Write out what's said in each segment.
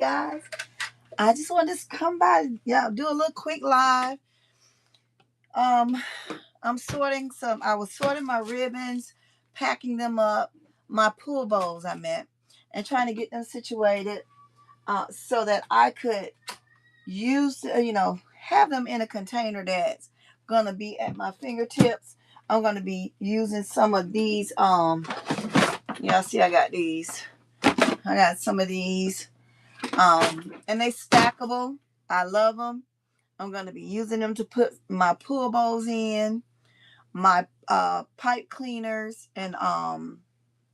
guys. I just wanted to come by, do a little quick live. Um, I was sorting my ribbons, packing them up, my pool bowls, and trying to get them situated so that I could use, have them in a container that's going to be at my fingertips. I'm going to be using some of these. See, I got these. I got some of these. And they stackable. I love them. I'm going to be using them to put my pool bowls in, my pipe cleaners, and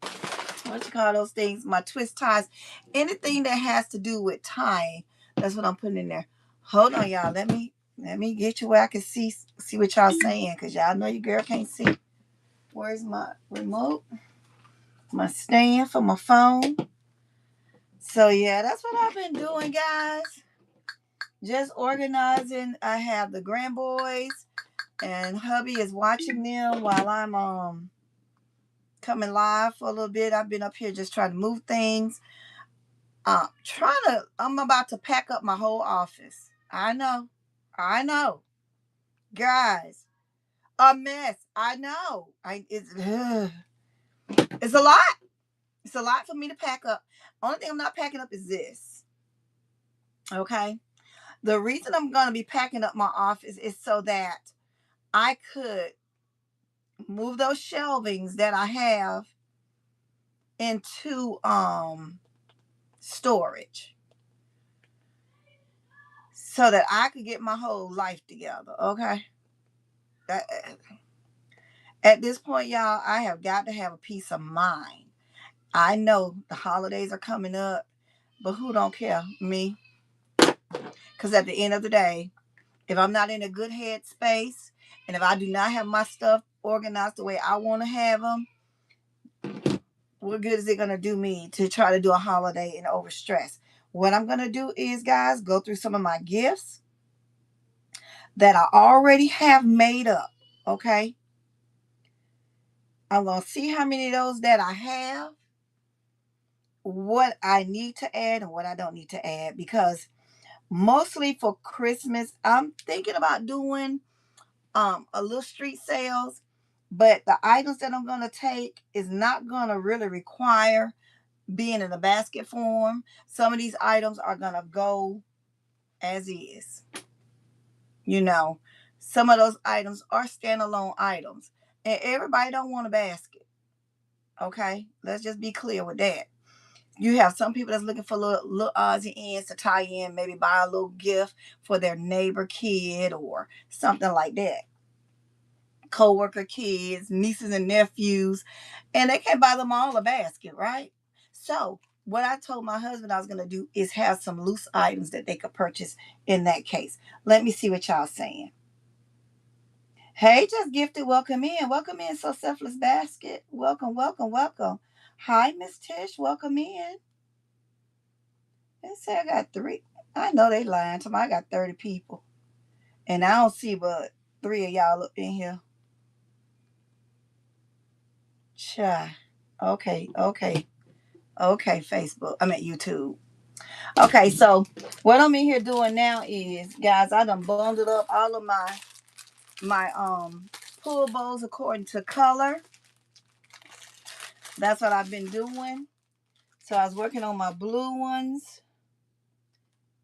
what you call those things? My twist ties. Anything that has to do with tying, that's what I'm putting in there. Hold on, y'all. Let me get you where I can see what y'all saying, because y'all know your girl can't see. Where's my remote? My stand for my phone. So yeah, that's what I've been doing, guys. Just organizing. I have the grandboys, and hubby is watching them while I'm coming live for a little bit. I've been up here just trying to move things. I'm about to pack up my whole office. I know, guys, a mess. I know. It's a lot. It's a lot for me to pack up. Only thing I'm not packing up is this. Okay. The reason I'm going to be packing up my office is so that I could move those shelvings that I have into storage so that I could get my whole life together. Okay. At this point, y'all, I have got to have a peace of mind. I know the holidays are coming up, but who don't care? Me. Because at the end of the day, if I'm not in a good headspace, and if I do not have my stuff organized the way I want to have them, what good is it going to do me to try to do a holiday and overstress? What I'm going to do is, guys, go through some of my gifts that I already have made up, okay? I'm going to see how many of those that I have, what I need to add and what I don't need to add, because mostly for Christmas, I'm thinking about doing a little street sales, but the items that I'm going to take is not going to really require being in a basket form. Some of these items are going to go as is. Some of those items are standalone items, and everybody don't want a basket. Okay, let's just be clear with that. You have some people that's looking for little odds and ends to tie in, maybe buy a little gift for their neighbor kid or something like that. Co-worker kids, nieces and nephews, and they can't buy them all a basket, right? So what I told my husband I was going to do is have some loose items that they could purchase in that case. Let me see what y'all saying. Hey, just gifted, welcome in. Welcome in, So Selfless Basket. Welcome, welcome, welcome. Hi, Miss Tish, welcome in. They say I got 3. I know they lying to me. I got 30 people. And I don't see but 3 of y'all up in here. Shy. Okay, Facebook. I mean YouTube. Okay, so what I'm in here doing now is, guys, I done bundled up all of my pool bowls according to color. That's what I've been doing. So I was working on my blue ones.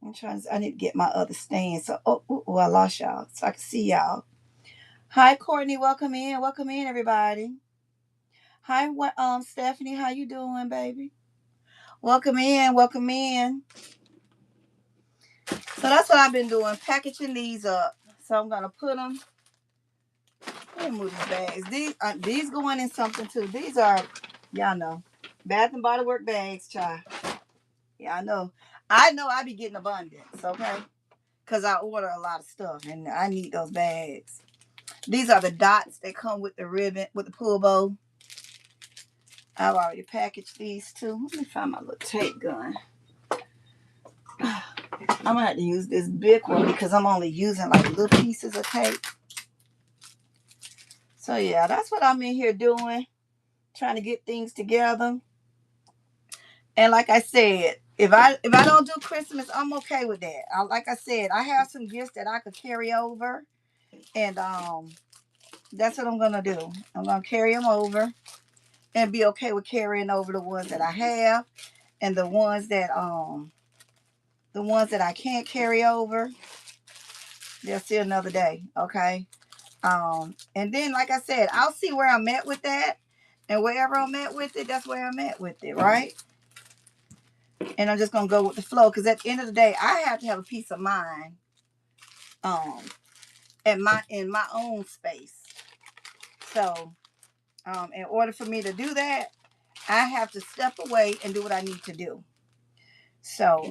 I need to get my other stand. So I lost y'all. So I can see y'all. Hi Courtney, welcome in. Welcome in, everybody. Hi, Stephanie, how you doing, baby? Welcome in, welcome in. So that's what I've been doing, packaging these up. So I'm gonna put them. Let me move these bags. These going in something too. These are, y'all know, Bath and Body Work bags, child. Yeah, I know. I be getting abundance, okay? Because I order a lot of stuff and I need those bags. These are the dots that come with the ribbon, with the pull bow. I've already packaged these too. Let me find my little tape gun. I'm gonna have to use this big one because I'm only using like little pieces of tape. So yeah, that's what I'm in here doing, trying to get things together. And like I said, if I don't do Christmas, I'm okay with that. Like I said, I have some gifts that I could carry over, and that's what I'm gonna do. I'm gonna carry them over and be okay with carrying over the ones that I have, and the ones that I can't carry over, they'll see another day. Okay. And then like I said, I'll see where I'm at with that, and wherever I'm at with it, that's where I'm at with it, right? And I'm just gonna go with the flow, because at the end of the day, I have to have a peace of mind um in my own space. So in order for me to do that, I have to step away and do what I need to do. So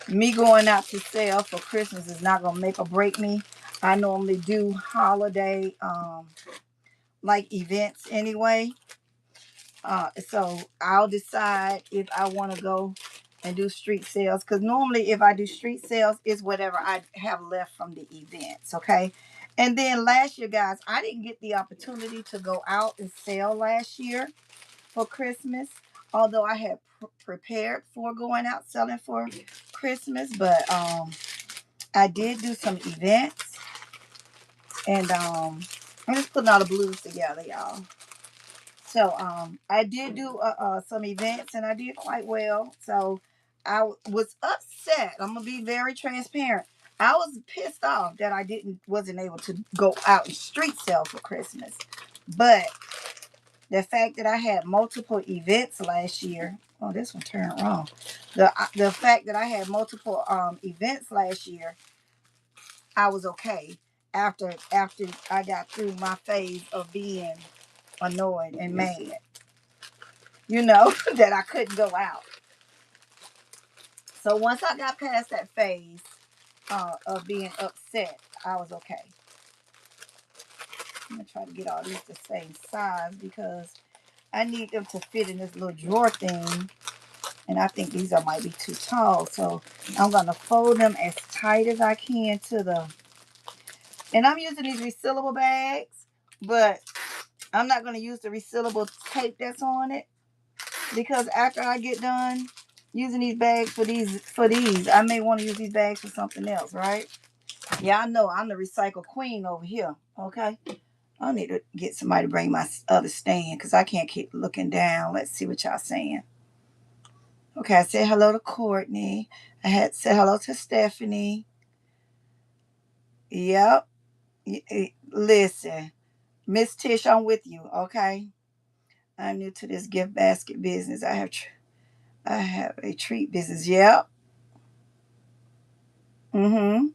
me going out to sell for Christmas is not gonna make or break me. I normally do holiday like events anyway. So I'll decide if I want to go and do street sales, because normally if I do street sales, it's whatever I have left from the events. Okay. And then last year, guys, I didn't get the opportunity to go out and sell last year for Christmas, although I had prepared for going out selling for Christmas. But I did do some events, and I'm just putting all the blues together, y'all. So I did do some events, and I did quite well. So I was upset. I'm gonna be very transparent. I was pissed off that I wasn't able to go out and street sell for Christmas. But the fact that I had multiple events last year. Oh, this one turned wrong. The fact that I had multiple events last year, I was okay after I got through my phase of being annoyed and mad, that I couldn't go out. So once I got past that phase of being upset, I was okay. I'm gonna try to get all these the same size, because I need them to fit in this little drawer thing, and I think these might be too tall. So I'm gonna fold them as tight as I can and I'm using these resealable bags, but I'm not gonna use the resealable tape that's on it, because after I get done using these bags for these, I may want to use these bags for something else, right? Yeah, I know I'm the recycle queen over here. Okay. I need to get somebody to bring my other stand, because I can't keep looking down. Let's see what y'all saying. Okay, I said hello to Courtney. I had said hello to Stephanie. Yep. Listen, Miss Tish, I'm with you. Okay. I'm new to this gift basket business. I have a treat business. Yep. Mm-hmm.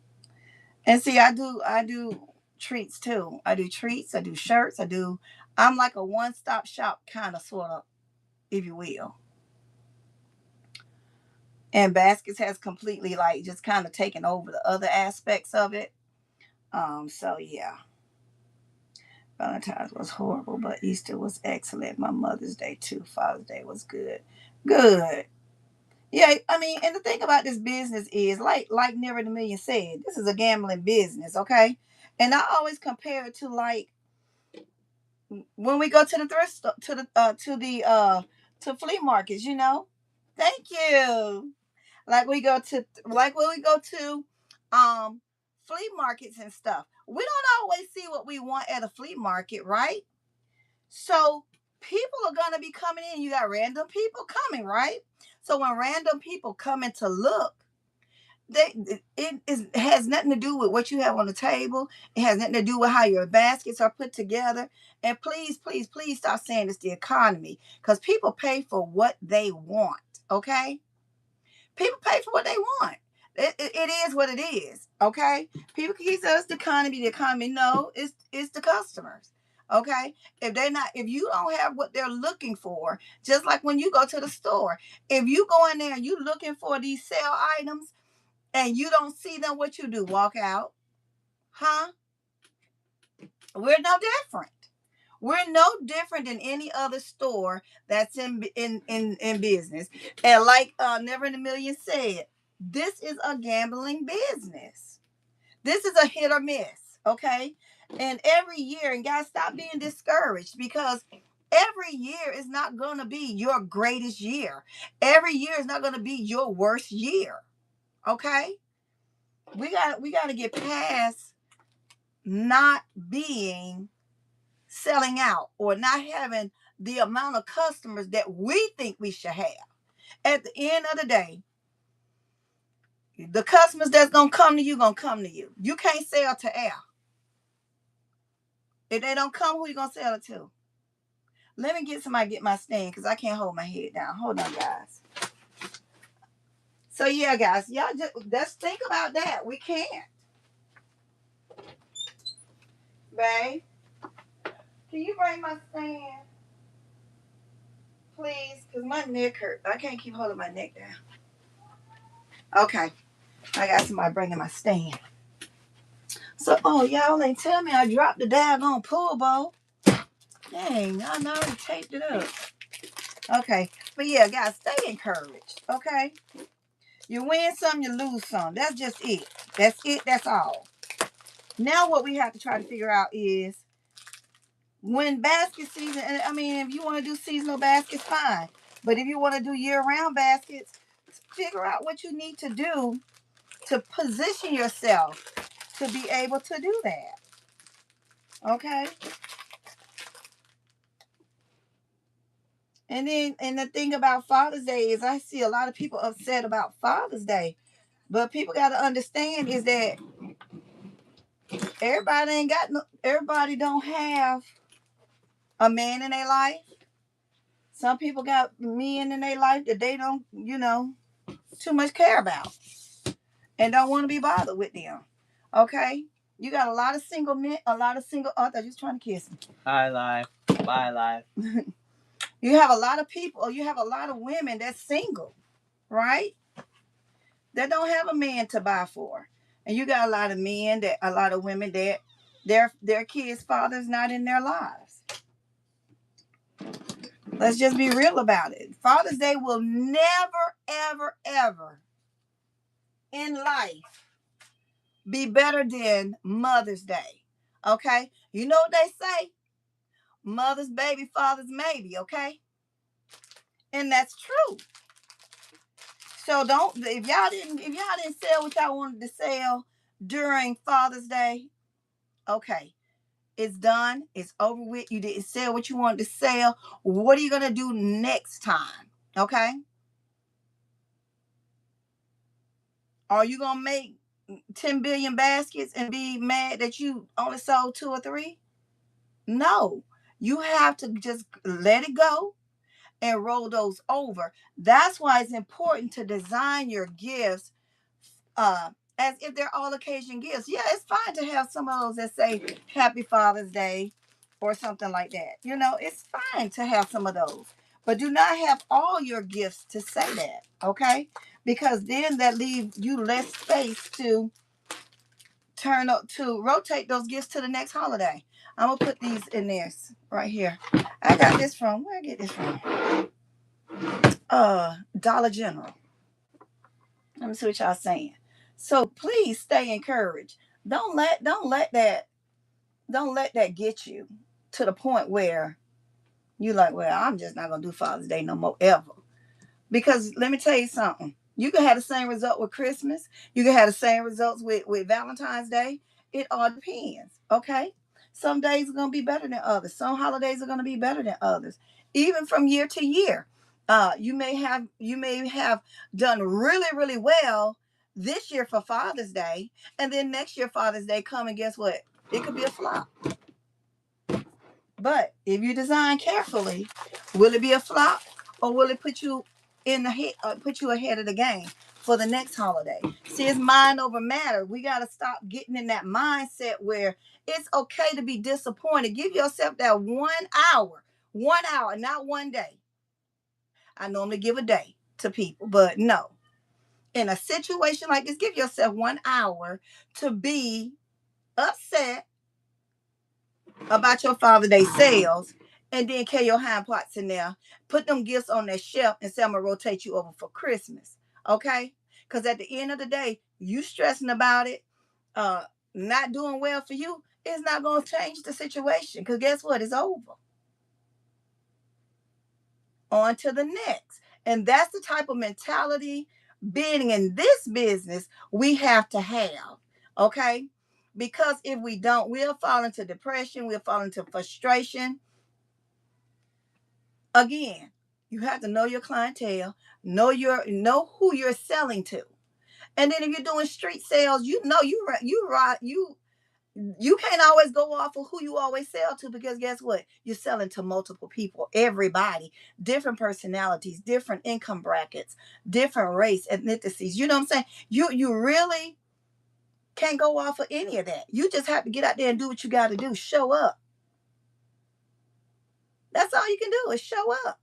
And see, I do treats too. I do treats, I do shirts, I'm like a one-stop shop kind of sort of, if you will. And baskets has completely like just kind of taken over the other aspects of it. So yeah. Valentine's was horrible, but Easter was excellent. My Mother's Day too. Father's Day was good. Good. Yeah, I mean, and the thing about this business is, like Never in a Million said, this is a gambling business, okay? And I always compare it to, like, when we go to the thrift store, to flea markets. Thank you. Like when we go to flea markets and stuff. We don't always see what we want at a flea market, right? So people are gonna be coming in. You got random people coming, right? So when random people come in to look, it has nothing to do with what you have on the table. It has nothing to do with how your baskets are put together. And please, please, please stop saying it's the economy, because people pay for what they want. Okay, people pay for what they want. It is what it is. Okay, people keep saying it's the economy. The economy, no, it's the customers. Okay, if you don't have what they're looking for, just like when you go to the store, if you go in there and you looking for these sale items and you don't see them, what you do? Walk out. Huh? We're no different. We're no different than any other store that's in business. And like Never in a Million said, this is a gambling business. This is a hit or miss. Okay. And every year, and guys, stop being discouraged, because Every year is not going to be your greatest year. Every year is not going to be your worst year. Okay? We got to get past not being selling out or not having the amount of customers that we think we should have. At the end of the day, the customers that's going to come to you, going to come to you. You can't sell to air. If they don't come, who you going to sell it to? Let me get somebody get my stand because I can't hold my head down. Hold on, guys. So, yeah, guys, y'all just think about that. We can't. Babe, can you bring my stand? Please, because my neck hurt. I can't keep holding my neck down. Okay. I got somebody bringing my stand. So, oh, y'all ain't tell me I dropped the daggone pool ball. Dang, I already taped it up. Okay. But yeah, guys, stay encouraged. Okay. You win some, you lose some. That's just it. That's it. That's all. Now what we have to try to figure out is when basket season, and I mean, if you want to do seasonal baskets, fine. But if you want to do year-round baskets, figure out what you need to do to position yourself to be able to do that. Okay? And then, and the thing about Father's Day is I see a lot of people upset about Father's Day. But people got to understand is that everybody don't have a man in their life. Some people got men in their life that they don't, too much care about and don't want to be bothered with them. Okay? You got a lot of single men, a lot of single, oh, they're just trying to kiss me. Hi, life. Bye, life. You have a lot of people, or you have a lot of women that's single, right? That don't have a man to buy for. And you got a lot of men a lot of women that their kids' father's not in their lives. Let's just be real about it. Father's Day will never, ever, ever in life be better than Mother's Day. Okay? You know what they say? Mother's baby, father's maybe, okay? And that's true. So if y'all didn't sell what y'all wanted to sell during Father's Day, okay. It's done. It's over with. You didn't sell what you wanted to sell. What are you going to do next time? Okay? Are you going to make 10 billion baskets and be mad that you only sold 2 or 3? No. You have to just let it go and roll those over. That's why it's important to design your gifts as if they're all occasion gifts. Yeah, it's fine to have some of those that say Happy Father's Day or something like that. It's fine to have some of those. But do not have all your gifts to say that, okay? Because then that leaves you less space to rotate those gifts to the next holiday. I'm going to put these in there right here. I got this from, where I get this from? Dollar General. Let me see what y'all saying. So please stay encouraged. Don't let that get you to the point where you like, well, I'm just not gonna do Father's Day no more ever. Because let me tell you something. You can have the same result with Christmas. You can have the same results with Valentine's Day. It all depends. Okay. Some days are gonna be better than others. Some holidays are gonna be better than others. Even from year to year. You may have done really, really well this year for Father's Day, and then next year Father's Day come, and guess what? It could be a flop. But if you design carefully, will it be a flop, or will it put you ahead of the game for the next holiday? See, it's mind over matter. We got to stop getting in that mindset where it's okay to be disappointed. Give yourself that 1 hour, not one day. I normally give a day to people, but no. In a situation like this, give yourself 1 hour to be upset about your Father's Day sales, and then carry your hind parts in there. Put them gifts on that shelf and say, I'm going to rotate you over for Christmas. Okay? Because at the end of the day, you stressing about it, not doing well for you, it's not going to change the situation. Because guess what? It's over. on to the next. And that's the type of mentality being in this business we have to have. Okay? Because if we don't, we'll fall into depression, we'll fall into frustration. Again, you have to know your clientele, know who you're selling to. And then if you're doing street sales, you know you can't always go off of who you always sell to, because guess what? You're selling to multiple people, everybody, different personalities, different income brackets, different race, ethnicities. You know what I'm saying? You really can't go off of any of that. You just have to get out there and do what you got to do. Show up. That's all you can do is show up.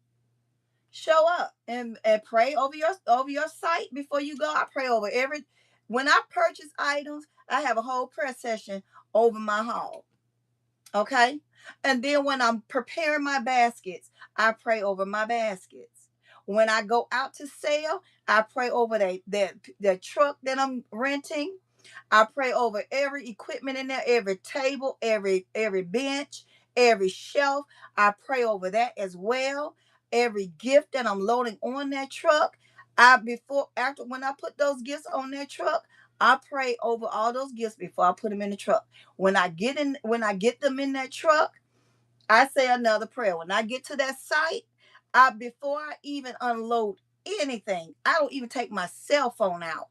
Show up and pray over your site before you go. I pray over every when I purchase items, I have a whole prayer session over my haul. Okay. And then when I'm preparing my baskets, I pray over my baskets. When I go out to sell, I pray over the truck that I'm renting. I pray over every equipment in there, every table, every bench, every shelf. I pray over that as well. Every gift that I'm loading on that truck. After when I put those gifts on that truck, I pray over all those gifts before I put them in the truck. When I get them in that truck, I say another prayer. When I get to that site, before I even unload anything, I don't even take my cell phone out.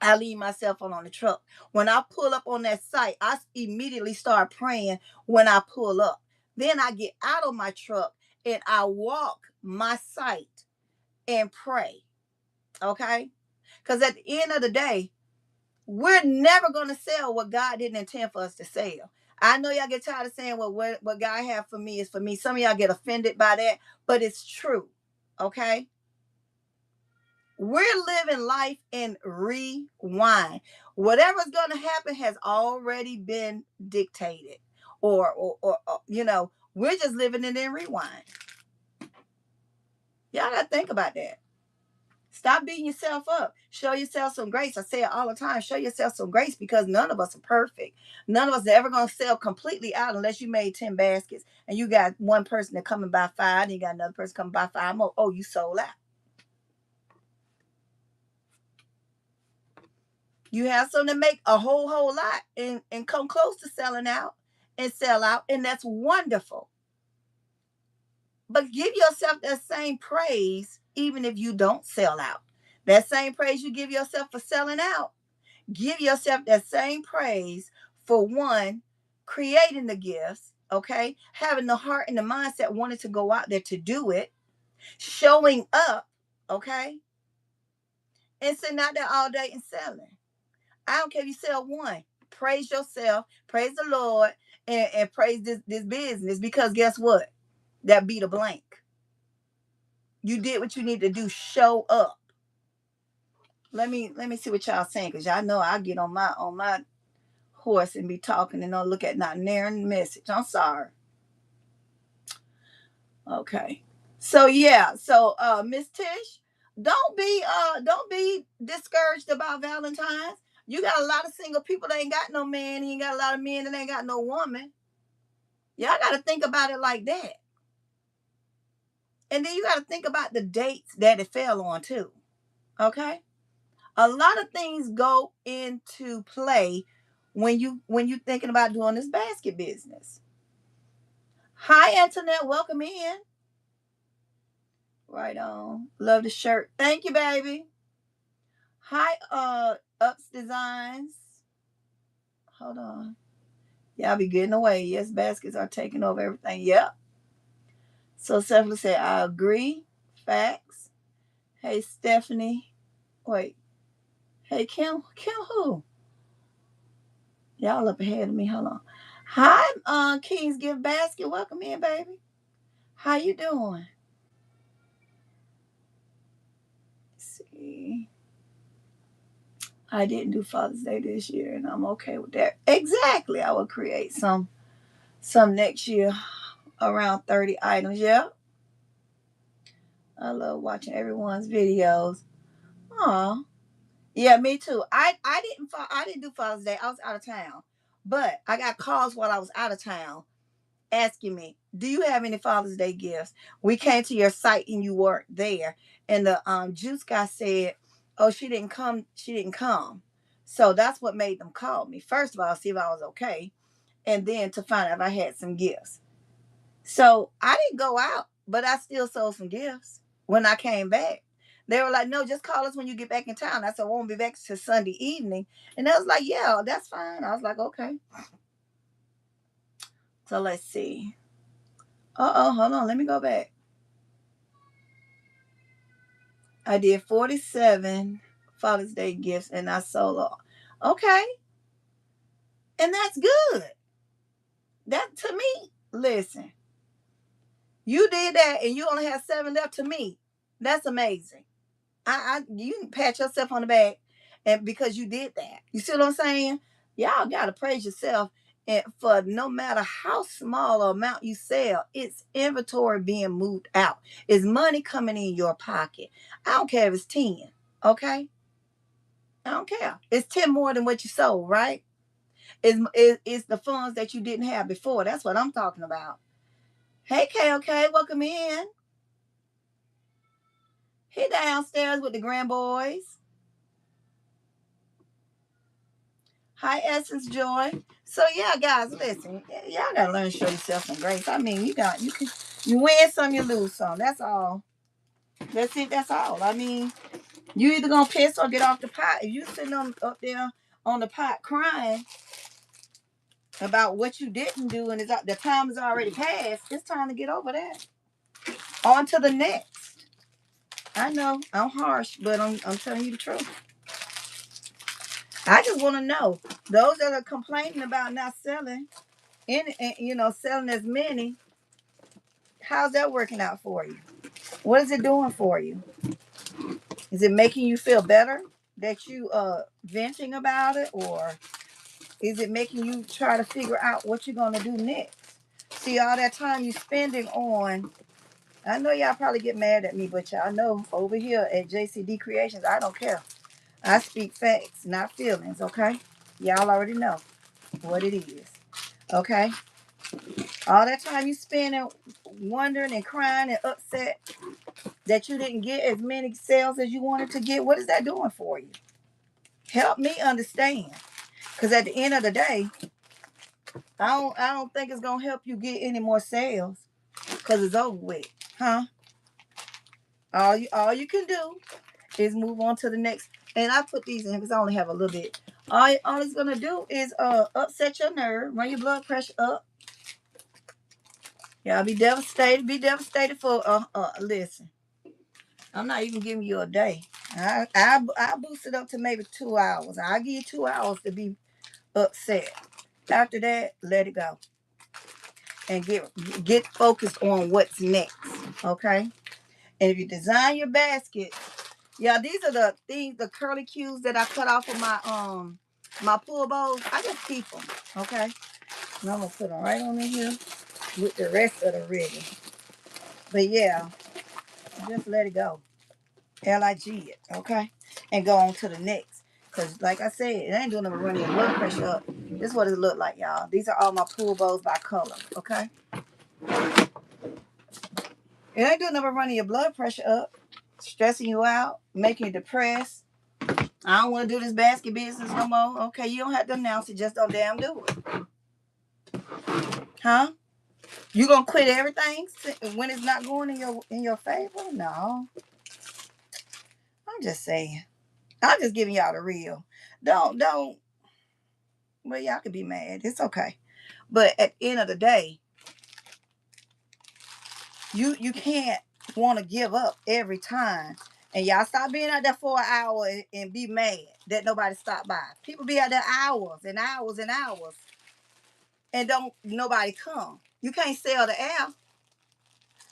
I leave my cell phone on the truck. When I pull up on that site, I immediately start praying when I pull up. Then I get out of my truck and I walk my site and pray. Okay? Because at the end of the day, we're never going to sell what God didn't intend for us to sell. I know y'all get tired of saying, well, what God have for me is for me. Some of y'all get offended by that, but it's true. Okay? We're living life in rewind. Whatever's going to happen has already been dictated. Or we're just living it in rewind. Y'all got to think about that. Stop beating yourself up. Show yourself some grace. I say it all the time. Show yourself some grace, because none of us are perfect. None of us are ever going to sell completely out unless you made 10 baskets and you got one person that come and buy 5, and you got another person come buy 5 more. Oh, you sold out. You have something to make a whole lot and come close to selling out and sell out, and that's wonderful. But give yourself that same praise even if you don't sell out. That same praise you give yourself for selling out, give yourself that same praise for one, creating the gifts, okay? Having the heart and the mindset, wanting to go out there to do it, showing up, okay? And sitting out there all day and selling. I don't care if you sell one. Praise yourself, praise the Lord, and praise this business, because guess what? That beat a blank. You did what you need to do. Show up. Let me see what y'all saying, because y'all know I get on my horse and be talking and don't look at not narrowing the message. I'm sorry. Okay. So yeah. So Miss Tish, don't be discouraged about Valentine's. You got a lot of single people that ain't got no man, and you got a lot of men that ain't got no woman. Y'all got to think about it like that. And then you got to think about the dates that it fell on too. Okay? A lot of things go into play when you thinking about doing this basket business. Hi Antoinette, welcome in. Right on. Love the shirt. Thank you, baby. Hi, Ups Designs. Hold on. Y'all be getting away. Yes, baskets are taking over everything. Yep. So Stephanie said, I agree. Facts. Hey, Stephanie. Wait. Hey, Kim. Kim who? Y'all up ahead of me. Hold on. Hi, King's Gift Basket. Welcome in, baby. How you doing? Let's see. I didn't do Father's Day this year, and I'm okay with that. Exactly. I will create some next year, around 30 items. Yeah. I love watching everyone's videos. Aw. Yeah, me too. I didn't do Father's Day. I was out of town. But I got calls while I was out of town asking me, do you have any Father's Day gifts? We came to your site and you weren't there. And the juice guy said, oh, she didn't come. She didn't come. So that's what made them call me. First of all, see if I was okay. And then to find out if I had some gifts. So I didn't go out, but I still sold some gifts when I came back. They were like, no, just call us when you get back in town. I said, I won't be back till Sunday evening. And they was like, yeah, that's fine. I was like, okay. So let's see. Hold on. Let me go back. I did 47 Father's Day gifts and I sold all. Okay. And that's good. That to me, listen, you did that and you only have 7 left to me. That's amazing. You can pat yourself on the back and because you did that. You see what I'm saying? Y'all gotta praise yourself. And for no matter how small a amount you sell, it's inventory being moved out. It's money coming in your pocket. I don't care if it's 10. Okay? I don't care. It's 10 more than what you sold, right? It's the funds that you didn't have before. That's what I'm talking about. Hey, KOK, welcome in. He downstairs with the grand boys. Hi, Essence Joy. So yeah, guys, listen. Y'all gotta learn to show yourself some grace. I mean, you win some, you lose some. That's all. That's it. That's all. I mean, you either gonna piss or get off the pot. If you sitting up there on the pot crying about what you didn't do and the time is already passed, it's time to get over that. On to the next. I know I'm harsh, but I'm telling you the truth. I just want to know those that are complaining about not selling, selling as many. How's that working out for you? What is it doing for you? Is it making you feel better that you venting about it, or is it making you try to figure out what you're gonna do next? See, all that time you spending on, I know y'all probably get mad at me, but y'all know over here at JCD Creations, I don't care. I speak facts, not feelings, okay? Y'all already know what it is, okay? All that time you spending wondering and crying and upset that you didn't get as many sales as you wanted to get, what is that doing for you? Help me understand. Because at the end of the day, I don't think it's gonna help you get any more sales because it's over with. Huh? All you can do is move on to the next. And I put these in because I only have a little bit. All it's gonna do is upset your nerve, run your blood pressure up. Y'all be devastated. Be devastated for listen. I'm not even giving you a day. I boost it up to maybe 2 hours. I'll give you 2 hours to be upset. After that, let it go. And get focused on what's next. Okay? And if you design your basket, yeah, these are the things, the curly cues that I cut off of my pull bows. I just keep them. Okay? And I'm gonna put them right on in here with the rest of the ribbon. But yeah, just let it go. LIG it, okay? And go on to the next. Because, like I said, it ain't doing nothing but running your blood pressure up. This is what it look like, y'all. These are all my pool bows by color, okay? It ain't doing nothing but running your blood pressure up, stressing you out, making you depressed. I don't want to do this basket business no more. Okay, you don't have to announce it. Just don't damn do it. Huh? You gonna quit everything when it's not going in your favor? No. I'm just saying. I'm just giving y'all the real. Don't. Well, y'all could be mad. It's okay. But at the end of the day, you can't want to give up every time. And y'all stop being out there for an hour and be mad that nobody stopped by. People be out there hours and hours and hours and don't nobody come. You can't sell the air,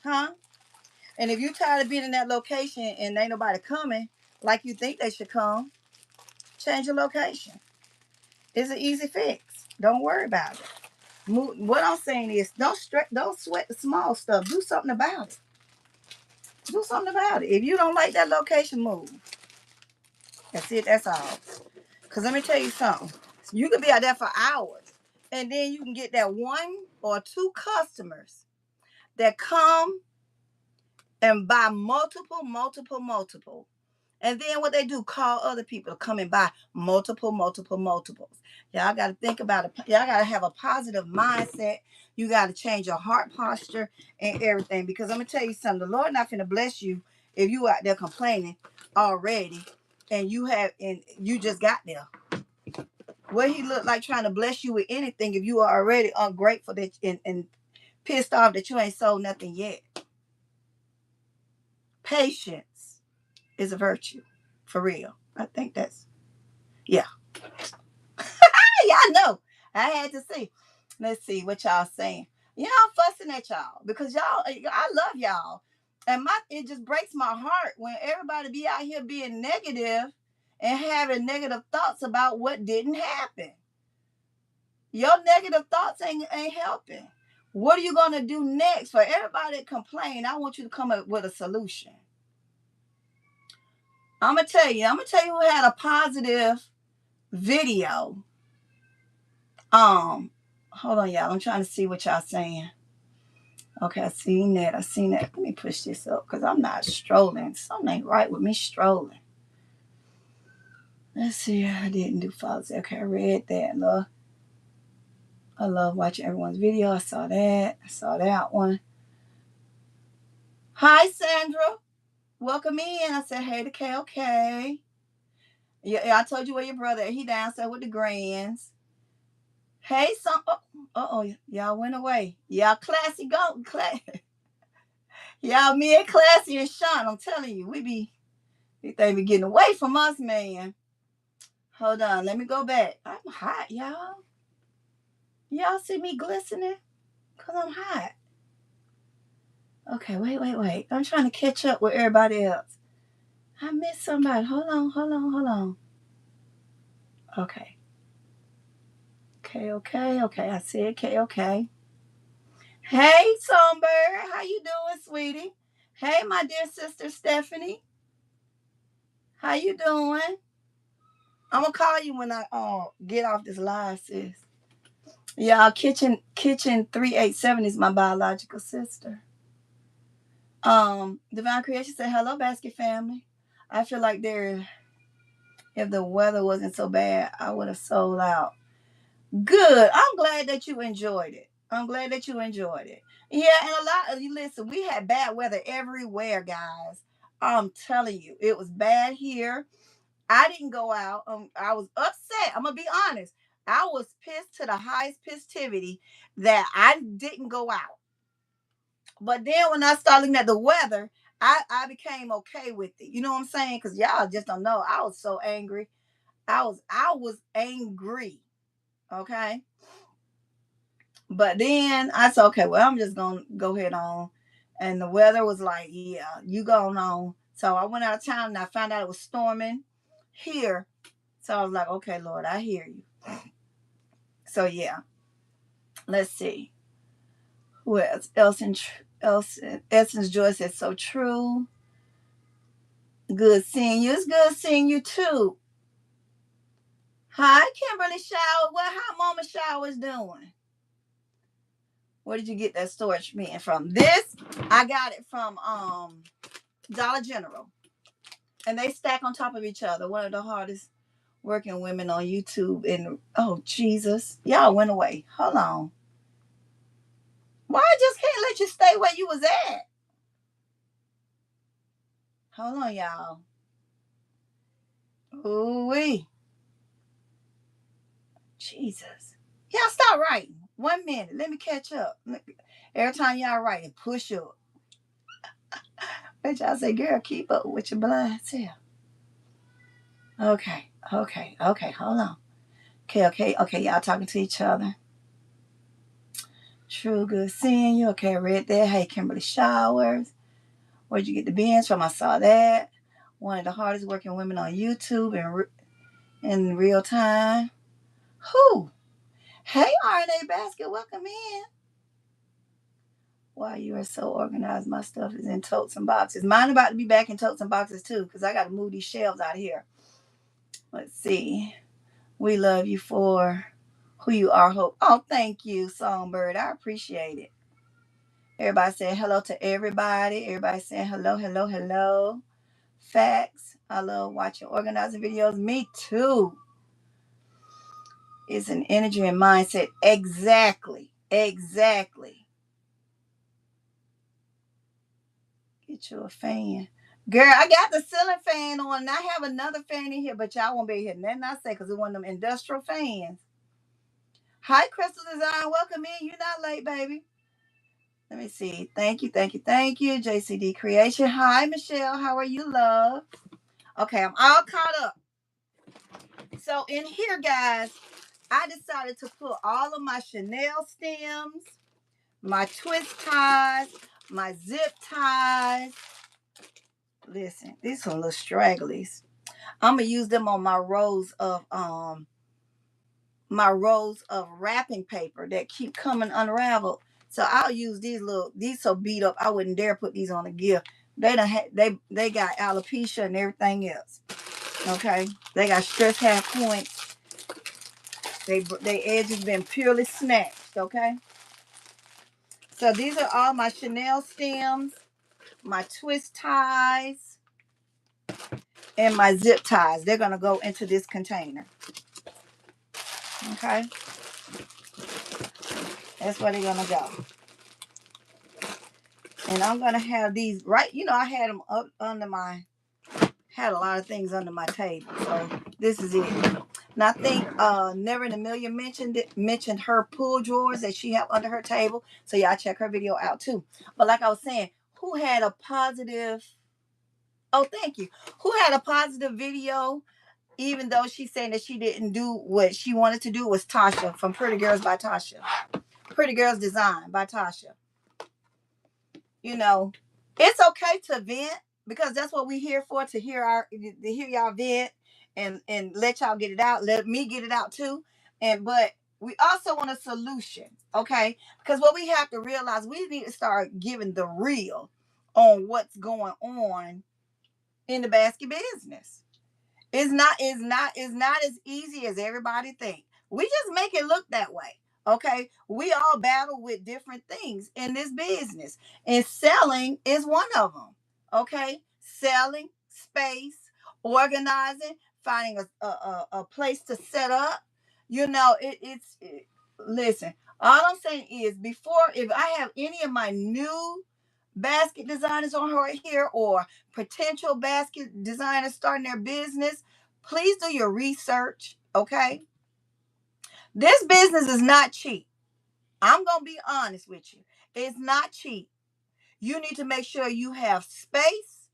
huh? And if you tired of being in that location and ain't nobody coming like you think they should come, change your location. It's an easy fix. Don't worry about it. What I'm saying is, don't sweat the small stuff. Do something about it. Do something about it. If you don't like that location, move. That's it. That's all. Cause let me tell you something. You could be out there for hours, And then you can get that 1 or 2 customers that come and buy multiple. And then what they do, call other people to come and buy multiples. Y'all got to think about it. Y'all got to have a positive mindset. You got to change your heart posture and everything. Because I'm going to tell you something. The Lord not going to bless you if you out there complaining already and you just got there. What he look like trying to bless you with anything if you are already ungrateful and pissed off that you ain't sold nothing yet. Patience is a virtue. For real. I think that's, yeah. Y'all know. I had to see. Let's see what y'all saying. Y'all fussing at y'all because I love y'all. And it just breaks my heart when everybody be out here being negative and having negative thoughts about what didn't happen. Your negative thoughts ain't helping. What are you gonna do next? For everybody that complain, I want you to come up with a solution. I'm gonna tell you who had a positive video. Hold on, y'all. I'm trying to see what y'all saying. Okay, I seen that. Let me push this up because I'm not strolling. Something ain't right with me strolling. Let's see. I didn't do Father's Day. Okay, I read that. I love watching everyone's video. I saw that. I saw that one. Hi, Sandra. Welcome in. I said, hey to KLK. Yeah, I told you where your brother. He downstairs with the grands. Hey, y'all went away. Y'all classy go. Y'all me and Classy and Sean. I'm telling you, they be getting away from us, man. Hold on, let me go back. I'm hot, y'all. Y'all see me glistening? Cause I'm hot. Okay, wait. I'm trying to catch up with everybody else. I missed somebody. Hold on. Okay. Okay. I said okay. Hey, Songbird. How you doing, sweetie? Hey, my dear sister Stephanie. How you doing? I'm gonna call you when I get off this live, sis. Yeah, kitchen 387 is my biological sister. Divine Creation said, hello, basket family. I feel like if the weather wasn't so bad, I would have sold out. Good. I'm glad that you enjoyed it. Yeah, and a lot of you listen, we had bad weather everywhere, guys. I'm telling you, it was bad here. I didn't go out. I was upset. I'm gonna be honest. I was pissed to the highest pistivity that I didn't go out. But then when I started looking at the weather, I became okay with it. You know what I'm saying? Because y'all just don't know. I was so angry. I was angry. Okay. But then I said, okay, well, I'm just gonna go ahead on. And the weather was like, yeah, you going on. So I went out of town and I found out it was storming here. So I was like, okay, Lord, I hear you. So yeah. Let's see. Who else? Essence Joy said, so true. Good seeing you. It's good seeing you too. Hi, Kimberly Shower. What Hot Mama Shower is doing? Where did you get that storage bin from? This, I got it from Dollar General. And they stack on top of each other. One of the hardest working women on YouTube. And oh Jesus, y'all went away. Hold on. Why I just can't let you stay where you was at? Hold on, y'all. Ooh-wee. Jesus. Y'all stop writing. 1 minute. Let me catch up. Every time y'all write, push up. But y'all say, girl, keep up with your blind self. Okay. Hold on. Okay. Y'all talking to each other. True, good seeing you. Okay, I read that. Hey, Kimberly Showers. Where'd you get the bins from? I saw that. One of the hardest working women on YouTube in real time. Who? Hey, RNA Basket, welcome in. Wow, you are so organized. My stuff is in totes and boxes. Mine about to be back in totes and boxes too, because I got to move these shelves out here. Let's see. We love you for who you are, hope. Oh, thank you, Songbird. I appreciate it. Everybody saying hello to everybody. Everybody saying hello, hello, hello. Facts. I love watching organizing videos. Me too. It's an energy and mindset. Exactly. Exactly. Get you a fan. Girl, I got the ceiling fan on. And I have another fan in here, but y'all won't be able to hear nothing I say because it's one of them industrial fans. Hi, Crystal Design. Welcome in. You're not late, baby. Let me see. Thank you, thank you, thank you. JCD Creation. Hi, Michelle. How are you, love? Okay, I'm all caught up. So in here, guys, I decided to put all of my Chanel stems, my twist ties, my zip ties. Listen, these are little stragglies. I'm gonna use them on my rolls of wrapping paper that keep coming unraveled. So I'll use these so beat up I wouldn't dare put these on a gift. They got alopecia and everything else. Okay, they got stress half points. They edges been purely snatched. Okay, so these are all my Chanel stems, my twist ties, and my zip ties. They're gonna go into this container. Okay, that's where they're gonna go. And I'm gonna have these right. I had them up under had a lot of things under my table. So this is it. And I think Never in a Million mentioned her pull drawers that she have under her table. So y'all check her video out too. But like I was saying, who had a positive thank you. Who had a positive video, even though she's saying that she didn't do what she wanted to do, was Tasha from Pretty Girls by Tasha. Pretty Girls Design by Tasha. It's okay to vent because that's what we're here for, to hear y'all vent and let y'all get it out. Let me get it out too. But we also want a solution, okay? Because what we have to realize, we need to start giving the real on what's going on in the basket business. It's not as easy as everybody think. We just make it look that way. Okay. We all battle with different things in this business. And selling is one of them. Okay. Selling, space, organizing, finding a place to set up. Listen, all I'm saying is, if I have any of my new basket designers on right here, or potential basket designers starting their business, please do your research. Okay, this business is not cheap. I'm gonna be honest with you. It's not cheap. You need to make sure you have space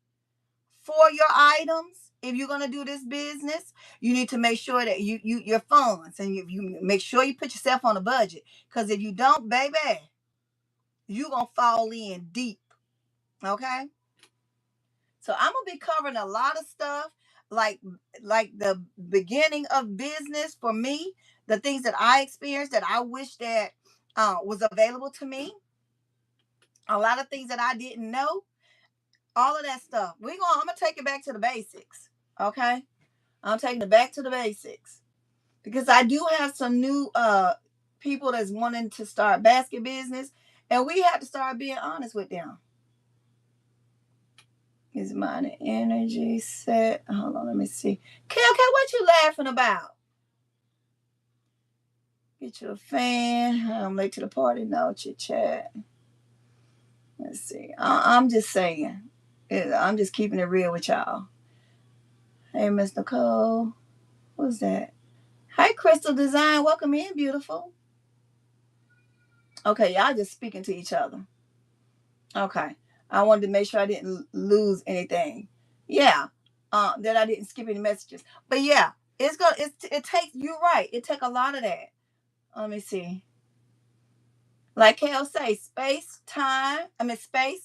for your items. If you're gonna do this business, you need to make sure that your funds, and you make sure you put yourself on a budget. Because if you don't, baby, you're gonna fall in deep. Okay. So I'm gonna be covering a lot of stuff, like the beginning of business for me, the things that I experienced that I wish that was available to me, a lot of things that I didn't know, all of that stuff. I'm gonna take it back to the basics. Okay, I'm taking it back to the basics because I do have some new people that's wanting to start basket business, and we have to start being honest with them. Is mine an energy set? Hold on, let me see. Okay, what you laughing about? Get you a fan. I'm late to the party. No, chit chat. Let's see. I'm just saying. I'm just keeping it real with y'all. Hey, Miss Nicole. Who's that? Hi, Crystal Design. Welcome in, beautiful. Okay, y'all just speaking to each other. Okay. I wanted to make sure I didn't lose anything. Yeah. That I didn't skip any messages. But yeah, it takes, you're right. It take a lot of that. Let me see. Like Kale say, space,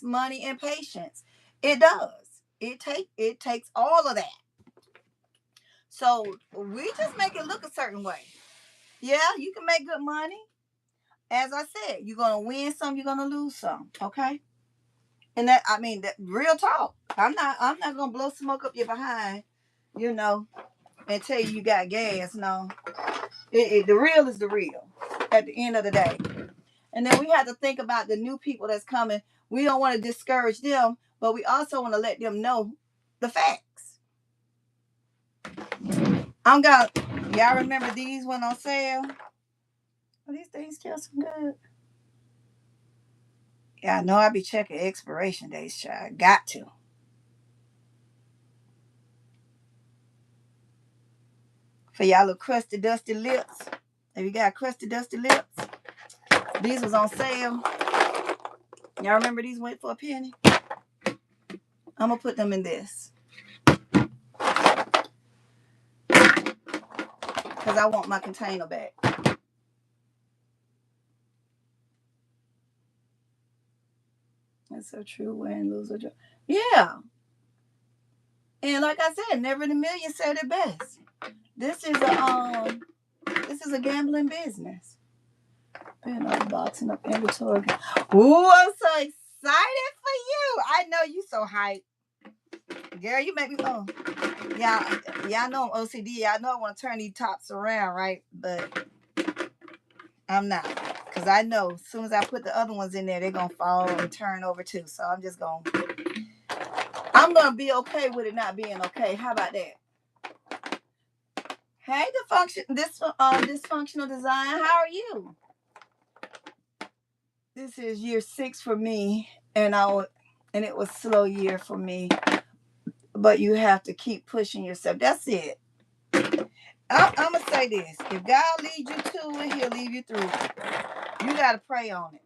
money, and patience. It does. It takes all of that. So we just make it look a certain way. Yeah, you can make good money. As I said, you're gonna win some, you're gonna lose some. Okay. And that real talk. I'm not gonna blow smoke up your behind, you know, and tell you got gas. No, the real is the real at the end of the day. And then we have to think about the new people that's coming. We don't want to discourage them, but we also want to let them know the facts. Y'all remember these went on sale? Are these things still some good? Yeah, I know I be checking expiration dates, child. Got to. For y'all little crusty, dusty lips. If you got crusty, dusty lips, these was on sale. Y'all remember these went for a penny? I'm going to put them in this. Because I want my container back. That's so true. Win, lose, or draw. Yeah. And like I said, never in a million said it best. This is a gambling business. Been unboxing up inventory. Ooh, I'm so excited for you. I know you so hyped. Girl, you make me y'all know I'm OCD. Y'all know I want to turn these tops around, right? But I'm not. Because I know as soon as I put the other ones in there, they're gonna fall and turn over too. So I'm gonna be okay with it not being okay. How about that? Hey, dysfunctional design. How are you? This is year 6 for me, and it was a slow year for me. But you have to keep pushing yourself. That's it. I'm gonna say this: if God leads you to it, He'll lead you through it. You gotta pray on it.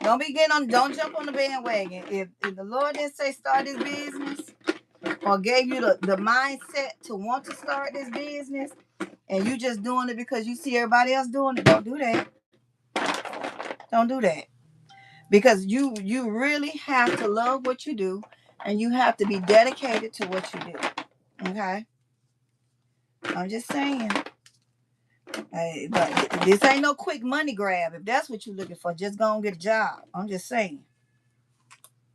Don't jump on the bandwagon. If the Lord didn't say start this business, or gave you the mindset to want to start this business, and you just doing it because you see everybody else doing it, don't do that. Don't do that. Because you really have to love what you do, and you have to be dedicated to what you do. Okay? I'm just saying. But this ain't no quick money grab. If that's what you're looking for, just go and get a job. I'm just saying.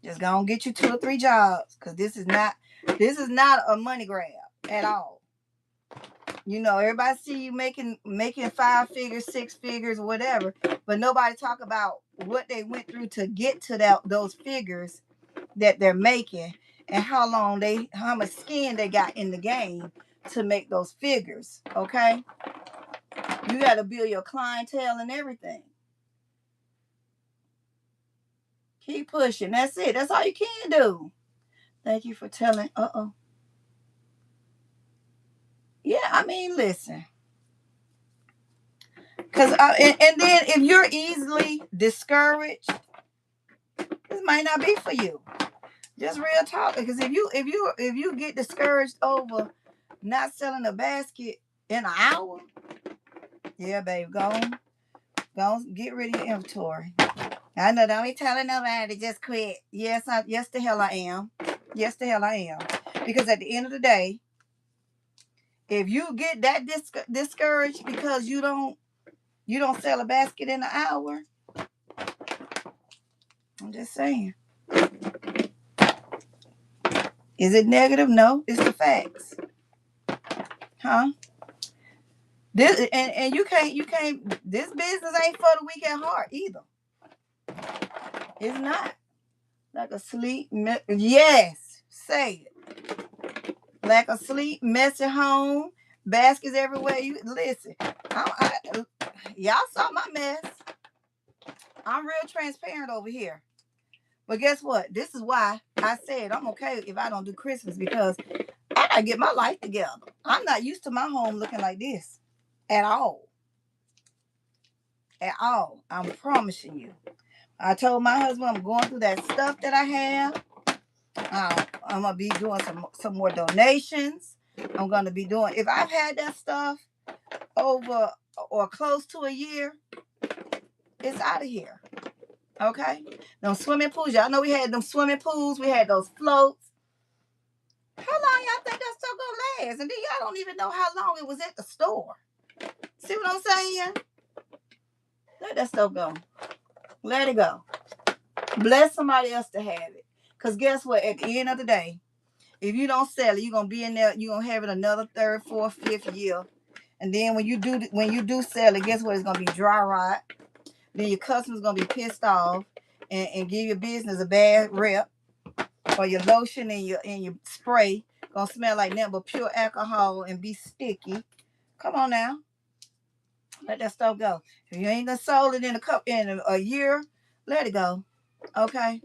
Just go and get you 2 or 3 jobs. Because this is not a money grab at all. You know, everybody see you making 5 figures, 6 figures, whatever, but nobody talk about what they went through to get to those figures that they're making, and how much skin they got in the game to make those figures. Okay, you got to build your clientele and everything. Keep pushing. That's it. That's all you can do. Thank you for telling. Yeah, I mean, listen. Because and then if you're easily discouraged, this might not be for you. Just real talk. Because if you get discouraged over not selling a basket in an hour, yeah, babe, go on, get rid of your inventory. I know, don't be telling nobody to just quit. Yes, the hell I am. Yes, the hell I am. Because at the end of the day, if you get that discouraged because you don't sell a basket in an hour, I'm just saying. Is it negative? No, it's the facts. Huh? This and you can't. This business ain't for the weak at heart either. It's not. Like a sleep. Yes, say it. Like a sleep, messy home, baskets everywhere. You listen. Y'all saw my mess. I'm real transparent over here. But guess what? This is why I said I'm okay if I don't do Christmas, because I gotta get my life together. I'm not used to my home looking like this at all. At all. I'm promising you. I told my husband I'm going through that stuff that I have. I'm gonna be doing some more donations. I'm gonna be doing, if I've had that stuff over or close to a year, it's out of here. Okay? Them swimming pools. Y'all know we had them swimming pools. We had those floats. How long y'all think that stuff gonna last? And then y'all don't even know how long it was at the store. See what I'm saying? Let that stuff go. Let it go. Bless somebody else to have it. Because guess what? At the end of the day, If you don't sell it, you're gonna be in there. You're gonna have it another third, fourth, fifth year, and then when you do sell it, guess what? It's gonna be dry rot. Then your customers gonna be pissed off and give your business a bad rep. Or your lotion and your spray gonna smell like nothing but pure alcohol and be sticky. Come on now, let that stuff go. If you ain't gonna sold it in a year, let it go. Okay.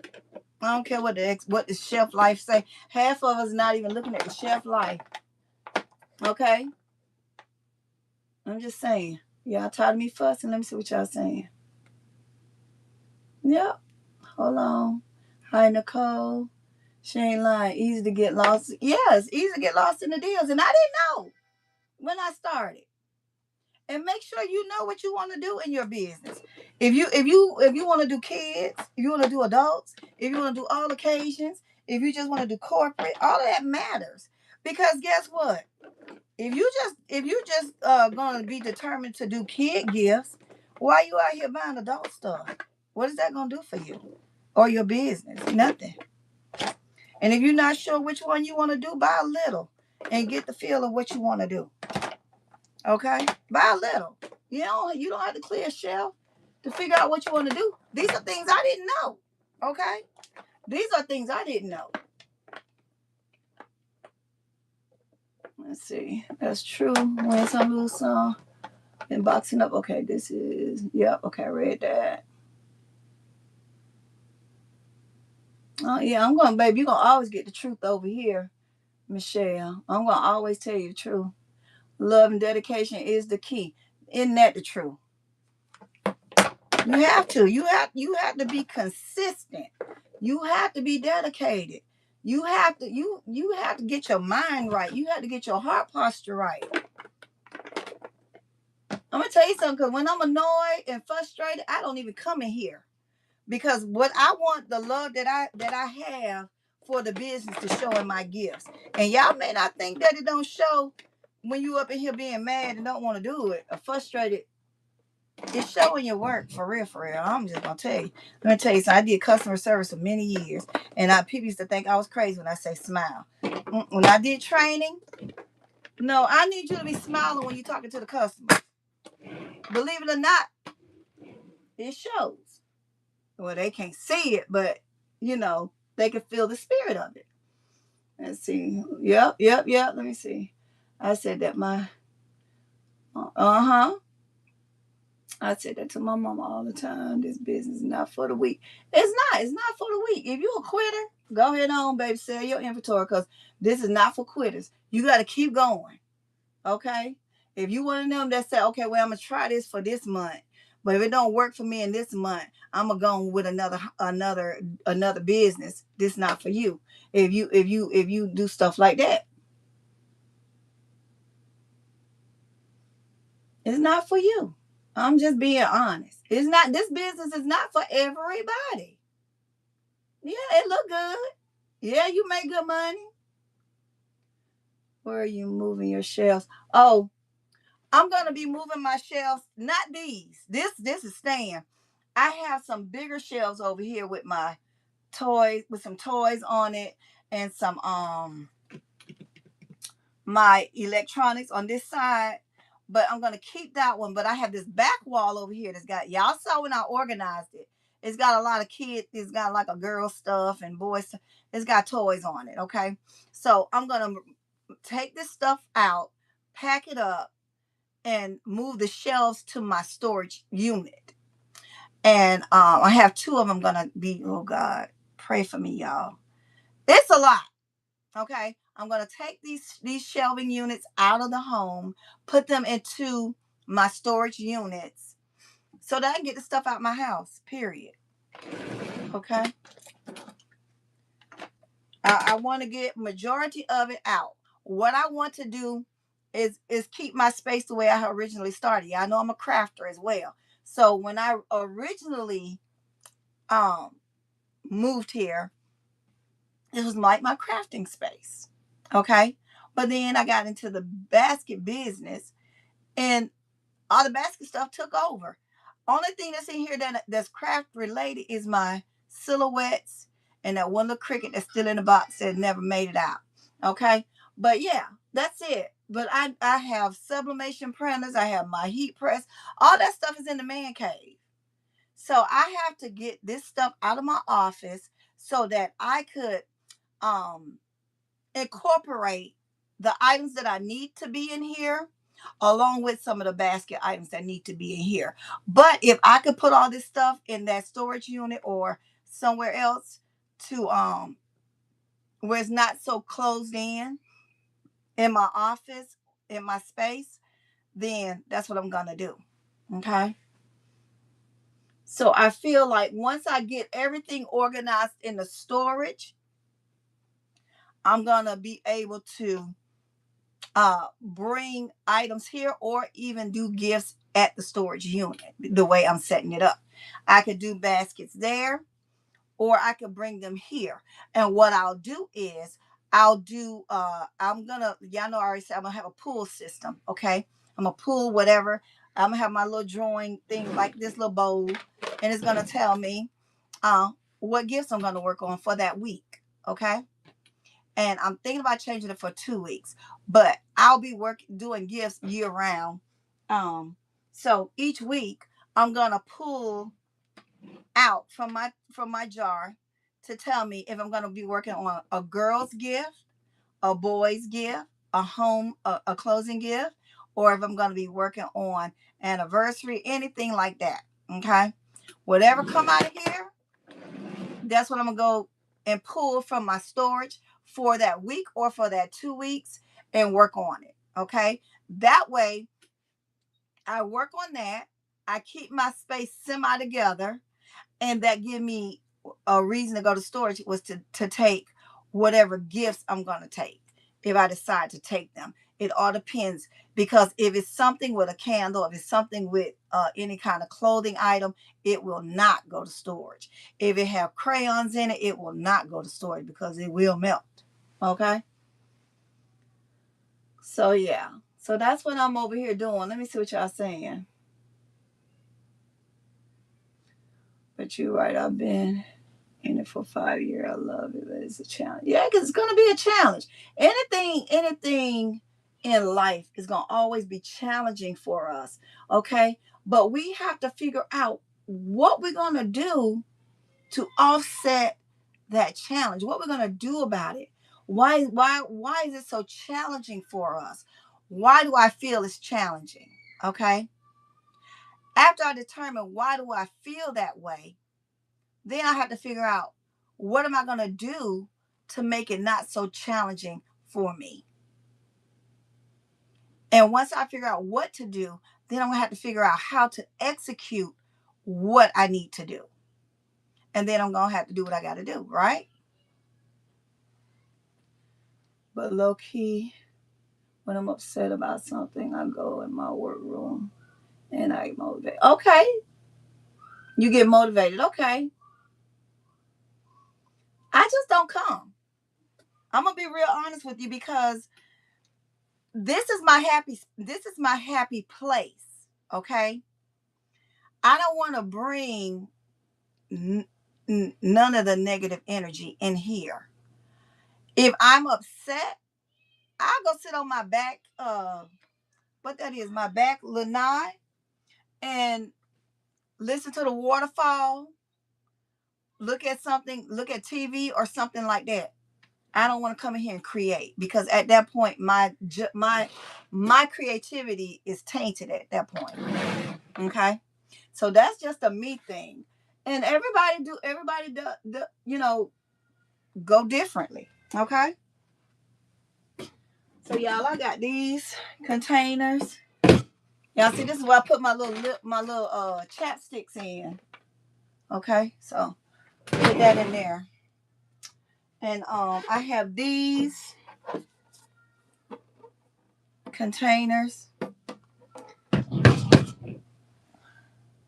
I don't care what the shelf life say. Half of us not even looking at the shelf life. Okay. I'm just saying. Y'all tired of me fussing. Let me see what y'all saying. Yep. Hold on. Hi, Nicole. She ain't lying. Easy to get lost. Yes, easy to get lost in the deals. And I didn't know when I started. And make sure you know what you want to do in your business. If you want to do kids, if you want to do adults, if you want to do all occasions, if you just want to do corporate, all of that matters. Because guess what? If you just gonna be determined to do kid gifts, why you out here buying adult stuff? What is that gonna do for you or your business? Nothing. And if you're not sure which one you want to do, buy a little and get the feel of what you want to do. Okay? Buy a little. You don't have to clear a shelf to figure out what you want to do. These are things I didn't know. Okay? These are things I didn't know. Let's see. That's true. When some lose some and boxing up. Okay, this is okay, I read that. Oh yeah, I'm gonna baby, you're gonna always get the truth over here, Michelle. I'm gonna always tell you the truth. Love and dedication is the key. Isn't that the truth? You have to. You have to be consistent. You have to be dedicated. You have to get your mind right. You have to get your heart posture right. I'm gonna tell you something, because when I'm annoyed and frustrated, I don't even come in here. Because what I want, the love that I have for the business to show in my gifts. And y'all may not think that it don't show when you up in here being mad and don't want to do it or frustrated. It's showing your work for real, for real. I'm just gonna tell you. Let me tell you something. I did customer service for many years, and people used to think I was crazy when I say smile. When I did training, no, I need you to be smiling when you're talking to the customer. Believe it or not, it shows. Well, they can't see it, but they can feel the spirit of it. Let's see. Yep. Let me see. I said that uh-huh. I said that to my mama all the time. This business is not for the weak. It's not. It's not for the weak. If you a quitter, go ahead on, baby. Sell your inventory, because this is not for quitters. You got to keep going. Okay? If you one of them that say, okay, well, I'm going to try this for this month. But if it don't work for me in this month, I'm going to go with another business. This not for you. If you do stuff like that. It's not for you. I'm just being honest. It's not. This business is not for everybody. Yeah, it look good. Yeah, you make good money. Where are you moving your shelves? Oh, I'm gonna be moving my shelves. Not these. This is staying. I have some bigger shelves over here with my toys, with some toys on it, and some my electronics on this side. But I'm gonna keep that one. But I have this back wall over here that's got, y'all saw when I organized it. It's got a lot of kids. It's got like a girl stuff and boys stuff. It's got toys on it. Okay. So I'm gonna take this stuff out, pack it up, and move the shelves to my storage unit. And I have two of them gonna be, oh God, pray for me, y'all. It's a lot. Okay. I'm gonna take these shelving units out of the home, put them into my storage units so that I can get the stuff out my house. Period. Okay. I want to get majority of it out. What I want to do is keep my space the way I originally started. I know I'm a crafter as well. So when I originally um moved here, it was like my crafting space. Okay. But then I got into the basket business, and all the basket stuff took over. Only thing that's in here that's craft related is my silhouettes and that one little cricket that's still in the box that never made it out. Okay. But yeah, that's it. But I have sublimation printers. I have my heat press. All that stuff is in the man cave. So I have to get this stuff out of my office so that I could um incorporate the items that I need to be in here along with some of the basket items that need to be in here. But if I could put all this stuff in that storage unit or somewhere else to where it's not so closed in my office, in my space, then that's what I'm going to do. Okay? So I feel like once I get everything organized in the storage, I'm going to be able to bring items here or even do gifts at the storage unit the way I'm setting it up. I could do baskets there or I could bring them here. And what I'll do is I'm gonna, y'all know I already said I'm gonna have a pull system. Okay, I'm gonna pull whatever. I'm gonna have my little drawing thing like this little bowl, and it's gonna tell me what gifts I'm gonna work on for that week. Okay, and I'm thinking about changing it for 2 weeks, but I'll be doing gifts year round. So each week I'm gonna pull out from my jar to tell me if I'm gonna be working on a girl's gift, a boy's gift, a closing gift, or if I'm gonna be working on anniversary, anything like that. Okay, whatever come out of here, that's what I'm gonna go and pull from my storage for that week or for that 2 weeks and work on it. Okay. That way I work on that. I keep my space semi together, and that give me a reason to go to storage was to take whatever gifts I'm gonna take if I decide to take them. It all depends, because if it's something with a candle, if it's something with any kind of clothing item, it will not go to storage. If it have crayons in it, it will not go to storage because it will melt. Okay. So yeah. So that's what I'm over here doing. Let me see what y'all saying. But you're right. I've been in it for 5 years. I love it, but it's a challenge. Yeah, because it's gonna be a challenge. Anything in life is gonna always be challenging for us. Okay, but we have to figure out what we're gonna do to offset that challenge. What we're gonna do about it. Why is it so challenging for us? Why do I feel it's challenging? Okay. After I determine why do I feel that way, then I have to figure out what am I going to do to make it not so challenging for me. And once I figure out what to do, then I'm going to have to figure out how to execute what I need to do. And then I'm going to have to do what I got to do, right? But low key, when I'm upset about something, I go in my workroom and I motivate. Okay. You get motivated. Okay. I just don't come. I'm going to be real honest with you, because this is my happy place. Okay. I don't want to bring none of the negative energy in here. If I'm upset, I'll go sit on my back, what that is, my back lanai, and listen to the waterfall, look at TV or something like that. I don't want to come in here and create, because at that point my creativity is tainted at that point. Okay. So that's just a me thing. And everybody go differently. Okay. So y'all, I got these containers. Y'all see, this is where I put my little chapsticks in. Okay. So put that in there. And I have these containers.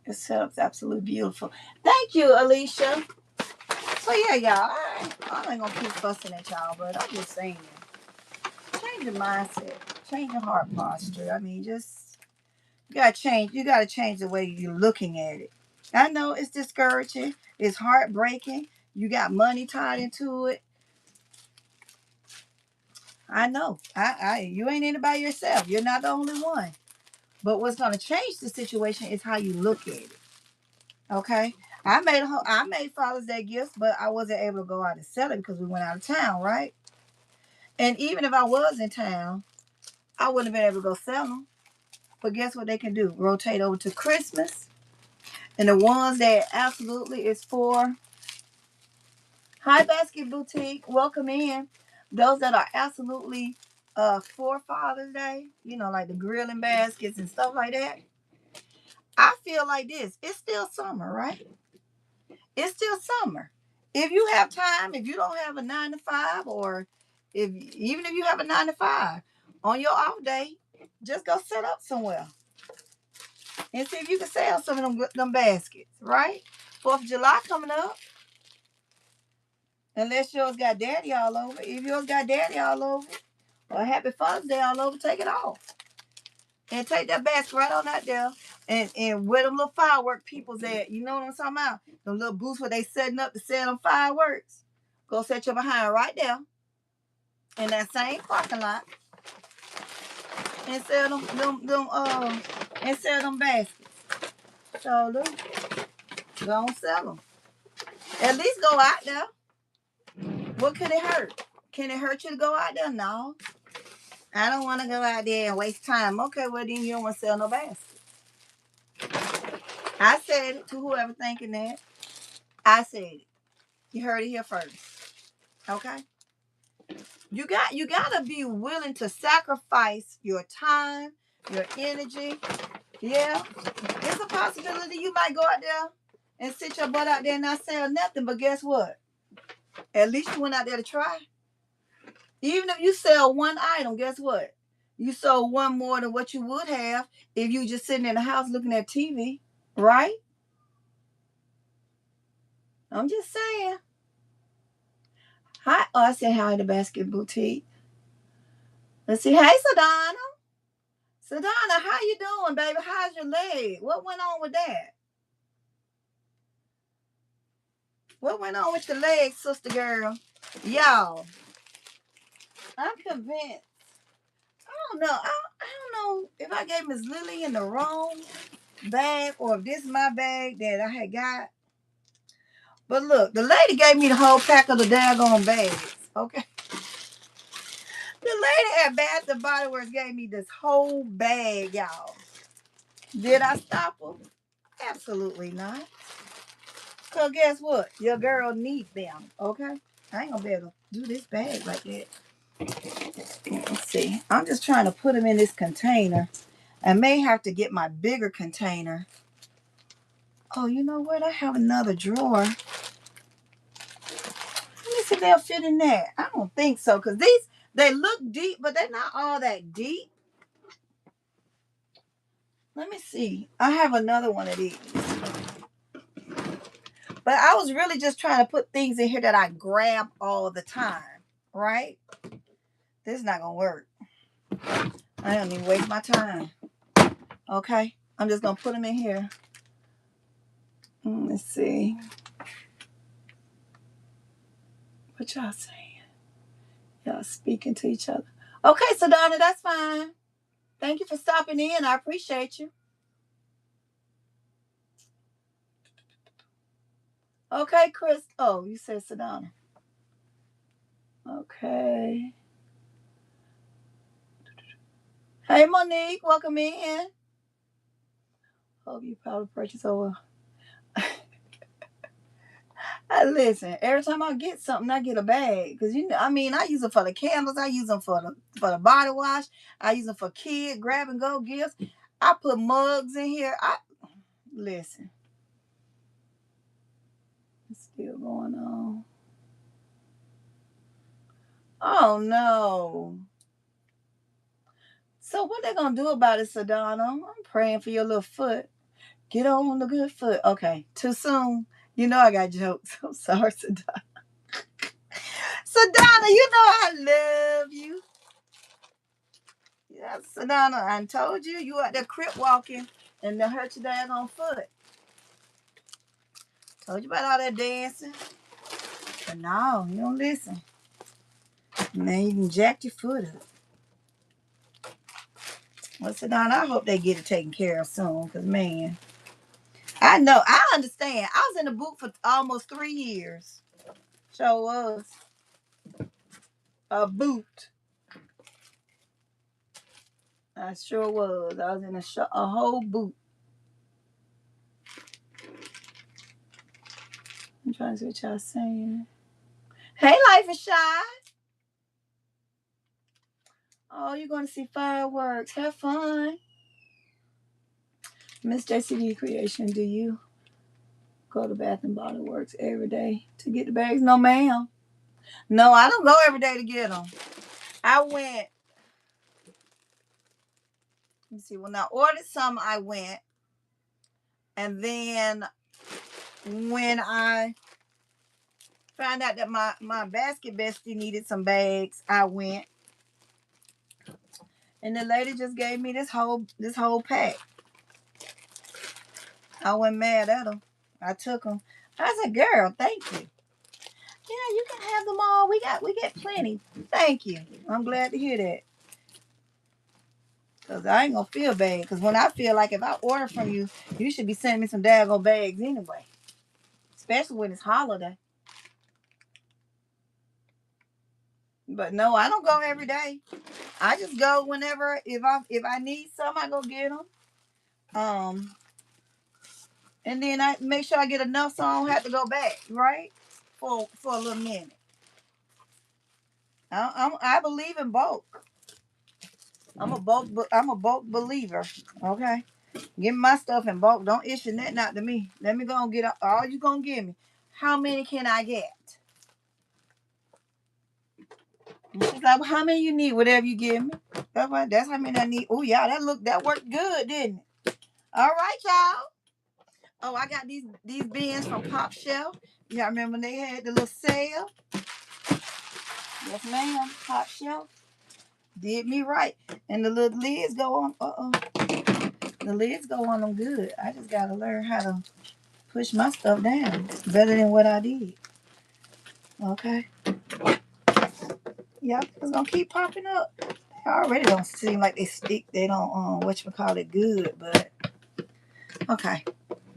This setup's absolutely beautiful. Thank you, Alicia. So yeah, y'all, I ain't gonna keep fussing at y'all, but I'm just saying, change your mindset, change your heart posture. I mean, just you gotta change the way you're looking at it. I know it's discouraging, it's heartbreaking. You got money tied into it, I know. You ain't in it by yourself. You're not the only one. But what's gonna change the situation is how you look at it. Okay. I made Father's Day gifts, but I wasn't able to go out and sell it because we went out of town, right? And even if I was in town, I wouldn't have been able to go sell them. But guess what they can do? Rotate over to Christmas. And the ones that absolutely is for High Basket Boutique, welcome in. Those that are absolutely for Father's Day, you know, like the grilling baskets and stuff like that. I feel like this. It's still summer, right? It's still summer. If you have time, if you don't have a 9 to 5, or even if you have a 9 to 5, on your off day, just go set up somewhere and see if you can sell some of them baskets, right? 4th of July coming up. Unless yours got daddy all over. If yours got daddy all over, or Happy Father's Day all over, take it off. And take that basket right on out there. And where them little firework people's at. You know what I'm talking about? Them little booths where they setting up to sell them fireworks. Go set your behind right there. In that same parking lot. And sell and sell them baskets. So look, go and sell them. At least go out there. What could it hurt? Can it hurt you to go out there? No. I don't want to go out there and waste time. Okay, well then you don't want to sell no baskets. I said it to whoever thinking that. I said it. You heard it here first. Okay? You gotta be willing to sacrifice your time, your energy. Yeah. It's a possibility you might go out there and sit your butt out there and not sell nothing, but guess what? At least you went out there to try. Even if you sell one item, guess what? You sold one more than what you would have if you just sitting in the house looking at TV, right? I'm just saying. Hi, I said hi to Basket Boutique. Let's see. Hey, Sadonna. Sadonna, how you doing, baby? How's your leg? What went on with that? What went on with your leg, sister girl? Y'all, I'm convinced. I don't know. I don't know if I gave Miss Lily in the wrong bag or if this is my bag that I had got. But look, the lady gave me the whole pack of the daggone bags. Okay. The lady at Bath and Body Works gave me this whole bag, y'all. Did I stop her? Absolutely not. So guess what? Your girl needs them. Okay. I ain't gonna be able to do this bag like that. Let's see. I'm just trying to put them in this container. I may have to get my bigger container. Oh, you know what? I have another drawer. Let me see if they'll fit in there. I don't think so, because these, they look deep, but they're not all that deep. Let me see. I have another one of these. But I was really just trying to put things in here that I grab all the time, right? This is not going to work. I don't even waste my time. Okay? I'm just going to put them in here. Let's see. What y'all saying? Y'all speaking to each other. Okay, so Donna, that's fine. Thank you for stopping in. I appreciate you. Okay, Chris. Oh, you said Sedona. Okay. Hey, Monique. Welcome in. Hope you probably purchase over. Listen, every time I get something, I get a bag. Because, you know, I mean, I use them for the candles. I use them for the body wash. I use them for kid grab and go gifts. I put mugs in here. Listen. It's still going on. Oh, no. So what they going to do about it, Sedona? I'm praying for your little foot. Get on the good foot. Okay. Too soon. You know I got jokes. I'm sorry, Sedona. Sedona, you know I love you. Yeah, Sedona, I told you you out there crip walking and they hurt your daggone foot. Told you about all that dancing. But no, you don't listen. And then you can jack your foot up. Well, sit down. I hope they get it taken care of soon. Because, man, I know. I understand. I was in the boot for almost 3 years. Sure was. A boot. I sure was. I was in a whole boot. I'm trying to see what y'all saying. Hey, Life is Shy. Oh, you're going to see fireworks. Have fun. Miss JCD Creation, do you go to Bath and Body Works every day to get the bags? No, ma'am. No, I don't go every day to get them. I went, let me see, when I ordered some, I went. And then when I found out that my basket bestie needed some bags, I went. And the lady just gave me this whole pack. I wasn't mad at them. I took them. I said, girl, thank you. Yeah, you can have them all. We get plenty. Thank you. I'm glad to hear that. Because I ain't going to feel bad. Because when I feel like if I order from you, you should be sending me some daggone bags anyway. Especially when it's holiday. But no, I don't go every day. I just go whenever, if I need some, I go get them. And then I make sure I get enough so I don't have to go back, right? For a little minute. I believe in bulk. I'm a bulk believer. Okay. Give me my stuff in bulk. Don't issue nothing out to me. Let me go and get all you gonna give me. How many can I get? And she's like, well, how many you need? Whatever you give me. That's how many I need. Oh yeah, that worked good, didn't it? All right, y'all. Oh, I got these bins from Pop Shelf. Y'all remember when they had the little sale? Yes, ma'am. Pop Shelf did me right. And the little lids go on. The lids go on them good. I just gotta learn how to push my stuff down better than what I did. Okay. Yep, it's gonna keep popping up. They already don't seem like they stick. They don't whatchamacallit good, but okay.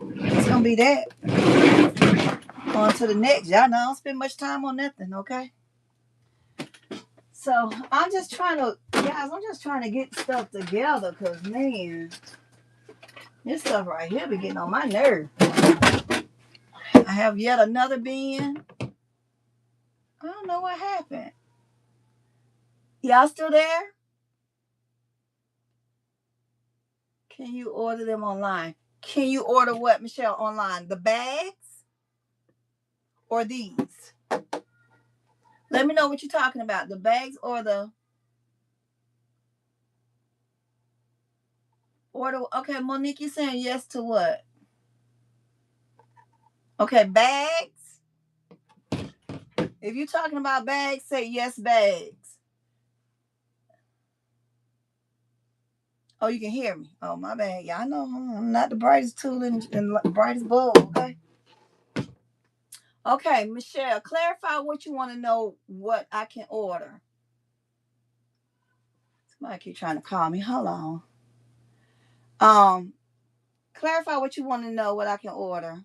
It's gonna be that. On to the next. Y'all know I don't spend much time on nothing, okay? So I'm just trying to get stuff together because man, this stuff right here be getting on my nerve. I have yet another bin. I don't know what happened. Y'all still there? Can you order them online? Can you order what, Michelle, online? The bags or these? Let me know what you're talking about. The bags or the order. Okay, Monique, you saying yes to what? Okay, bags. If you're talking about bags, say yes, bags. Oh, you can hear me. Oh, my bad. Yeah, I know I'm not the brightest tool and the brightest bulb, okay? Okay, Michelle, clarify what you want to know what I can order. Somebody keep trying to call me. Hold on. Clarify what you want to know what I can order.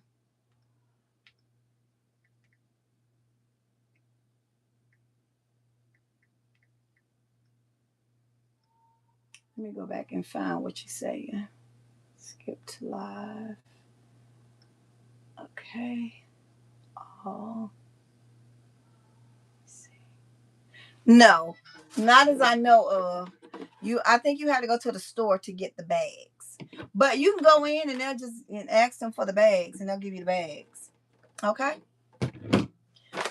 Let me go back and find what you're saying. Skip to live. Okay. Oh. Let's see. No, not as I know of. I think you had to go to the store to get the bags. But you can go in and they'll just ask them for the bags and they'll give you the bags. Okay?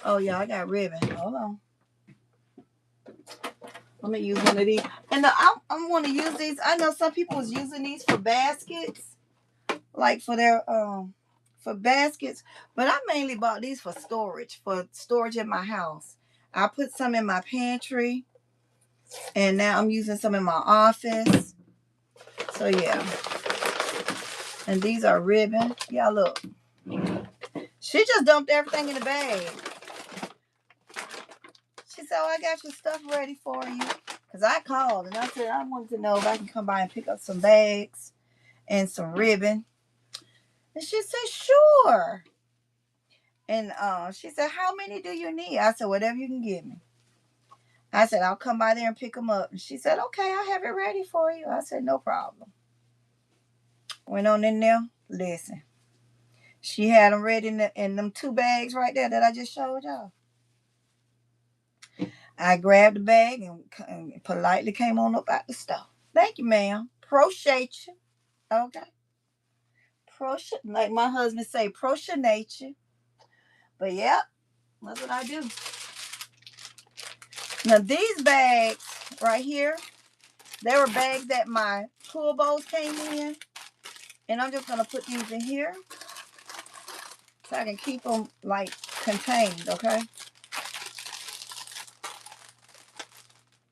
Oh yeah, I got ribbon. Hold on. Let me use one of these. And I want to use these. I know some people was using these for baskets. Like for their for baskets. But I mainly bought these for storage in my house. I put some in my pantry. And now I'm using some in my office. So yeah. And these are ribbon. Y'all look. She just dumped everything in the bag. She said, said, oh, I got your stuff ready for you. Because I called and I said, I wanted to know if I can come by and pick up some bags and some ribbon. And she said, sure. And she said, how many do you need? I said, whatever you can give me. I said, I'll come by there and pick them up. And she said, okay, I have it ready for you. I said, no problem. Went on in there. Listen. She had them ready in them 2 bags right there that I just showed y'all. I grabbed the bag and politely came on up out the store. Thank you, ma'am. Appreciate you. Okay. Like my husband say, appreciate you. But yeah, that's what I do. Now these bags right here, they were bags that my pool bowls came in. And I'm just gonna put these in here so I can keep them like contained, okay?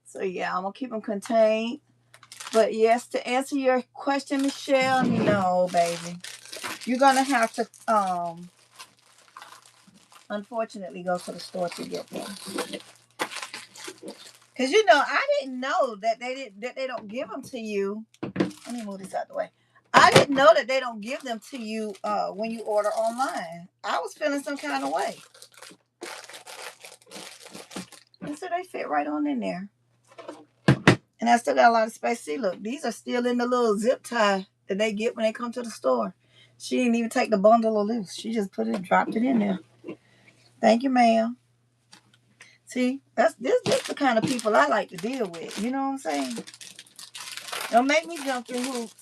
So yeah, I'm gonna keep them contained. But yes, to answer your question, Michelle, no, baby. You're gonna have to unfortunately go to the store to get them. Cause I didn't know that they don't give them to you. Let me move this out the way. I didn't know that they don't give them to you when you order online. I was feeling some kind of way. And so they fit right on in there. And I still got a lot of space. See, look, these are still in the little zip tie that they get when they come to the store. She didn't even take the bundle loose. She just dropped it in there. Thank you, ma'am. See, that's the kind of people I like to deal with. You know what I'm saying? Don't make me jump through hoops.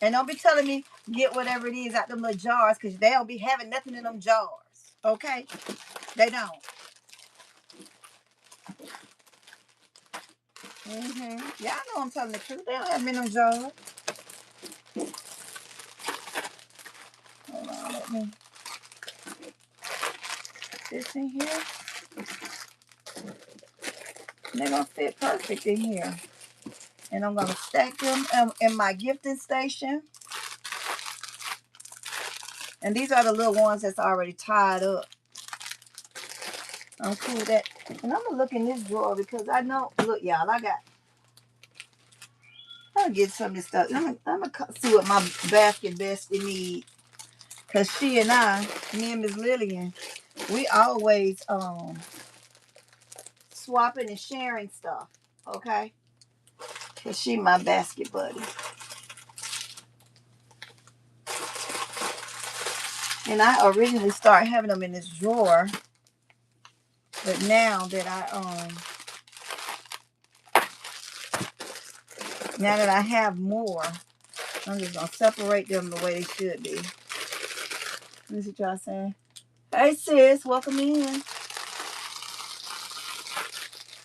And don't be telling me get whatever it is out them little jars, because they don't be having nothing in them jars. Okay? They don't. Yeah, I know I'm telling the truth. They don't have them in them jars. Hold on, let me put this in here. And they're going to fit perfect in here. And I'm going to stack them in my gifting station. And these are the little ones that's already tied up. I'm cool with that. And I'm going to look in this drawer because I know, look, y'all, I'm going to get some of this stuff. I'm going to see what my basket bestie needs. Because she and I, me and Miss Lillian, we always swapping and sharing stuff. Okay? Because she my basket buddy. And I originally started having them in this drawer. But now that I have more, I'm just gonna separate them the way they should be. Let me see what y'all saying. Hey sis, welcome in.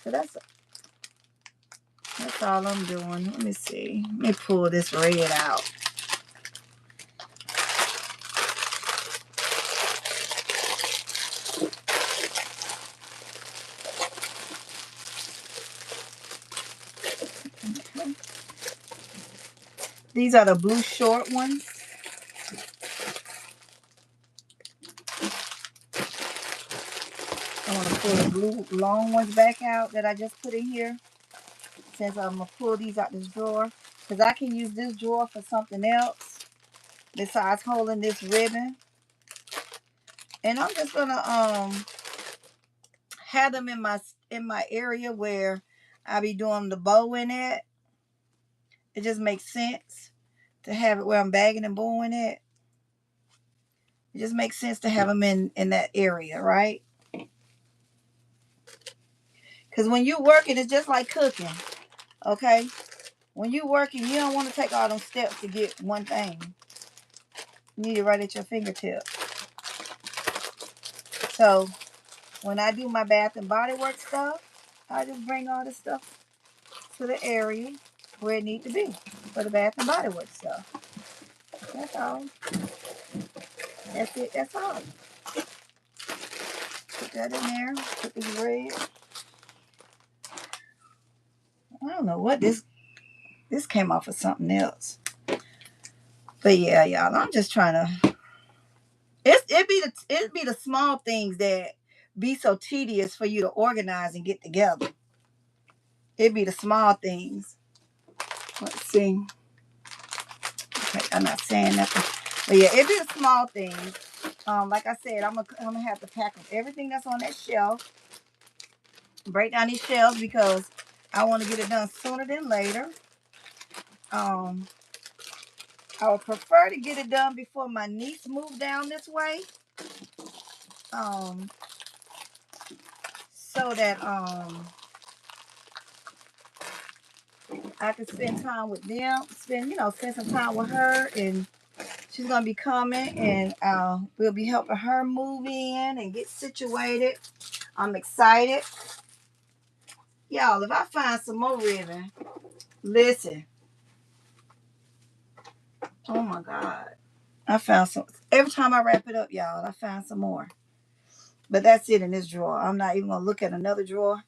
So that's all I'm doing. Let me see. Let me pull this red out. Okay. These are the blue short ones. I want to pull the blue long ones back out that I just put in here. Since I'm going to pull these out this drawer. Because I can use this drawer for something else besides holding this ribbon. And I'm just going to have them in my area where I be doing the bowing at. It just makes sense to have it where I'm bagging and bowing at. It just makes sense to have them in that area, right? Because when you're working, it's just like cooking, okay? When you're working, you don't want to take all them steps to get one thing. You need it right at your fingertip. So when I do my Bath and Body Works stuff, I just bring all this stuff to the area where it needs to be for the Bath and Body Works stuff. That's all. That's it. That's all. Put that in there. Put this red. I don't know what this came off of something else. But yeah, y'all, I'm just trying to. It'd be the small things that be so tedious for you to organize and get together. It'd be the small things. Let's see. Okay, I'm not saying nothing. But yeah, it'd be the small things. Like I said, I'm gonna have to pack up everything that's on that shelf. Break down these shelves because I want to get it done sooner than later. I would prefer to get it done before my niece moved down this way. So that I can spend time with them, spend some time with her, and she's gonna be coming, and we'll be helping her move in and get situated. I'm excited. Y'all, if I find some more ribbon, listen. Oh my God. I found some. Every time I wrap it up, y'all, I find some more. But that's it in this drawer. I'm not even gonna look at another drawer.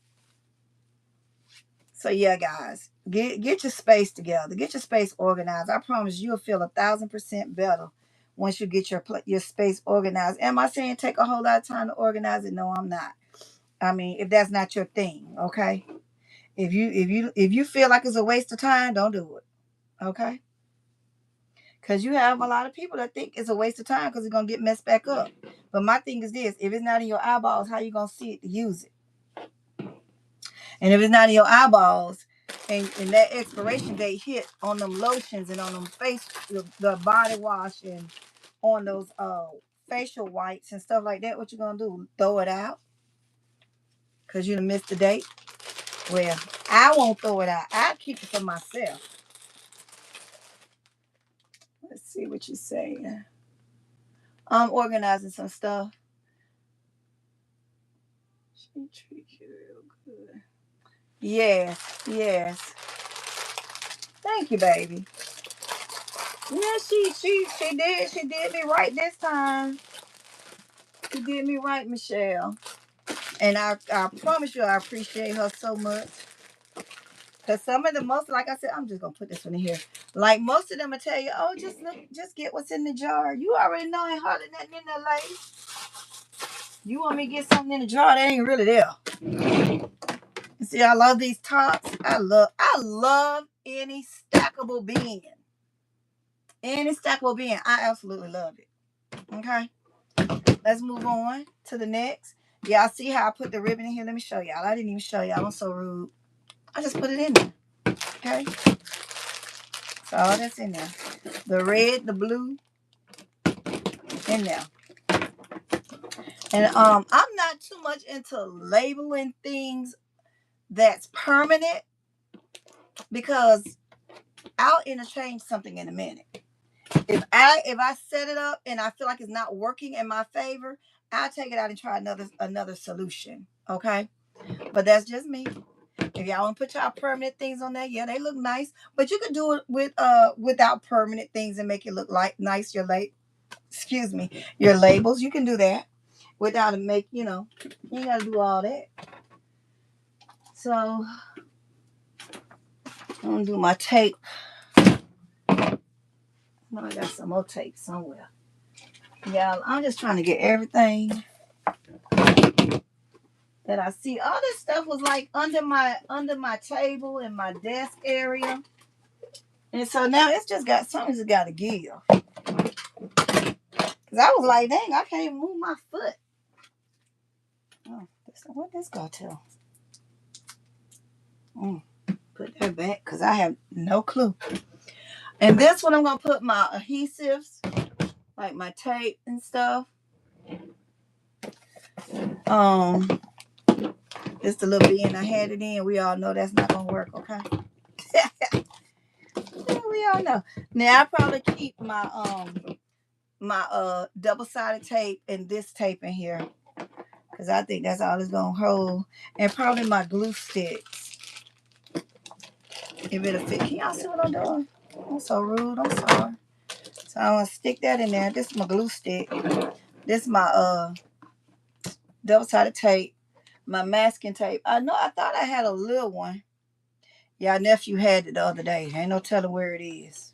So yeah, guys, get your space together. Get your space organized. I promise you'll feel 1,000% better once you get your space organized. Am I saying take a whole lot of time to organize it? No, I'm not. I mean, if that's not your thing, okay. If you feel like it's a waste of time, don't do it, okay. Because you have a lot of people that think it's a waste of time because it's gonna get messed back up. But my thing is this: if it's not in your eyeballs, how you gonna see it to use it? And if it's not in your eyeballs, and that expiration date hit on them lotions and on them the body wash and on those facial wipes and stuff like that, what you gonna do? Throw it out? Because you done missed the date? Well, I won't throw it out. I keep it for myself. Let's see what you're saying. I'm organizing some stuff. She treats you real good. Yes, yes. Thank you, baby. Yeah, she did. She did me right this time. She did me right, Michelle. And I promise you I appreciate her so much. Because some of the most, like I said, I'm just gonna put this one in here. Like most of them will tell you, oh, just look, just get what's in the jar. You already know ain't hardly nothing in there, lady. You want me to get something in the jar that ain't really there. You see, I love these tops. I love any stackable bin. Any stackable bin. I absolutely love it. Okay. Let's move on to the next. Y'all see how I put the ribbon in here? Let me show y'all. I didn't even show y'all. I'm so rude. I just put it in there. Okay. So all that's in there. The red, the blue, in there. And I'm not too much into labeling things that's permanent because I'll interchange something in a minute. If I set it up and I feel like it's not working in my favor, I'll take it out and try another solution. Okay. But that's just me. If y'all want to put y'all permanent things on there, yeah, they look nice. But you could do it without permanent things and make it look like nice. Your labels. You can do that without it you ain't gotta do all that. So I'm gonna do my tape. No, I got some more tape somewhere. Y'all, I'm just trying to get everything that I see. All this stuff was like under my table in my desk area. And so now it's just got something's got to give. Cause I was like, dang, I can't even move my foot. Oh, what this go to? Put that back because I have no clue. And this one I'm gonna put my adhesives, like my tape and stuff. Just a little bin I had it in. We all know that's not gonna work, okay? We all know. Now I probably keep my double-sided tape and this tape in here. Because I think that's all it's gonna hold. And probably my glue sticks. If it'll fit. Can y'all see what I'm doing? I'm so rude, I'm sorry. So I'm gonna stick that in there. This is my glue stick. This is my double-sided tape. My masking tape. I thought I had a little one. Y'all nephew had it the other day. Ain't no telling where it is.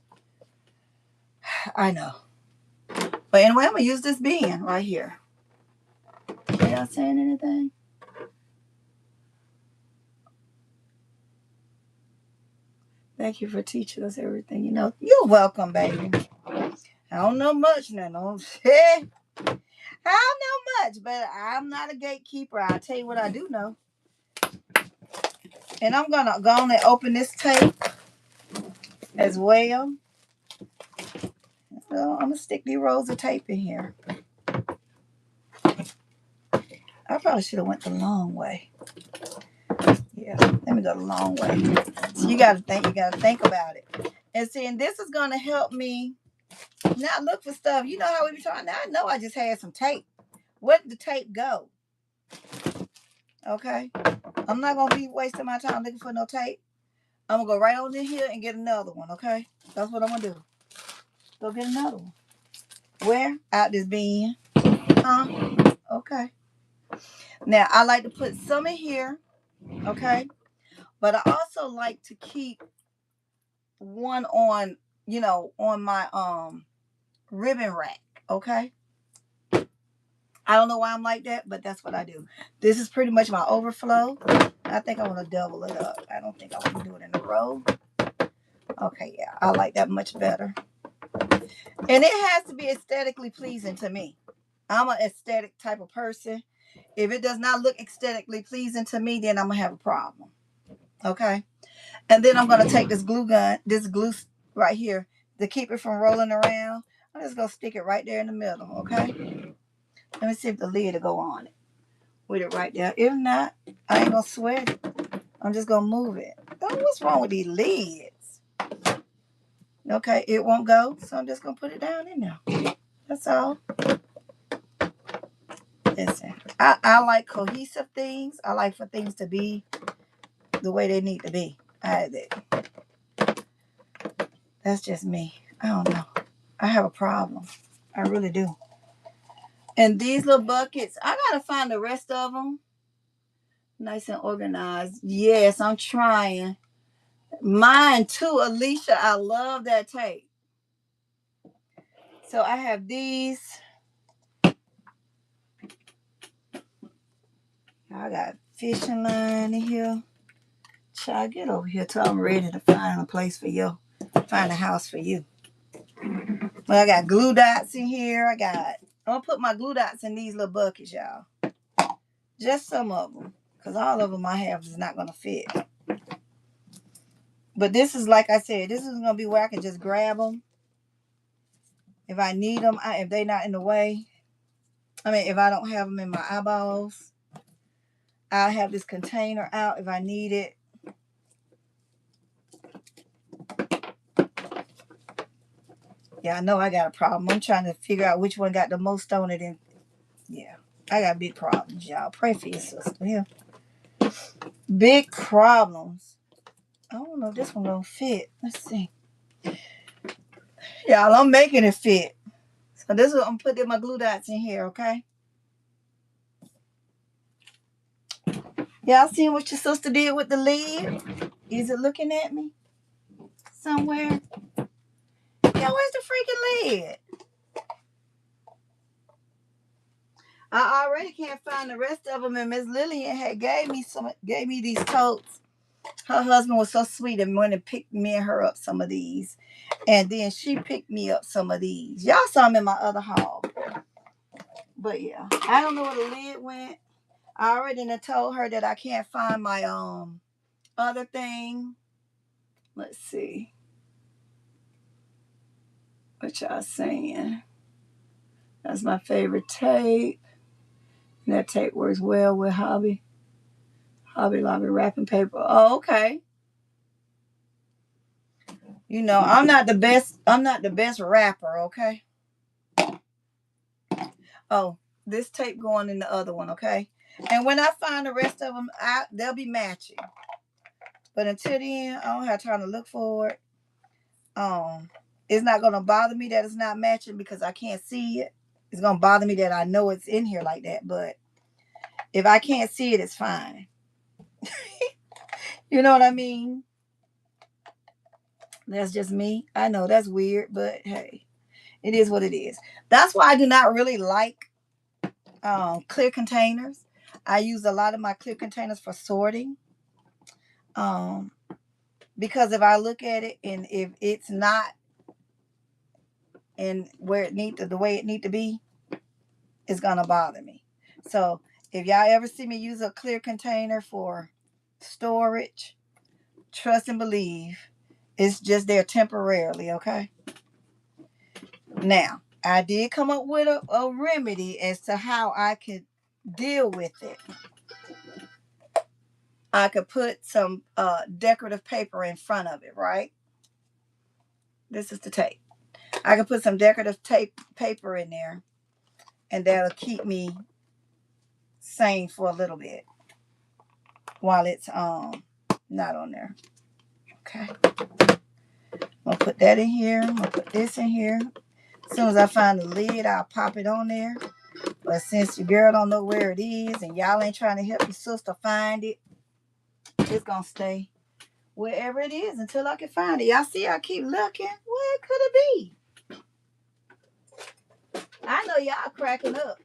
I know. But anyway, I'm gonna use this bin right here. And y'all saying anything? Thank you for teaching us everything. You know, you're welcome, baby. I don't know much now. Don't say. I don't know much, but I'm not a gatekeeper. I'll tell you what I do know. And I'm going to go on and open this tape as well. So I'm going to stick these rolls of tape in here. I probably should have went the long way. Yeah, let me go the long way. So you got to think about it. And see, and this is going to help me not look for stuff. You know how we be talking. Now I know I just had some tape. Where did the tape go? Okay. I'm not going to be wasting my time looking for no tape. I'm going to go right on in here and get another one, okay? That's what I'm going to do. Go get another one. Where? Out this bin. Okay. Now, I like to put some in here, okay? But I also like to keep one on, you know, on my ribbon rack, okay? I don't know why I'm like that, but that's what I do. This is pretty much my overflow. I think I want to double it up. I don't think I want to do it in a row. Okay, yeah, I like that much better. And it has to be aesthetically pleasing to me. I'm an aesthetic type of person. If it does not look aesthetically pleasing to me, then I'm going to have a problem. Okay? And then I'm going to take this glue gun, this glue right here, to keep it from rolling around. I'm just going to stick it right there in the middle, okay? Let me see if the lid will go on it. With it right there. If not, I ain't going to sweat it. I'm just going to move it. Oh, what's wrong with these lids? Okay, it won't go, so I'm just going to put it down in there. That's all. Listen, I like cohesive things. I like for things to be the way they need to be. That's just me. I don't know. I have a problem. I really do. And these little buckets, I got to find the rest of them. Nice and organized. Yes, I'm trying. Mine too, Alicia. I love that tape. So I have these. I got fishing line in here. Child, get over here till I'm ready to find a place for you. Find a house for you. Well, I got glue dots in here. I'm going to put my glue dots in these little buckets, y'all. Just some of them. Because all of them I have is not going to fit. But this is, like I said, this is going to be where I can just grab them. If I need them, if they're not in the way. I mean, if I don't have them in my eyeballs. I'll have this container out if I need it. Yeah, I know I got a problem. I'm trying to figure out which one got the most on it. And yeah, I got big problems, y'all. Pray for your sister. Yeah. Big problems. I don't know if this one gonna fit. Let's see. Y'all, I'm making it fit. So this is what I'm putting my glue dots in here, okay? Y'all seeing what your sister did with the lid? Is it looking at me? Somewhere? Yeah, where's the freaking lid? I already can't find the rest of them, and Miss Lillian had gave me these totes. Her husband was so sweet and went and picked me and her up some of these. And then she picked me up some of these. Y'all saw them in my other haul. But yeah, I don't know where the lid went. I already told her that I can't find my other thing. Let's see. What y'all saying? That's my favorite tape. And that tape works well with Hobby Lobby wrapping paper. Oh, okay. You know, I'm not the best rapper, okay? Oh, this tape going in the other one, okay? And when I find the rest of them, they'll be matching. But until then, I don't have time to look for it. It's not gonna bother me that it's not matching because I can't see it. It's gonna bother me that I know it's in here like that. But if I can't see it, it's fine. You know what I mean? That's just me. I know that's weird, but hey, it is what it is. That's why I do not really like clear containers. I use a lot of my clear containers for sorting. Because if I look at it and if it's not in where it need to, the way it need to be, it's gonna bother me. So if y'all ever see me use a clear container for storage, trust and believe it's just there temporarily, okay? Now, I did come up with a remedy as to how I could deal with it. I could put some decorative paper in front of it, right? This is the tape. I could put some decorative tape paper in there, and that'll keep me sane for a little bit while it's not on there. Okay. I'm gonna put that in here. I'm gonna put this in here. As soon as I find the lid, I'll pop it on there. But since your girl don't know where it is and y'all ain't trying to help your sister find it, it's gonna stay wherever it is until I can find it. Y'all see I keep looking. Where could it be? I know y'all cracking up.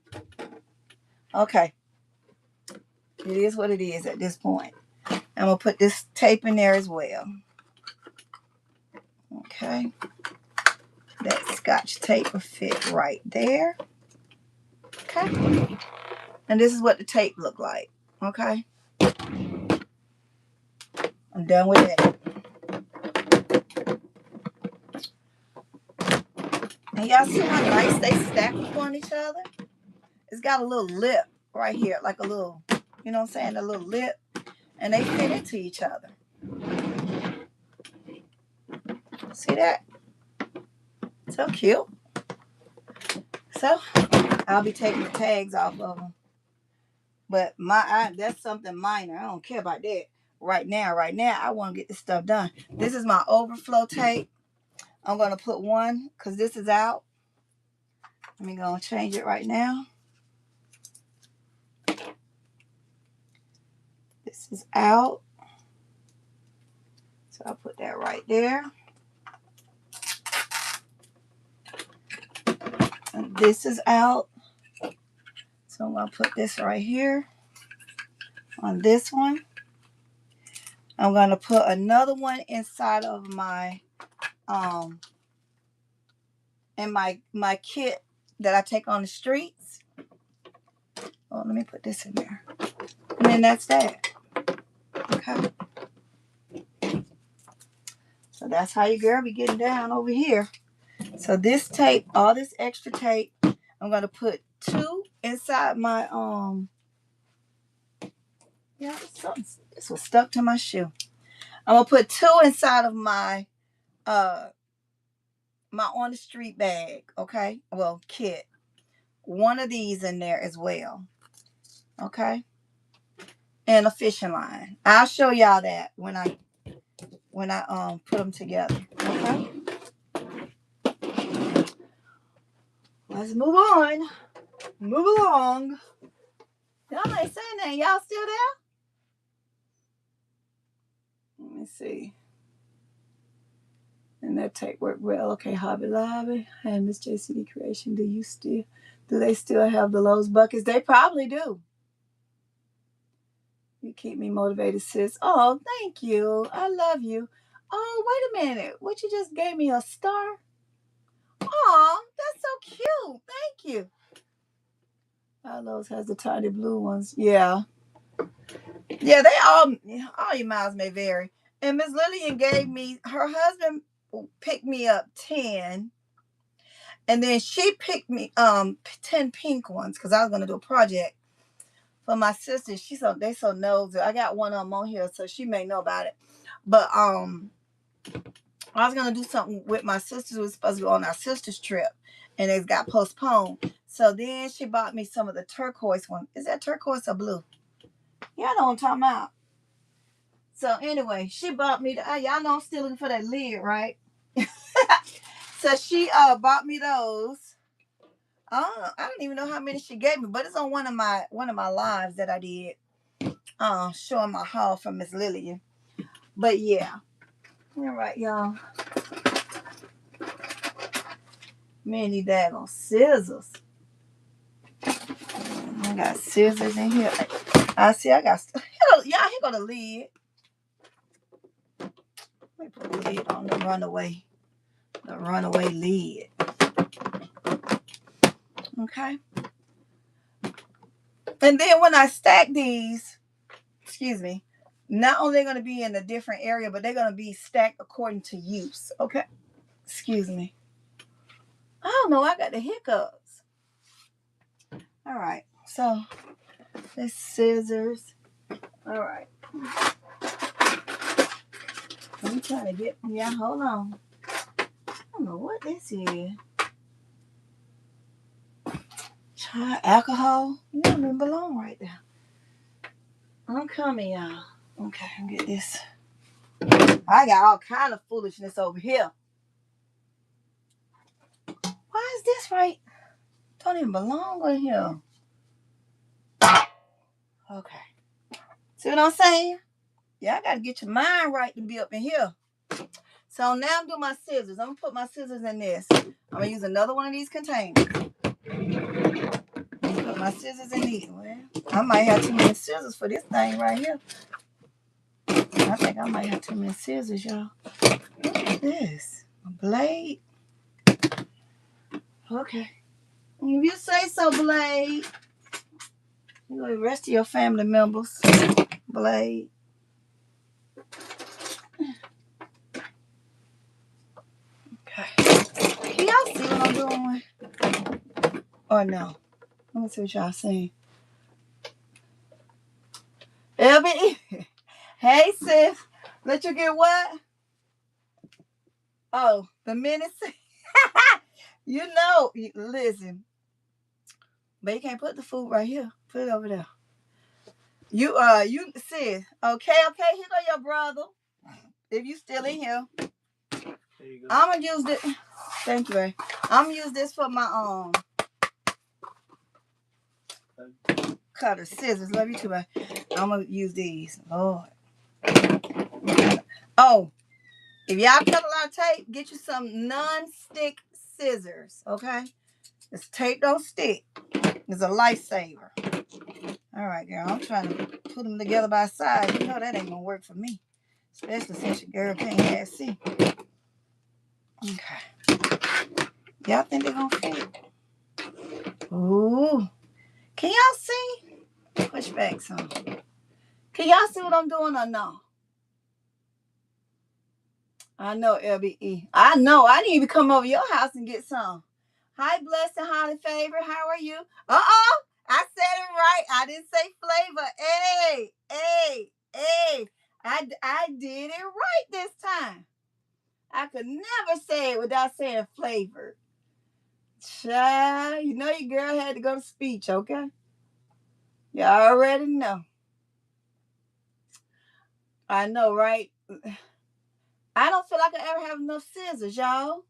Okay. It is what it is at this point. I'm gonna put this tape in there as well. Okay. That Scotch tape will fit right there. Okay. And this is what the tape look like. Okay. I'm done with it. And y'all see how nice they stack upon each other? It's got a little lip right here, like a little, you know what I'm saying? A little lip. And they fit into each other. See that? So cute. So I'll be taking the tags off of them. But that's something minor. I don't care about that right now. Right now, I want to get this stuff done. This is my overflow tape. I'm going to put one because this is out. Let me go and change it right now. This is out. So I'll put that right there. And this is out. So I'm going to put this right here on this one. I'm going to put another one inside of my in my kit that I take on the streets. Oh, let me put this in there. And then that's that. Okay. So that's how your girl be getting down over here. So this tape, all this extra tape, I'm gonna put 2 inside my yeah, this was stuck to my shoe. I'm gonna put 2 inside of my my on the street bag, okay? Well, kit. One of these in there as well. Okay? And a fishing line. I'll show y'all that when I put them together. Okay? Let's move on. Move along. Y'all ain't saying that. Y'all still there? Let me see. And that tape worked well. Okay, Hobby Lobby and Miss JCD Creation. Do they still have the Lowe's buckets? They probably do. You keep me motivated, sis. Oh, thank you. I love you. Oh, wait a minute. What, you just gave me a star? Oh, that's so cute. Thank you. Lowe's has the tiny blue ones. Yeah. Yeah, all your miles may vary. And Miss Lillian gave me, her husband picked me up 10. And then she picked me 10 pink ones because I was gonna do a project for my sister. They so nosy. I got one of them on here, so she may know about it. But I was gonna do something with my sisters. We were supposed to go on our sister's trip, and it got postponed. So then she bought me some of the turquoise one. Is that turquoise or blue? Y'all know what I'm talking about. So anyway, she bought me y'all know I'm still looking for that lid, right? So she bought me those. I don't even know how many she gave me, but it's on one of my lives that I did, showing my haul from Miss Lillian. But yeah, all right, y'all. Many daggone scissors. I got scissors in here. I see I got, here go the lid. Let me put the lid on the runaway lid. Okay. And then when I stack these, excuse me, not only they're going to be in a different area, but they're going to be stacked according to use. Okay. Excuse me. I don't know. I got the hiccups. All right. So, the scissors. All right. I'm trying to get, yeah, hold on. I don't know what this is. Try alcohol. You don't even belong right there. I'm coming, y'all. Okay, I'll get this. I got all kind of foolishness over here. Why is this right? Don't even belong in here. Okay. See what I'm saying? Yeah, I got to get your mind right to be up in here. So now I'm doing my scissors. I'm going to put my scissors in this. I'm going to use another one of these containers. Put my scissors in these. Well, I might have too many scissors for this thing right here. I think I might have too many scissors, y'all. Look at this. A blade. Okay. If you say so, Blade. You know the rest of your family members. Blade. Okay. Can y'all see what I'm doing? Or no? Let me see what y'all saying. Elby. Hey, sis. Let you get what? Oh, the minutes. You know, listen. But you can't put the food right here. Put it over there. You sis. Okay, here go your brother. If you still in here. There you go. I'm gonna use this. Thank you, Ray. I'm gonna use this for my cutter scissors. Love you too, Ray. I'm gonna use these. Lord. Oh, if y'all cut a lot of tape, get you some non-stick scissors. Okay, this tape don't stick. It's a lifesaver. All right, girl. I'm trying to put them together by side. You know that ain't gonna work for me, especially since your girl can't have see. Okay. Y'all think they're gonna fit? Ooh. Can y'all see? Push back some. Can y'all see what I'm doing or no? I know, LBE. I know. I need to come over your house and get some. Hi, Blessed and Highly Favored. How are you? Uh-oh. I said it right. I didn't say flavor. Hey. I did it right this time. I could never say it without saying flavor. Child, you know your girl had to go to speech, okay? You already know. I know, right? I don't feel like I ever have enough scissors, y'all.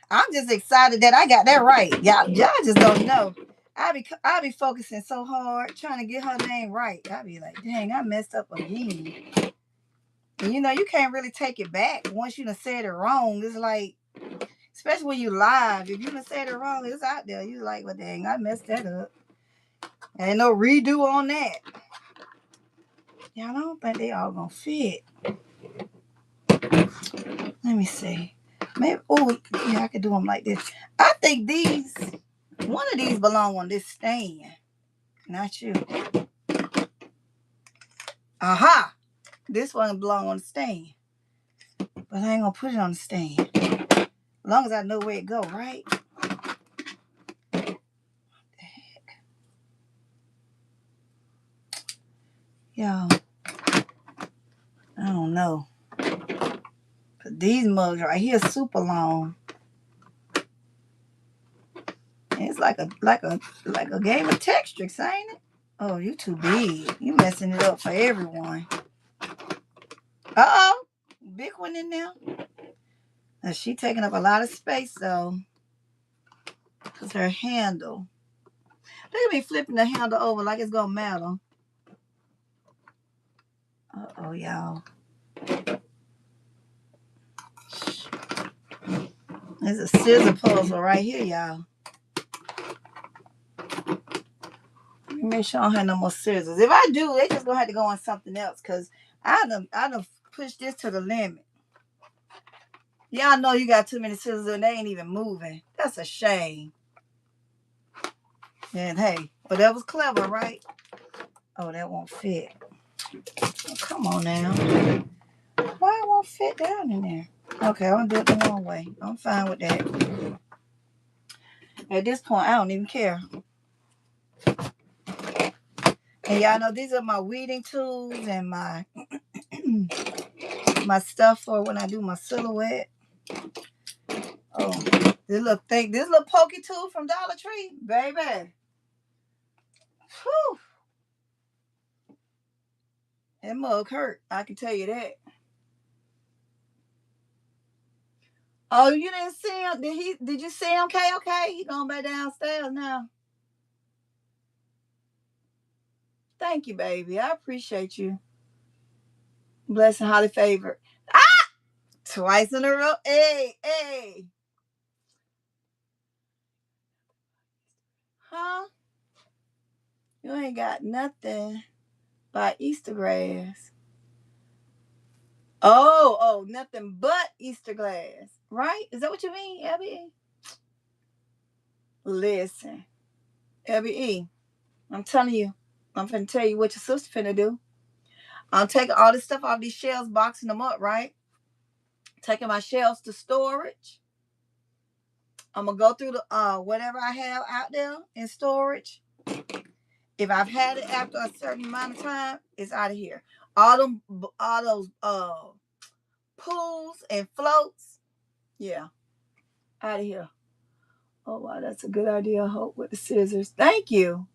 I'm just excited that I got that right. Y'all just don't know. I be focusing so hard trying to get her name right. I be like, dang, I messed up again. And you know, you can't really take it back once you done said it wrong. It's like, especially when you live, if you done said it wrong, it's out there. You like, well, dang, I messed that up. Ain't no redo on that. Y'all, I don't think they all gonna fit. Let me see. Maybe, oh, yeah, I could do them like this. I think one of these belong on this stand. Not you. Aha! This one belong on the stand. But I ain't gonna put it on the stand. As long as I know where it go, right? What the heck? Y'all, I don't know. But these mugs right here super long. And it's like a game of Textrix, ain't it? Oh, you too big. You messing it up for everyone. Uh-oh. Big one in there. Now, she taking up a lot of space, though. Because her handle. Look at me flipping the handle over like it's going to matter. Uh-oh, y'all. There's a scissor puzzle right here, y'all. Make sure I don't have no more scissors. If I do, they just gonna have to go on something else because I done pushed this to the limit. Y'all know you got too many scissors and they ain't even moving. That's a shame. And hey, but that was clever, right? Oh, that won't fit. Oh, come on now. Why it won't fit down in there? Okay, I'm gonna do it the wrong way. I'm fine with that. At this point, I don't even care. And y'all know these are my weeding tools and my my stuff for when I do my silhouette. Oh, this little pokey tool from Dollar Tree, baby. Whew. That mug hurt. I can tell you that. Oh, you didn't see him? Did you see him, okay? He going back downstairs now. Thank you, baby. I appreciate you. Blessed and highly favored. Ah! Twice in a row. Hey, hey. Huh? You ain't got nothing by Easter grass. Oh, nothing but Easter glass. Right? Is that what you mean, Abby? Listen, Abby, I'm telling you, I'm finna tell you what your sister finna do. I'm taking all this stuff off these shelves, boxing them up, right? Taking my shelves to storage. I'm gonna go through the whatever I have out there in storage. If I've had it after a certain amount of time, it's out of here. All those pools and floats, yeah, out of here. Oh wow, that's a good idea. Hope with the scissors. Thank you.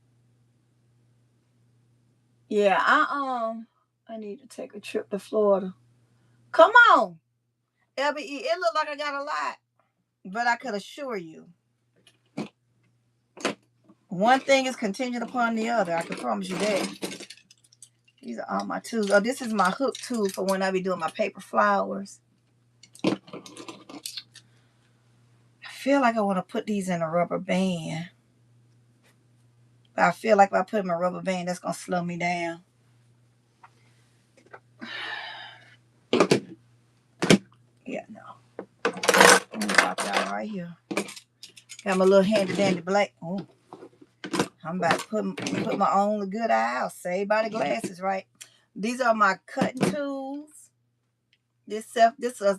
Yeah, I need to take a trip to Florida. Come on, LBE. It looked like I got a lot, but I could assure you, one thing is contingent upon the other. I can promise you that. These are all my tools. Oh, this is my hook tool for when I be doing my paper flowers. I feel like I want to put these in a rubber band. But I feel like if I put them in a rubber band, that's going to slow me down. Yeah, no. I'm going to pop y'all right here. Got my little handy dandy black. Oh, I'm about to put my own good eye out. Saved by the glasses, right? These are my cutting tools. This is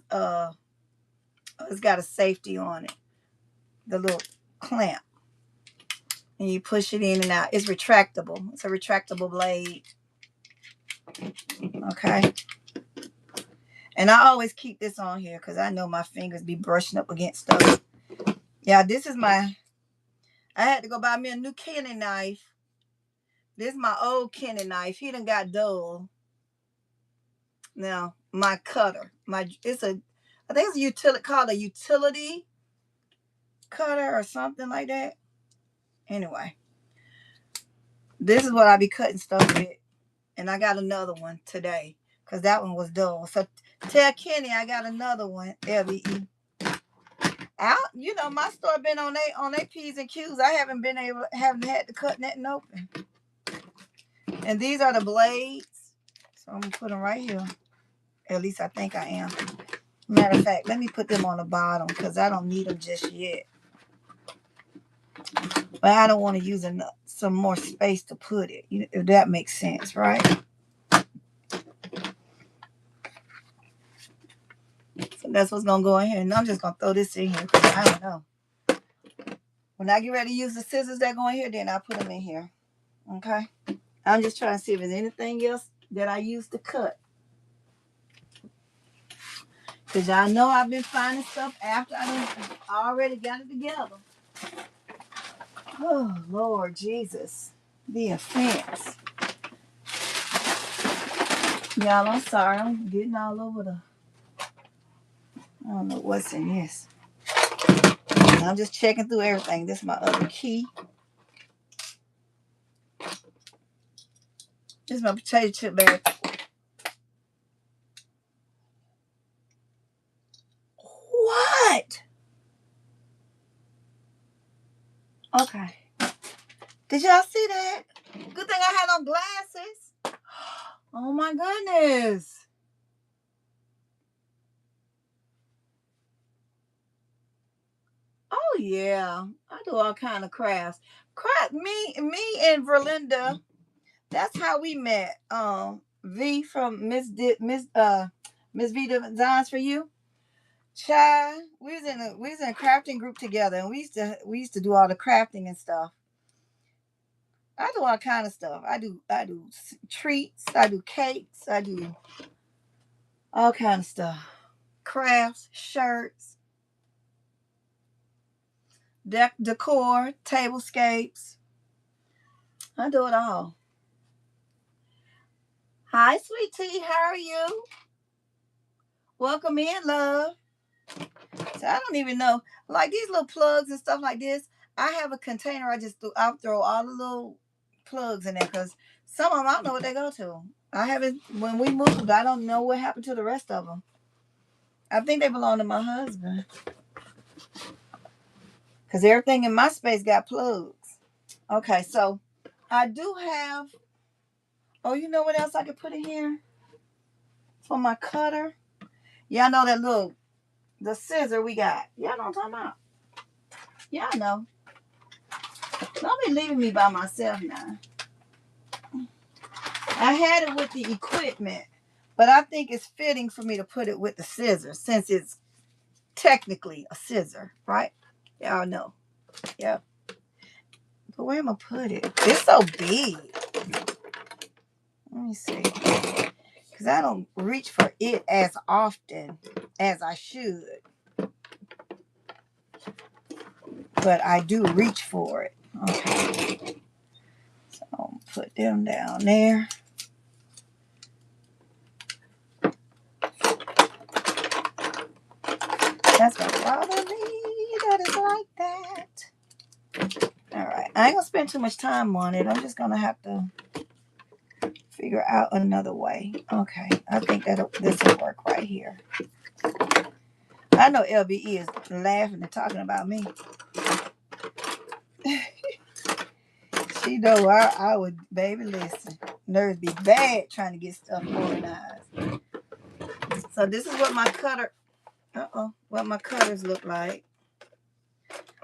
it's got a safety on it. The little clamp. And you push it in and out. It's retractable. It's a retractable blade. Okay. And I always keep this on here because I know my fingers be brushing up against stuff. Yeah, this is I had to go buy me a new Kenny knife. This is my old Kenny knife. He done got dull. Now, my cutter. I think it's a utility, called a utility cutter or something like that. Anyway, this is what I be cutting stuff with. And I got another one today because that one was dull. So tell Kenny I got another one, LBE. My store been on they P's and Q's. I haven't had to cut nothing open. And these are the blades. So I'm gonna put them right here. At least I think I am. Matter of fact, let me put them on the bottom because I don't need them just yet. But I don't want to use some more space to put it, if that makes sense, right? So that's what's going to go in here. And I'm just going to throw this in here because I don't know. When I get ready to use the scissors that go in here, then I'll put them in here. Okay? I'm just trying to see if there's anything else that I use to cut. Because y'all know I've been finding stuff after I already got it together. Oh, Lord Jesus. The offense. Y'all, I'm sorry. I'm getting all over I don't know what's in this. I'm just checking through everything. This is my other key. This is my potato chip bag. What? Okay. Did y'all see that? Good thing I had on glasses. Oh my goodness. Oh yeah. I do all kind of crafts. Me and Verlinda, that's how we met. V from Miss V Designs for You. Child, we was in a crafting group together, and we used to do all the crafting and stuff. I do all kind of stuff. I do treats. I do cakes. I do all kind of stuff. Crafts, shirts, decor, tablescapes. I do it all. Hi, sweet tea. How are you? Welcome in, love. So I don't even know, like these little plugs and stuff like this. I have a container. I throw all the little plugs in there because some of them I don't know what they go to. I haven't. When we moved, I don't know what happened to the rest of them. I think they belong to my husband because everything in my space got plugs. Okay, so I do have. Oh, you know what else I could put in here for my cutter? Y'all know that the scissor we got. Y'all know what I'm talking about. Y'all know. Don't be leaving me by myself now. I had it with the equipment, but I think it's fitting for me to put it with the scissors since it's technically a scissor, right? Y'all know. Yep. But where am I put it? It's so big. Let me see. Because I don't reach for it as often as I should. But I do reach for it. Okay. So I'll put them down there. That's gonna bother me that it's like that. All right, I ain't gonna spend too much time on it. I'm just gonna have to figure out another way. Okay, I think this will work right here. I know LBE is laughing and talking about me. She know I would, baby, listen. Nerves be bad trying to get stuff organized. So this is what my cutters look like.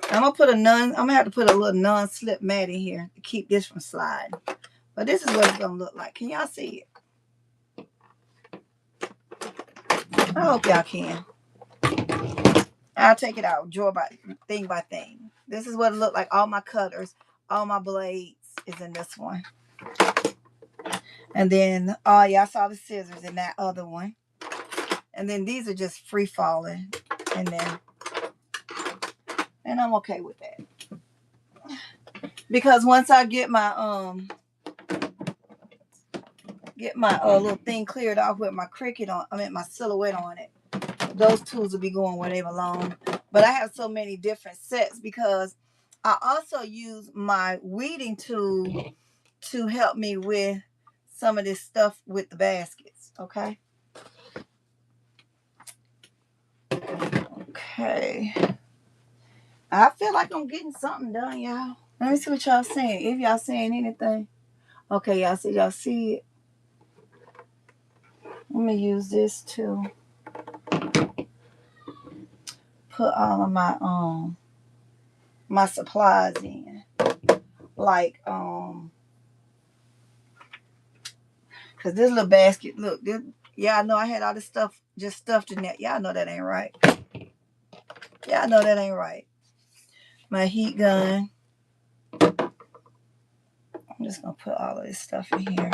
I'm gonna have to put a little non-slip mat in here to keep this from sliding. But this is what it's gonna look like. Can y'all see it? I hope y'all can. I'll take it out drawer by thing. This is what it looked like. All my cutters, all my blades is in this one. And then y'all saw the scissors in that other one. And then these are just free falling. And I'm okay with that. Because once I get my little thing cleared off with my my silhouette on it, those tools will be going where they belong. But I have so many different sets because I also use my weeding tool to help me with some of this stuff with the baskets. Okay. Okay. I feel like I'm getting something done, y'all. Let me see what y'all saying. If y'all saying anything. Okay, y'all see it. Let me use this to put all of my supplies in. Like because this little basket, look, y'all know I had all this stuff just stuffed in there. Y'all know that ain't right. Y'all know that ain't right. My heat gun. I'm just gonna put all of this stuff in here.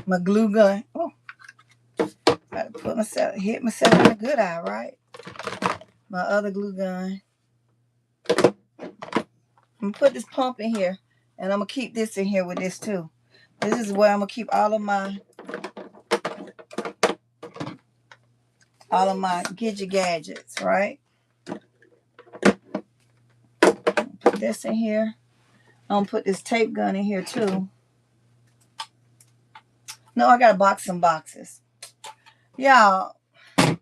My glue gun. Oh, gotta hit myself in the good eye, right? My other glue gun. I'm gonna put this pump in here, and I'm gonna keep this in here with this too. This is where I'm gonna keep all of my Gidget gadgets, right? Put this in here. I'm gonna put this tape gun in here too. No, I gotta box some boxes. Y'all, I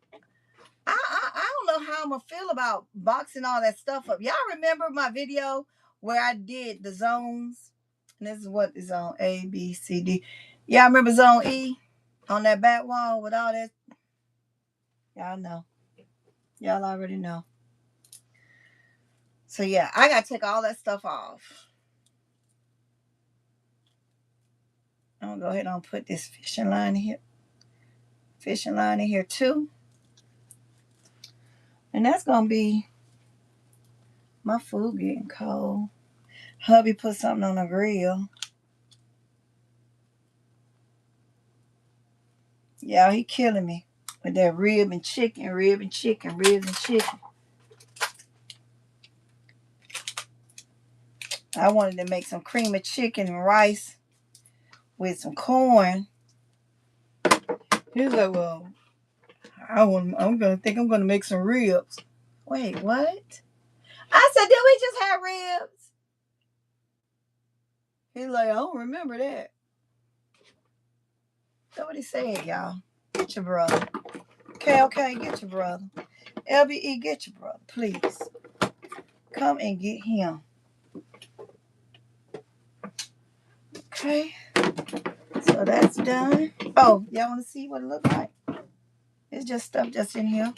don't know how how I'm gonna feel about boxing all that stuff up. Y'all remember my video where I did the zones? And this is what is zone A, B, C, D. Y'all remember zone E on that back wall with all that? Y'all know. Y'all already know. So yeah, I gotta take all that stuff off. I'm gonna go ahead and put this fishing line in here. Fishing line in here too. And that's gonna be my food getting cold. Hubby put something on the grill. Y'all, he killing me with that rib and chicken, rib and chicken, ribs and chicken. I wanted to make some cream of chicken and rice with some corn. He's like, well, I'm gonna make some ribs. Wait, what? I said, did we just have ribs? He's like, I don't remember that. That's what he said, y'all. Get your brother. Okay, get your brother. LBE, get your brother, please. Come and get him. Okay. So that's done. Oh, y'all want to see what it looks like? It's just stuff just in here.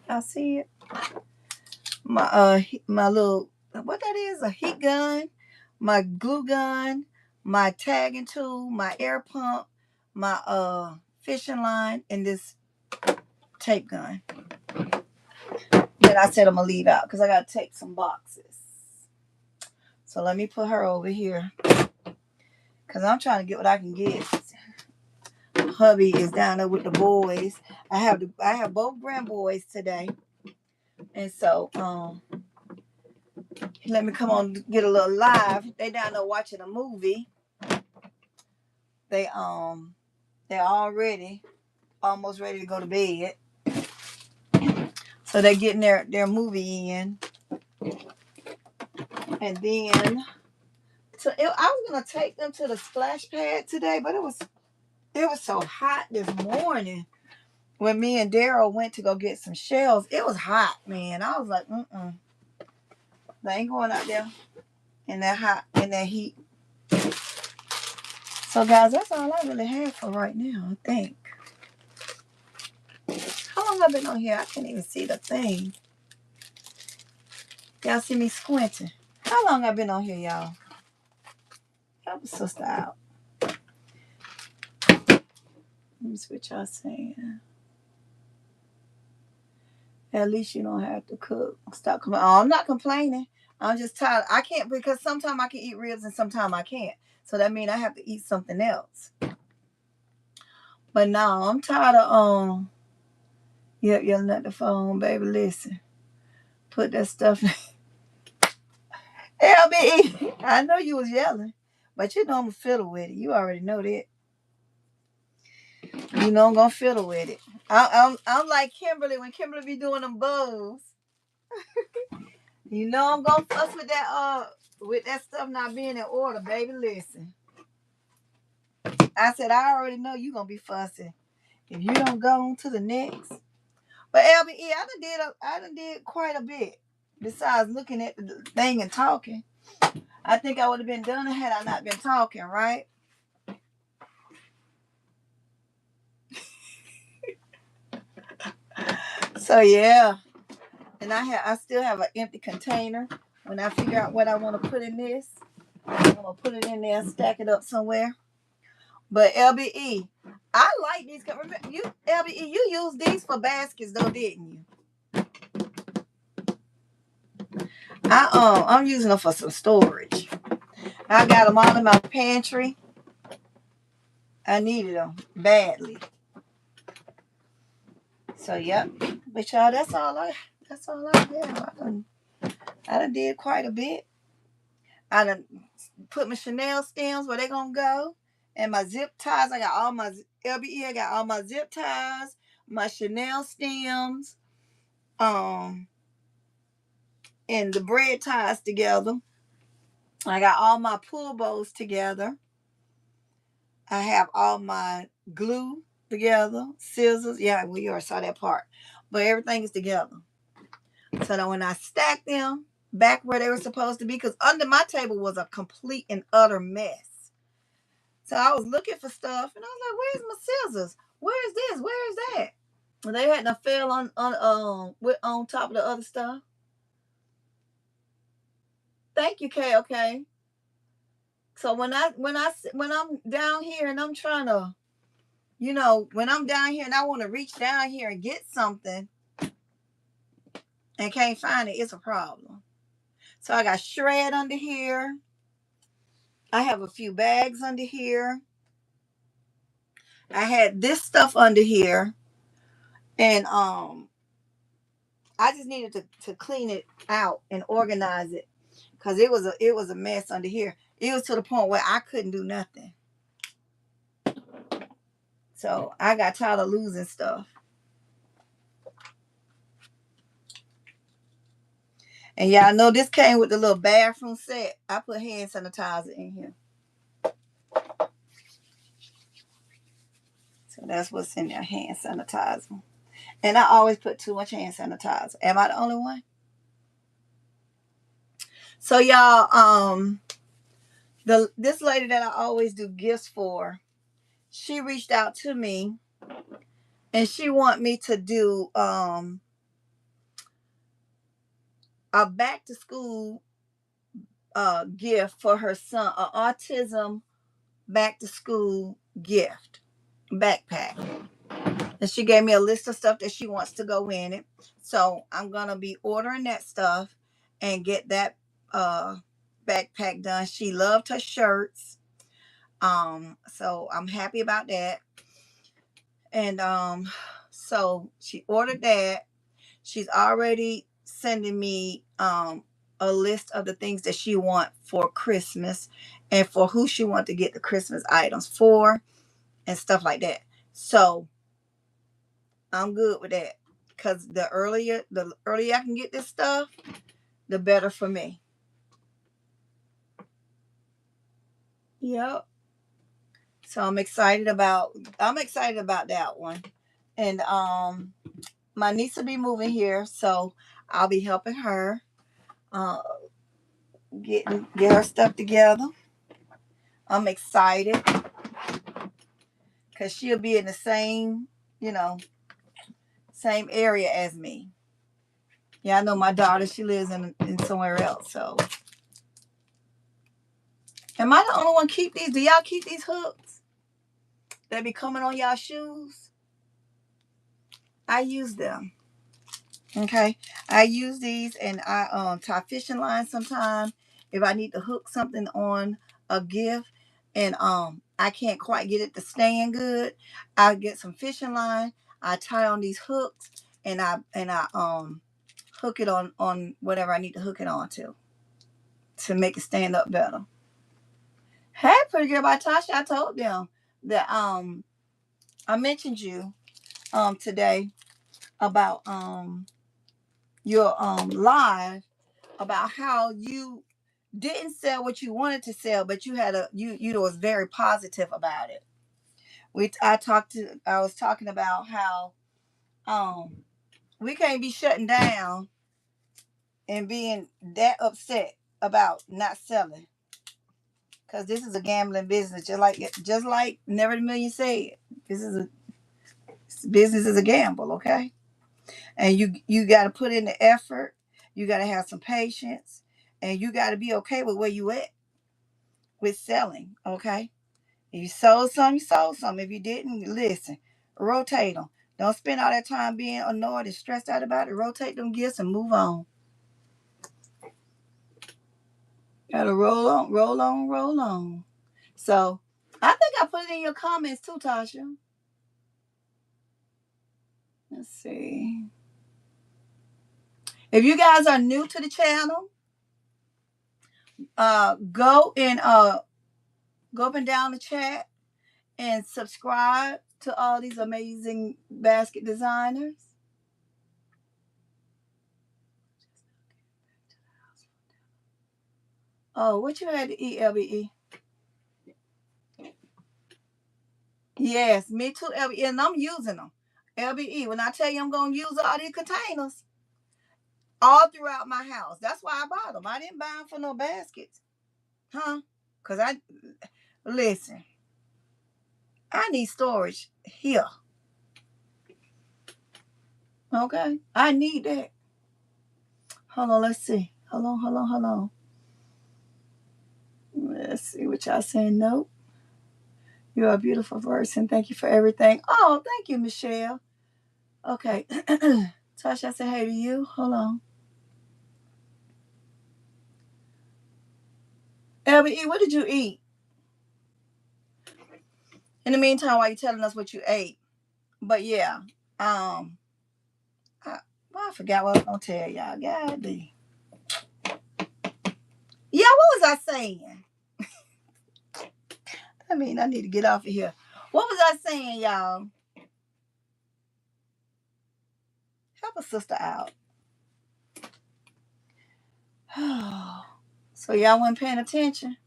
I see it. My little, what that is, a heat gun, my glue gun, my tagging tool, my air pump, my fishing line, and this tape gun that I said I'm gonna leave out because I gotta take some boxes. So let me put her over here because I'm trying to get what I can get. Hubby is down there with the boys. I have both grandboys today, and so let me come on get a little live. They down there watching a movie. They're already almost ready to go to bed, so they're getting their movie in, and then I was gonna take them to the splash pad today, but it was so hot this morning. When me and Daryl went to go get some shells, it was hot, man. I was like, they ain't going out there in that heat. So guys, that's all I really have for right now, I think. How long have I been on here? I can't even see the thing. Y'all see me squinting. How long have I been on here, y'all? Help a sister out. Let me see what y'all saying. At least you don't have to cook. Stop complaining. Oh, I'm not complaining. I'm just tired. I can't because sometimes I can eat ribs and sometimes I can't. So that means I have to eat something else. But no, I'm tired of yelling at the phone, baby. Listen. Put that stuff in. LB, I know you was yelling, but you know I'm a fiddle with it. You already know that. You know I'm gonna fiddle with it. I'm like Kimberly when Kimberly be doing them bows. You know I'm gonna fuss with that stuff not being in order, baby. Listen. I said I already know you gonna be fussing if you don't go on to the next. But LBE, I done did quite a bit besides looking at the thing and talking. I think I would have been done had I not been talking, right? So yeah. And I still have an empty container. When I figure out what I want to put in this, I'm gonna put it in there and stack it up somewhere. But LBE, I like these. Remember, LBE, you used these for baskets though, didn't you? I'm using them for some storage. I got them all in my pantry. I needed them badly. So yep. But y'all, that's all I have. I done did quite a bit. I done put my Chanel stems where they gonna go. And my zip ties. I got all my LBE, I got all my zip ties, my Chanel stems, and the bread ties together. I got all my pull bows together. I have all my glue together. Scissors. Yeah, we already saw that part. But everything is together. So that when I stack them back where they were supposed to be, because under my table was a complete and utter mess. So I was looking for stuff and I was like, where's my scissors? Where's this? Where's that? And they hadn't fell on top of the other stuff. Thank you, Kay. Okay. So when I'm down here and I'm trying to, when I'm down here and I want to reach down here and get something and can't find it, it's a problem. So I got shred under here. I have a few bags under here. I had this stuff under here, and I just needed to clean it out and organize it because it was a mess under here. It was to the point where I couldn't do nothing. So I got tired of losing stuff. And y'all know this came with the little bathroom set. I put hand sanitizer in here. So that's what's in there, hand sanitizer. And I always put too much hand sanitizer. Am I the only one? So y'all, this lady that I always do gifts for, she reached out to me and she want me to do a back to school gift for her son, an autism back to school gift backpack. And she gave me a list of stuff that she wants to go in it. So I'm gonna be ordering that stuff and get that backpack done. She loved her shirts. So I'm happy about that. And so she ordered that. She's already sending me a list of the things that she want for Christmas and for who she want to get the Christmas items for and stuff like that. So I'm good with that because the earlier I can get this stuff, the better for me. Yep. So I'm excited about that one. And my niece will be moving here, so I'll be helping her uh get her stuff together. I'm excited because she'll be in the same, you know, same area as me. Yeah, I know my daughter, she lives in somewhere else. So am I the only one keep these? Do y'all keep these hooks that be coming on y'all shoes? I use them. Okay. I use these and I tie fishing lines sometimes if I need to hook something on a gift and I can't quite get it to stand good. I get some fishing line, I tie on these hooks and I hook it on whatever I need to hook it on to make it stand up better. Hey, pretty girl by Tasha, I told them that I mentioned you today about your live about how you didn't sell what you wanted to sell, but you had you was very positive about it. I was talking about how um we can't be shutting down and being that upset about not selling because this is a gambling business, just like Never a Million said. This is a business is a gamble, okay? And you got to put in the effort. You got to have some patience, and you got to be okay with where you at with selling, okay? If you sold some, you sold some. If you didn't, listen, rotate them. Don't spend all that time being annoyed and stressed out about it. Rotate them gifts and move on. Gotta roll on, roll on, roll on. So I think I put it in your comments too, Tasha. Let's see. If you guys are new to the channel, go up and down the chat and subscribe to all these amazing basket designers. Oh, what you had to eat, LBE? Yes, me too, LBE, and I'm using them. LBE, when I tell you I'm going to use all these containers all throughout my house. That's why I bought them. I didn't buy them for no baskets. Huh? Because listen, I need storage here. Okay? I need that. Hold on, let's see. Hold on. Let's see what y'all saying. Nope. You're a beautiful person. Thank you for everything. Oh, thank you, Michelle. Okay. Tasha, I said hey to you. Hold on. LBE, what did you eat? In the meantime, while you're telling us what you ate. But yeah. I, well, I forgot what I was gonna tell y'all. God damn. Yeah, what was I saying? I mean, I need to get off of here. What was I saying, y'all? Help a sister out. So y'all weren't paying attention.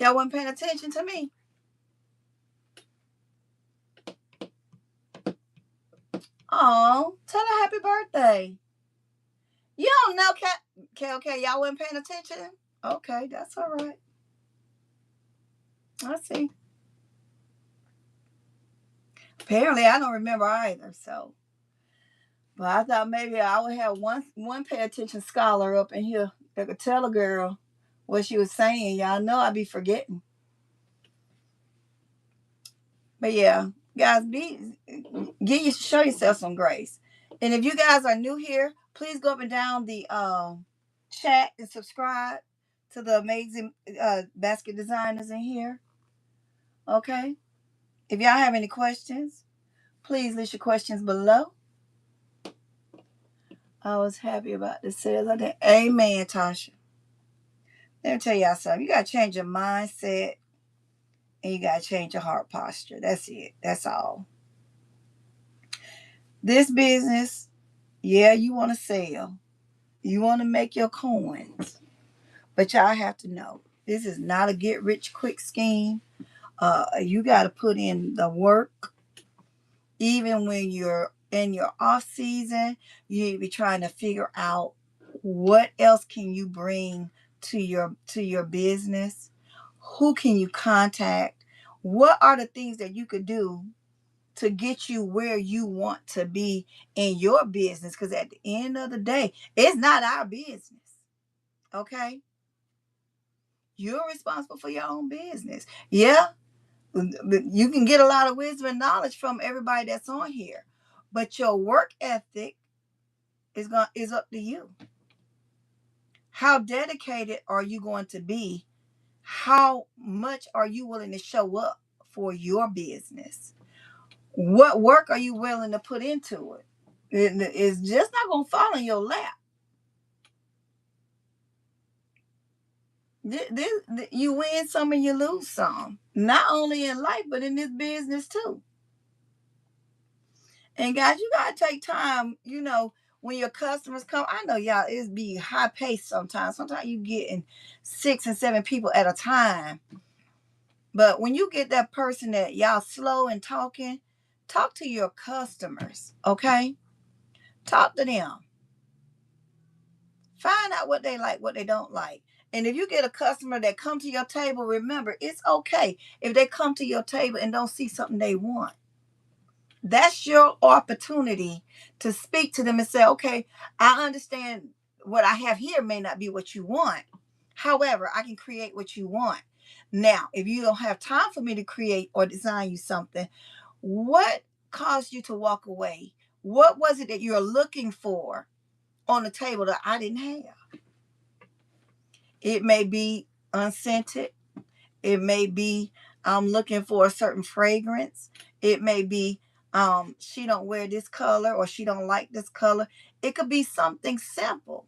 Y'all weren't paying attention to me. Oh, tell her happy birthday. You don't know, Cat. Okay, y'all weren't paying attention. Okay, that's all right. I see. Apparently, I don't remember either. So, but I thought maybe I would have one pay attention scholar up in here that could tell a girl what she was saying. Y'all know I'd be forgetting. But yeah, guys, show yourself some grace. And if you guys are new here, please go up and down the chat and subscribe to the amazing basket designers in here. Okay. If y'all have any questions, please list your questions below. I was happy about the sales. I did. Amen, Tasha. Let me tell y'all something. You gotta change your mindset and you gotta change your heart posture. That's it. That's all. This business, yeah, you want to sell. You want to make your coins. But y'all have to know this is not a get rich quick scheme. You got to put in the work. Even when you're in your off season, you need to be trying to figure out what else can you bring to your business. Who can you contact? What are the things that you could do to get you where you want to be in your business? Because at the end of the day, it's not our business. Okay? You're responsible for your own business. Yeah, you can get a lot of wisdom and knowledge from everybody that's on here, but your work ethic is up to you. How dedicated are you going to be? How much are you willing to show up for your business? What work are you willing to put into it? It's just not going to fall in your lap. You win some and you lose some, not only in life but in this business too. And guys, you gotta take time, when your customers come. I know y'all, it's be high paced sometimes. Sometimes you getting 6 and 7 people at a time. But when you get that person that y'all slow and talking, talk to your customers, okay? Talk to them. Find out what they like, what they don't like. And if you get a customer that come to your table, remember, it's okay if they come to your table and don't see something they want. That's your opportunity to speak to them and say, okay, I understand what I have here may not be what you want. However, I can create what you want. Now, if you don't have time for me to create or design you something, what caused you to walk away? What was it that you're looking for on the table that I didn't have? It may be unscented. It may be I'm looking for a certain fragrance. It may be she don't wear this color or she don't like this color. It could be something simple.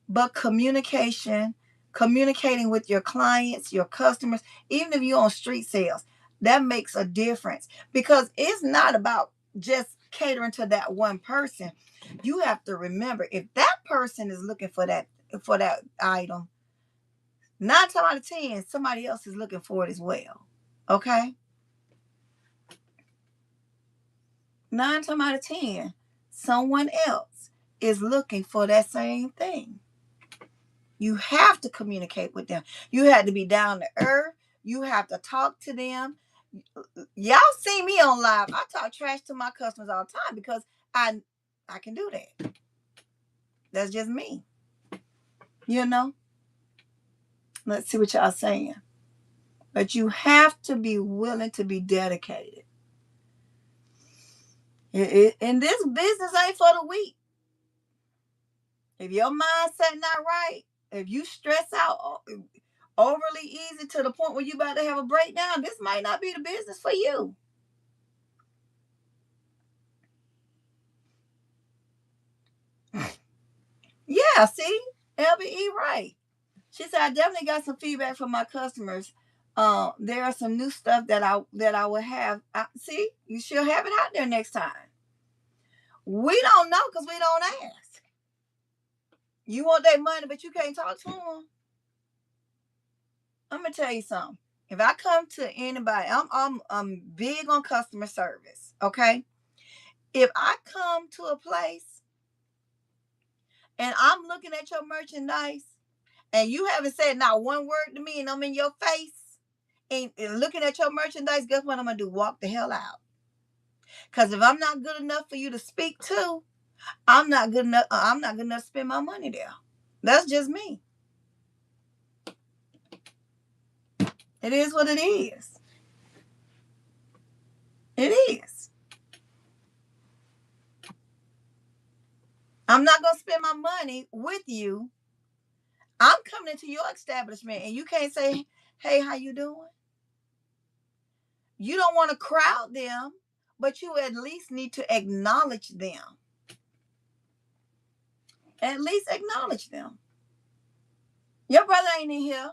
But communicating with your clients, your customers, even if you're on street sales, that makes a difference because it's not about just catering to that one person. You have to remember if that person is looking for that item, 9 times out of 10, somebody else is looking for it as well. Okay? 9 times out of 10, someone else is looking for that same thing. You have to communicate with them. You have to be down to earth. You have to talk to them. Y'all see me on live. I talk trash to my customers all the time because I can do that. That's just me. You know? Let's see what y'all saying. But you have to be willing to be dedicated. And this business ain't for the weak. If your mindset not right, if you stress out overly easy to the point where you about to have a breakdown, this might not be the business for you. Yeah, see? LBE right. She said, I definitely got some feedback from my customers. There are some new stuff that I will have. See, you should have it out there next time. We don't know because we don't ask. You want that money, but you can't talk to them. I'm gonna tell you something. If I come to anybody, I'm big on customer service. Okay. If I come to a place and I'm looking at your merchandise and you haven't said not one word to me and I'm in your face and looking at your merchandise, guess what I'm gonna do? Walk the hell out. Because if I'm not good enough for you to speak to, I'm not good enough. I'm not good enough to spend my money there. That's just me. It is what it is. It is. I'm not gonna spend my money with you. I'm coming into your establishment and you can't say, hey, how you doing? You don't want to crowd them, but you at least need to acknowledge them. At least acknowledge them. Your brother ain't in here.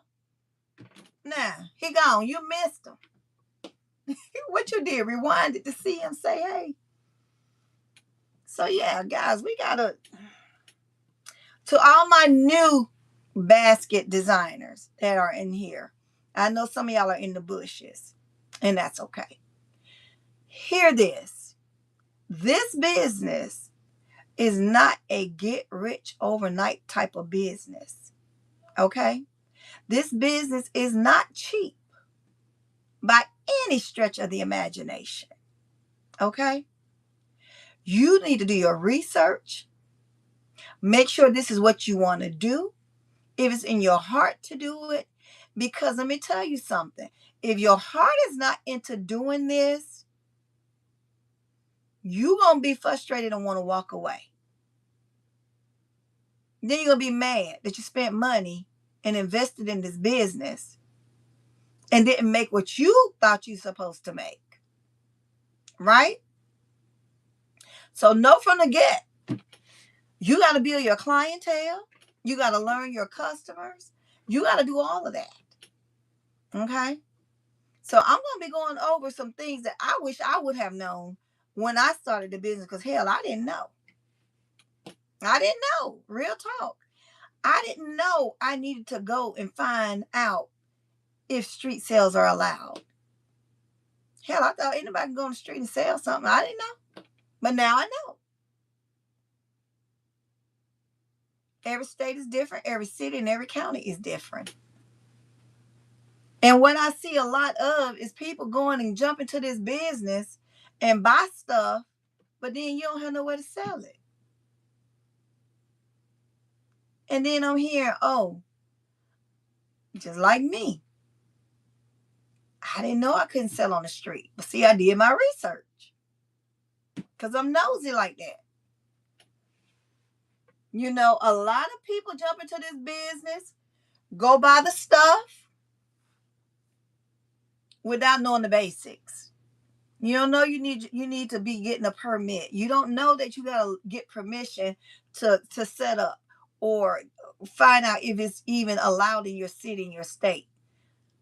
Nah, he gone. You missed him. What you did? Rewind it to see him say, hey. So yeah, guys, we gotta, to all my new basket designers that are in here. I know some of y'all are in the bushes, and that's okay. Hear this. This business is not a get rich overnight type of business. Okay? This business is not cheap by any stretch of the imagination. Okay? You need to do your research. Make sure this is what you want to do. If it's in your heart to do it, because let me tell you something. If your heart is not into doing this, you're going to be frustrated and want to walk away. Then you're going to be mad that you spent money and invested in this business and didn't make what you thought you were supposed to make. Right? So know from the get, you got to build your clientele. You got to learn your customers. You got to do all of that. Okay? So I'm going to be going over some things that I wish I would have known when I started the business, because hell, I didn't know. I didn't know. Real talk. I didn't know I needed to go and find out if street sales are allowed. Hell, I thought anybody can go on the street and sell something. I didn't know. But now I know. Every state is different. Every city and every county is different. And what I see a lot of is people going and jump into this business and buy stuff, but then you don't have nowhere to sell it. And then I'm hearing, oh, just like me. I didn't know I couldn't sell on the street. But see, I did my research. Because I'm nosy like that. You know, a lot of people jump into this business, go buy the stuff without knowing the basics. You don't know you need to be getting a permit. You don't know that you gotta get permission to set up or find out if it's even allowed in your city, in your state,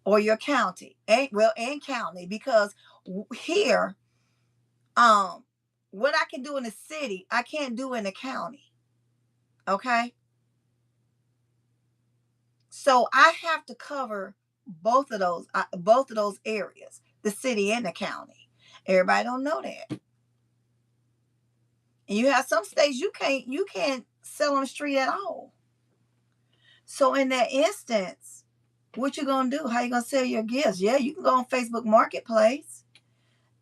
or your county. And county, because here, what I can do in the city, I can't do in the county. Okay. So I have to cover both of those areas, the city and the county. Everybody don't know that. And you have some states you can't sell on the street at all. So in that instance, what you gonna do? How you gonna sell your gifts? Yeah, you can go on Facebook Marketplace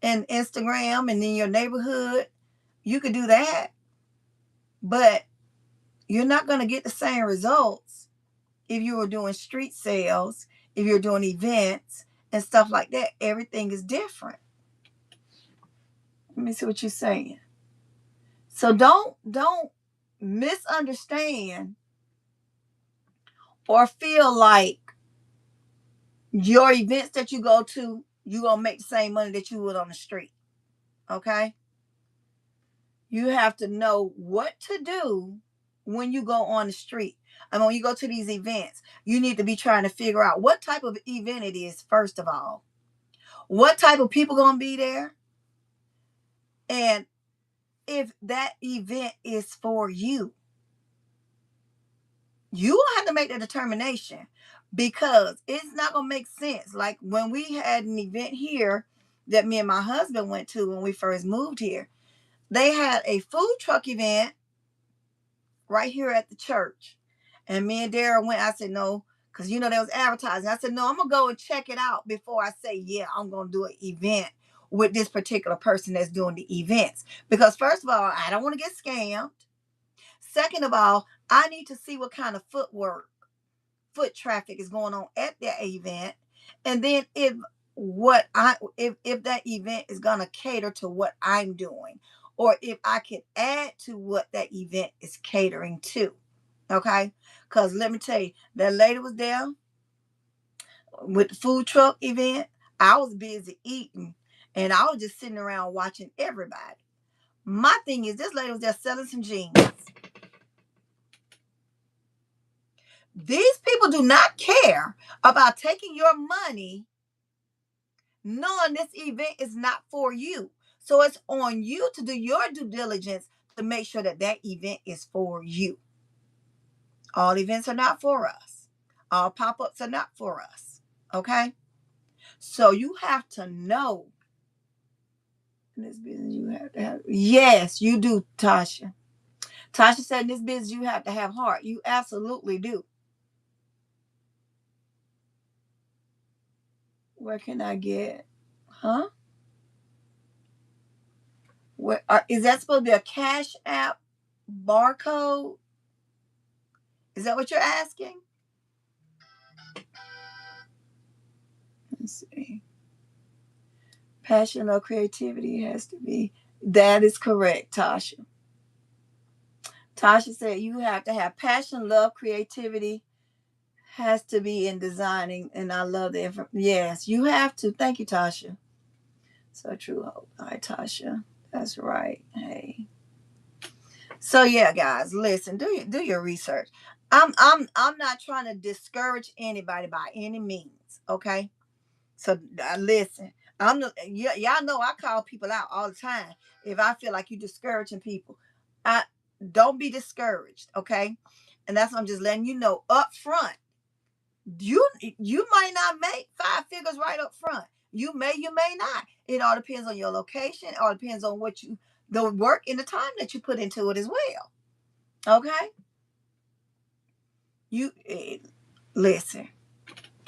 and Instagram and in your neighborhood. You could do that. But you're not gonna get the same results if you were doing street sales, if you're doing events and stuff like that. Everything is different. Let me see what you're saying. So don't misunderstand or feel like your events that you go to, you're gonna make the same money that you would on the street. Okay? You have to know what to do when you go on the street. I mean, when you go to these events, you need to be trying to figure out what type of event it is, first of all. What type of people gonna be there? And if that event is for you, you will have to make the determination, because it's not gonna make sense. Like when we had an event here that me and my husband went to when we first moved here, they had a food truck event right here at the church. And me and Dara went. I said no, because there was advertising. I said no, I'm gonna go and check it out before I say yeah, I'm gonna do an event with this particular person that's doing the events. Because first of all, I don't want to get scammed. Second of all, I need to see what kind of foot traffic is going on at that event. And then if that event is gonna cater to what I'm doing, or if I can add to what that event is catering to. Okay? Because let me tell you, that lady was there with the food truck event. I was busy eating and I was just sitting around watching everybody. My thing is, this lady was there selling some jeans. These people do not care about taking your money knowing this event is not for you. So it's on you to do your due diligence to make sure that that event is for you. All events are not for us. All pop-ups are not for us. Okay? So you have to know. In this business, you have to have. Yes, you do, Tasha. Tasha said in this business, you have to have heart. You absolutely do. Where can I get? Huh? Is that supposed to be a Cash App barcode? Is that what you're asking? Let's see. Passion or creativity has to be. That is correct, Tasha. Tasha said you have to have passion, love, creativity has to be in designing. And I love the information. Yes, you have to. Thank you, Tasha. So true hope. All right, Tasha. That's right. Hey. So yeah, guys, listen. Do your research. I'm not trying to discourage anybody by any means. Okay. So listen. Y'all know I call people out all the time if I feel like you discouraging people. I Don't be discouraged. Okay. And that's what I'm just letting you know up front. You might not make 5 figures right up front. You may not. It all depends on your location. It all depends on the work and the time that you put into it as well. Okay? You listen.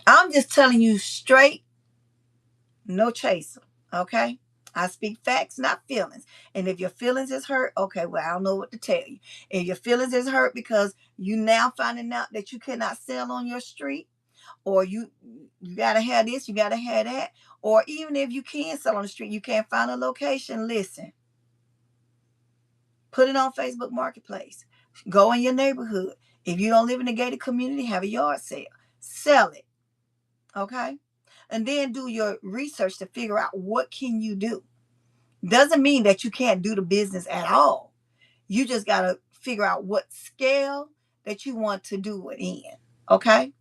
I'm just telling you straight, no chaser. Okay? I speak facts, not feelings. And if your feelings is hurt, okay, well, I don't know what to tell you. If your feelings is hurt because you now finding out that you cannot sell on your street, or you gotta have this, you gotta have that, or even if you can sell on the street, you can't find a location. Listen, put it on Facebook Marketplace. Go in your neighborhood. If you don't live in a gated community, have a yard sale. Sell it, okay? And then do your research to figure out what can you do. Doesn't mean that you can't do the business at all. You just gotta figure out what scale that you want to do it in, okay?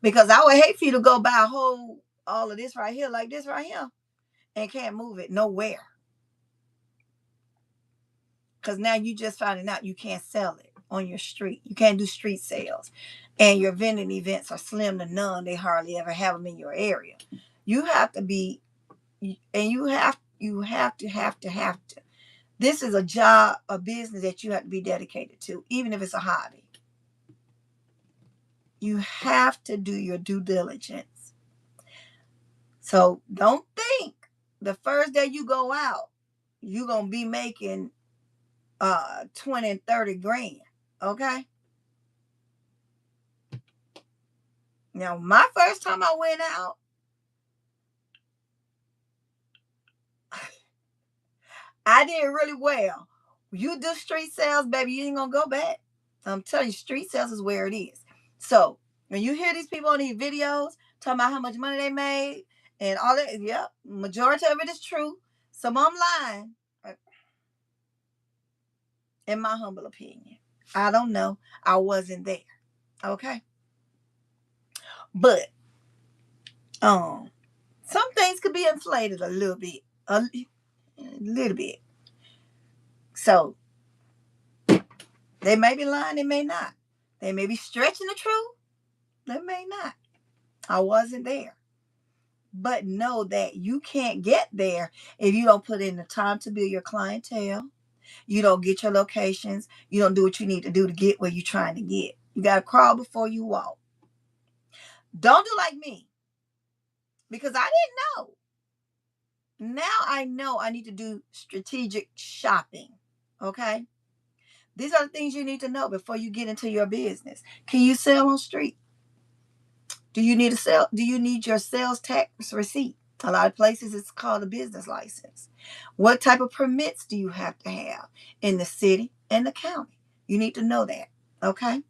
Because I would hate for you to go buy all of this right here, like this right here, and can't move it nowhere. Because now you just finding out you can't sell it on your street. You can't do street sales. and your vending events are slim to none. They hardly ever have them in your area. You have to be, and you have to. This is a job, a business that you have to be dedicated to, even if it's a hobby. You have to do your due diligence. So don't think the first day you go out, you're going to be making 20 and 30 grand. Okay? Now, my first time I went out, I did really well. You do street sales, baby, you ain't going to go back. I'm telling you, street sales is where it is. So when you hear these people on these videos talking about how much money they made and all that, yep, majority of it is true. Some of them lying, in my humble opinion. I don't know. I wasn't there. Okay. But some things could be inflated a little bit. A little bit. So they may be lying, they may not. They may be stretching the truth, they may not. I wasn't there. But know that you can't get there if you don't put in the time to build your clientele. You don't get your locations. You don't do what you need to do to get where you're trying to get. You got to crawl before you walk. Don't do like me, because I didn't know. Now I know I need to do strategic shopping. Okay? These are the things you need to know before you get into your business. Can you sell on street? Do you need your sales tax receipt? A lot of places it's called a business license. What type of permits do you have to have in the city and the county? You need to know that. Okay?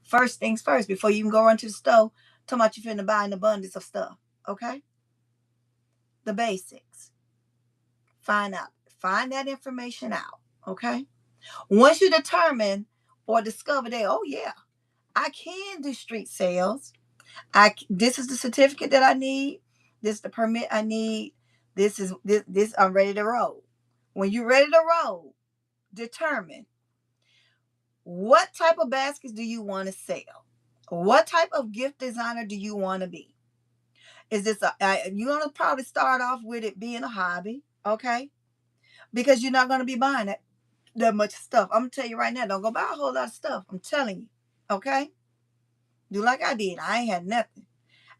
First things first, before you can go run to the store, talking about you finna buy an abundance of stuff. Okay? The basics. Find that information out. Okay? Once you determine or discover that, oh yeah, I can do street sales. This is the certificate that I need. This is the permit I need. This I'm ready to roll. When you're ready to roll, determine what type of baskets do you want to sell? What type of gift designer do you want to be? Is this you're going to probably start off with it being a hobby, okay? Because you're not going to be buying that much stuff. I'm going to tell you right now, don't go buy a whole lot of stuff. I'm telling you, okay? Do like I did. I ain't had nothing.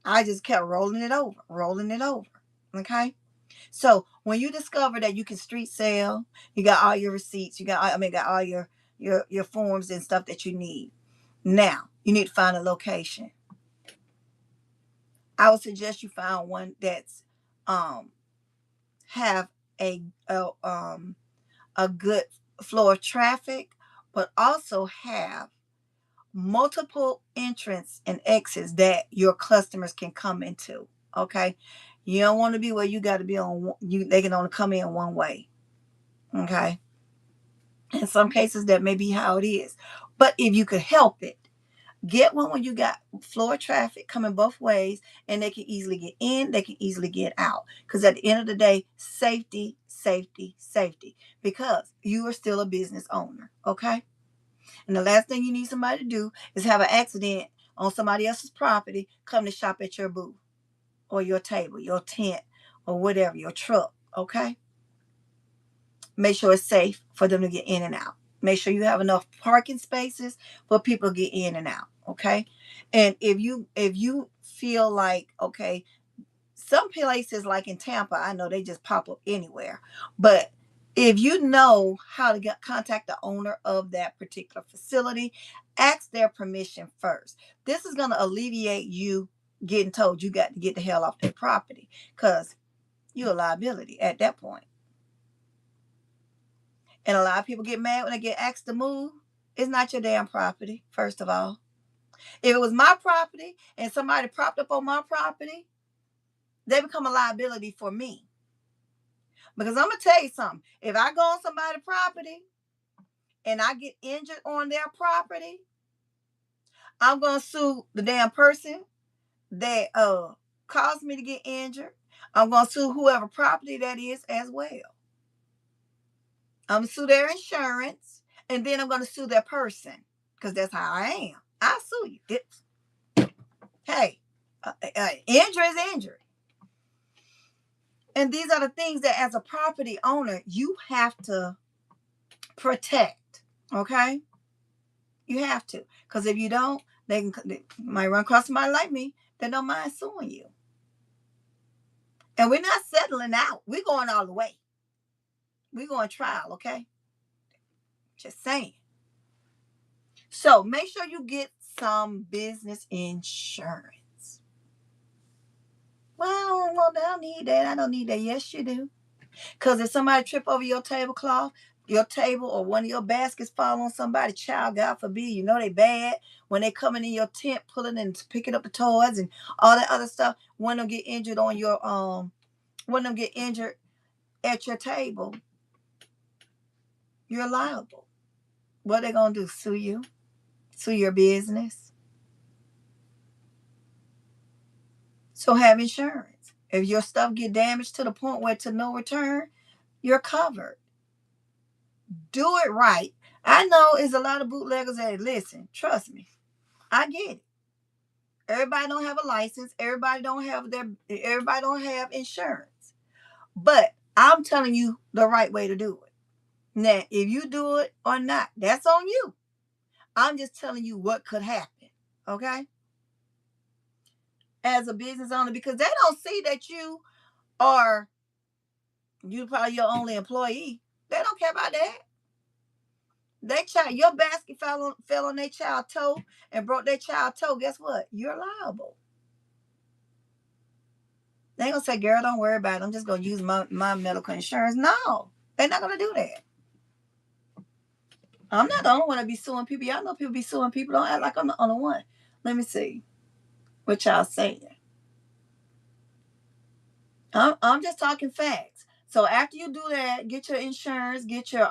I just kept rolling it over. Okay? So when you discover that you can street sell, you got all your receipts, got all your forms and stuff that you need. Now, you need to find a location. I would suggest you find one that's have a good flow of traffic, but also have multiple entrance and exits that your customers can come into. Okay, you don't want to be where you got to be on you. They can only come in one way. Okay, in some cases that may be how it is, but if you could help it, get one when you got floor traffic coming both ways, and they can easily get in, they can easily get out. Because at the end of the day, safety, safety, safety. Because you are still a business owner. Okay. And the last thing you need somebody to do is have an accident on somebody else's property, come to shop at your booth or your table, your tent, or whatever, your truck. Okay? Make sure it's safe for them to get in and out. Make sure you have enough parking spaces for people to get in and out. Okay? And if you feel like, okay, some places like in Tampa, I know they just pop up anywhere. But if you know how to contact the owner of that particular facility, ask their permission first. This is going to alleviate you getting told you got to get the hell off their property, because you're a liability at that point. And a lot of people get mad when they get asked to move. It's not your damn property, first of all. If it was my property and somebody propped up on my property, they become a liability for me. Because I'm going to tell you something. If I go on somebody's property and I get injured on their property, I'm going to sue the damn person that caused me to get injured. I'm going to sue whoever property that is as well. I'm going to sue their insurance, and then I'm going to sue their person, because that's how I am. I'll sue you. Hey, injury is injury. And these are the things that as a property owner, you have to protect. Okay? You have to. Because if you don't, they might run across somebody like me that don't mind suing you. And we're not settling out. We're going all the way. We're going trial, okay? Just saying. So make sure you get some business insurance. Well, I don't need that. I don't need that. Yes, you do. Because if somebody trip over your tablecloth, your table, or one of your baskets fall on somebody, child, God forbid, you know they bad. When they coming in your tent, pulling and picking up the toys and all that other stuff, one of them get injured on your one of them get injured at your table, you're liable. What are they gonna do? Sue you? Sue your business? So have insurance. If your stuff get damaged to the point where to no return, you're covered. Do it right. I know it's a lot of bootleggers that listen. Trust me, I get it. Everybody don't have a license. Everybody don't have insurance. But I'm telling you the right way to do it. Now, if you do it or not, that's on you. I'm just telling you what could happen. Okay? As a business owner, because they don't see that you probably your only employee. They don't care about that. Your basket fell on their child toe and broke their child toe. Guess what? You're liable. They ain't gonna say, girl, don't worry about it. I'm just gonna use my medical insurance. No, they're not gonna do that. I'm not the only one to be suing people. Y'all know people be suing people. Don't act like I'm the only one. Let me see what y'all saying. I'm just talking facts. So after you do that, get your insurance, get your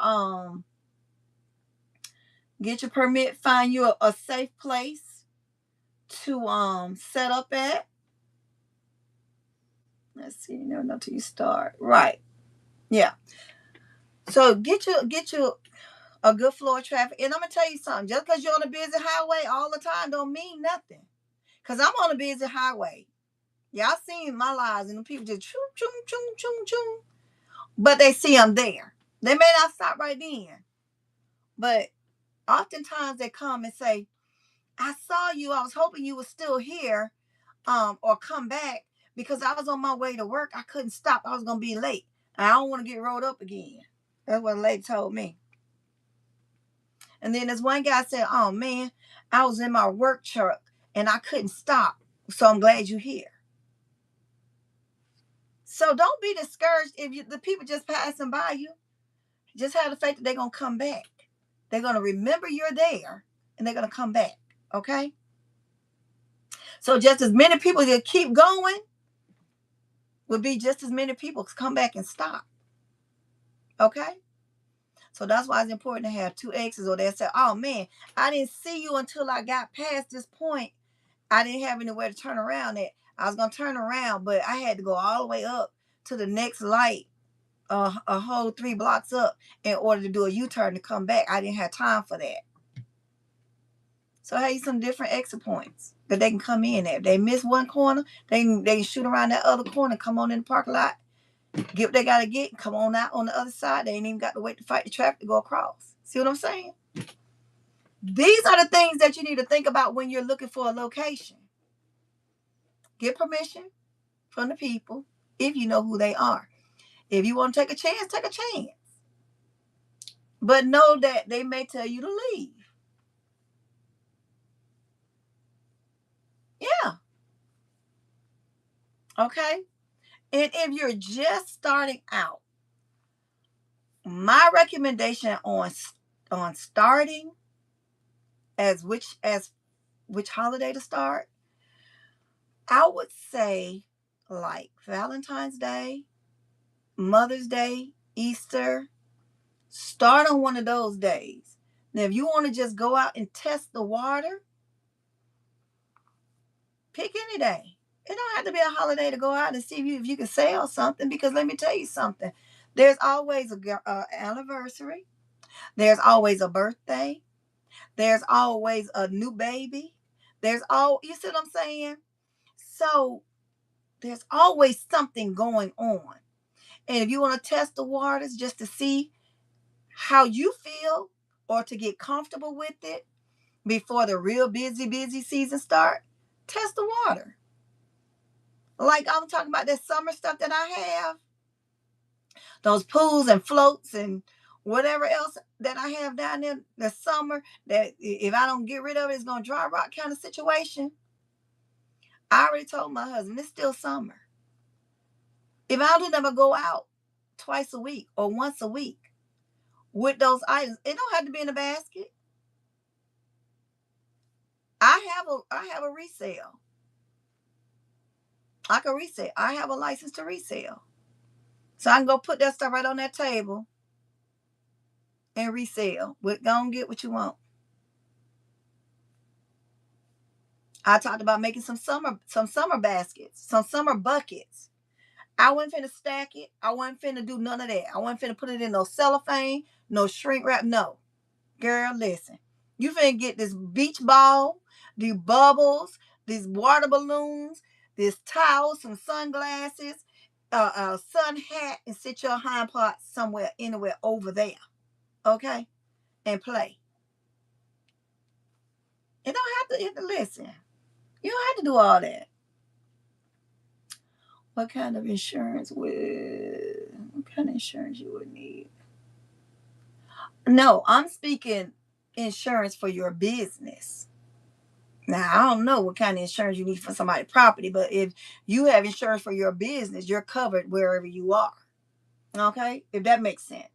permit, find you a safe place to set up at. Let's see, you never know till you start. Right. Yeah. So get you a good flow of traffic. And I'm gonna tell you something, just because you're on a busy highway all the time don't mean nothing. Cause I'm on a busy highway. Y'all seen my lives and the people just choo choo choo choo choo. But they see I'm there. They may not stop right then. But oftentimes they come and say, I saw you, I was hoping you were still here, or come back because I was on my way to work. I couldn't stop. I was gonna be late. I don't want to get rolled up again. That's what a lady told me. And then this one guy said, oh man, I was in my work truck and I couldn't stop. So I'm glad you're here. So don't be discouraged if the people just passing by you. Just have the faith that they're going to come back. They're going to remember you're there and they're going to come back. Okay? So just as many people that keep going would be just as many people come back and stop. Okay? So that's why it's important to have two exits, or they'll say, oh man, I didn't see you until I got past this point. I didn't have anywhere to turn around at. I was going to turn around, but I had to go all the way up to the next light, a whole 3 blocks up, in order to do a U-turn to come back. I didn't have time for that. So I have some different exit points that they can come in at. If they miss one corner, they can shoot around that other corner, come on in the parking lot, get what they got to get, come on out on the other side. They ain't even got to wait to fight the traffic to go across. See what I'm saying? These are the things that you need to think about when you're looking for a location. Get permission from the people if you know who they are. If you want to take a chance, take a chance. But know that they may tell you to leave. Yeah. Okay. And if you're just starting out, my recommendation on starting as which holiday to start, I would say like Valentine's Day, Mother's Day, Easter. Start on one of those days. Now, if you want to just go out and test the water, pick any day. It don't have to be a holiday to go out and see if you can sell something, because let me tell you something. There's always a anniversary. There's always a birthday. There's always a new baby. You see what I'm saying? So there's always something going on. And if you want to test the waters just to see how you feel or to get comfortable with it before the real busy season start, test the water. Like I'm talking about that summer stuff that I have, those pools and floats and whatever else that I have down there the summer, that if I don't get rid of it, it's going to dry rot kind of situation. I already told my husband, it's still summer. If I don't ever go out twice a week or once a week with those items, it don't have to be in a basket. I have a resale. I can resell. I have a license to resell. So I can go put that stuff right on that table and resell. Go and get what you want. I talked about making some summer baskets, some summer buckets. I wasn't finna stack it. I wasn't finna do none of that. I wasn't finna put it in no cellophane, no shrink wrap. No. Girl, listen. You finna get this beach ball, these bubbles, these water balloons, this towel, some sunglasses, a sun hat, and sit your hind part somewhere, anywhere over there. Okay? And play. You don't have to listen. You don't have to do all that. What kind of insurance you would need? No, I'm speaking insurance for your business. Now, I don't know what kind of insurance you need for somebody's property, but if you have insurance for your business, you're covered wherever you are. Okay? If that makes sense.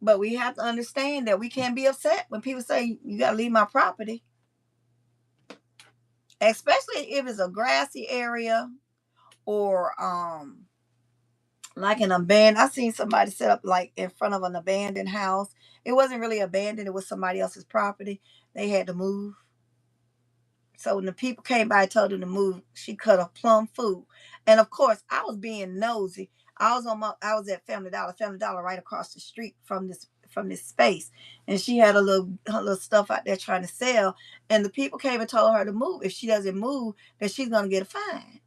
But we have to understand that we can't be upset when people say, you got to leave my property. Especially if it's a grassy area or like an abandoned. I seen somebody set up like in front of an abandoned house. It wasn't really abandoned. It was somebody else's property. They had to move. So when the people came by and told them to move, she cut a plum food. And of course, I was being nosy. I was at Family Dollar right across the street from this space. And she had her little stuff out there trying to sell. And the people came and told her to move. If she doesn't move, then she's gonna get a fine.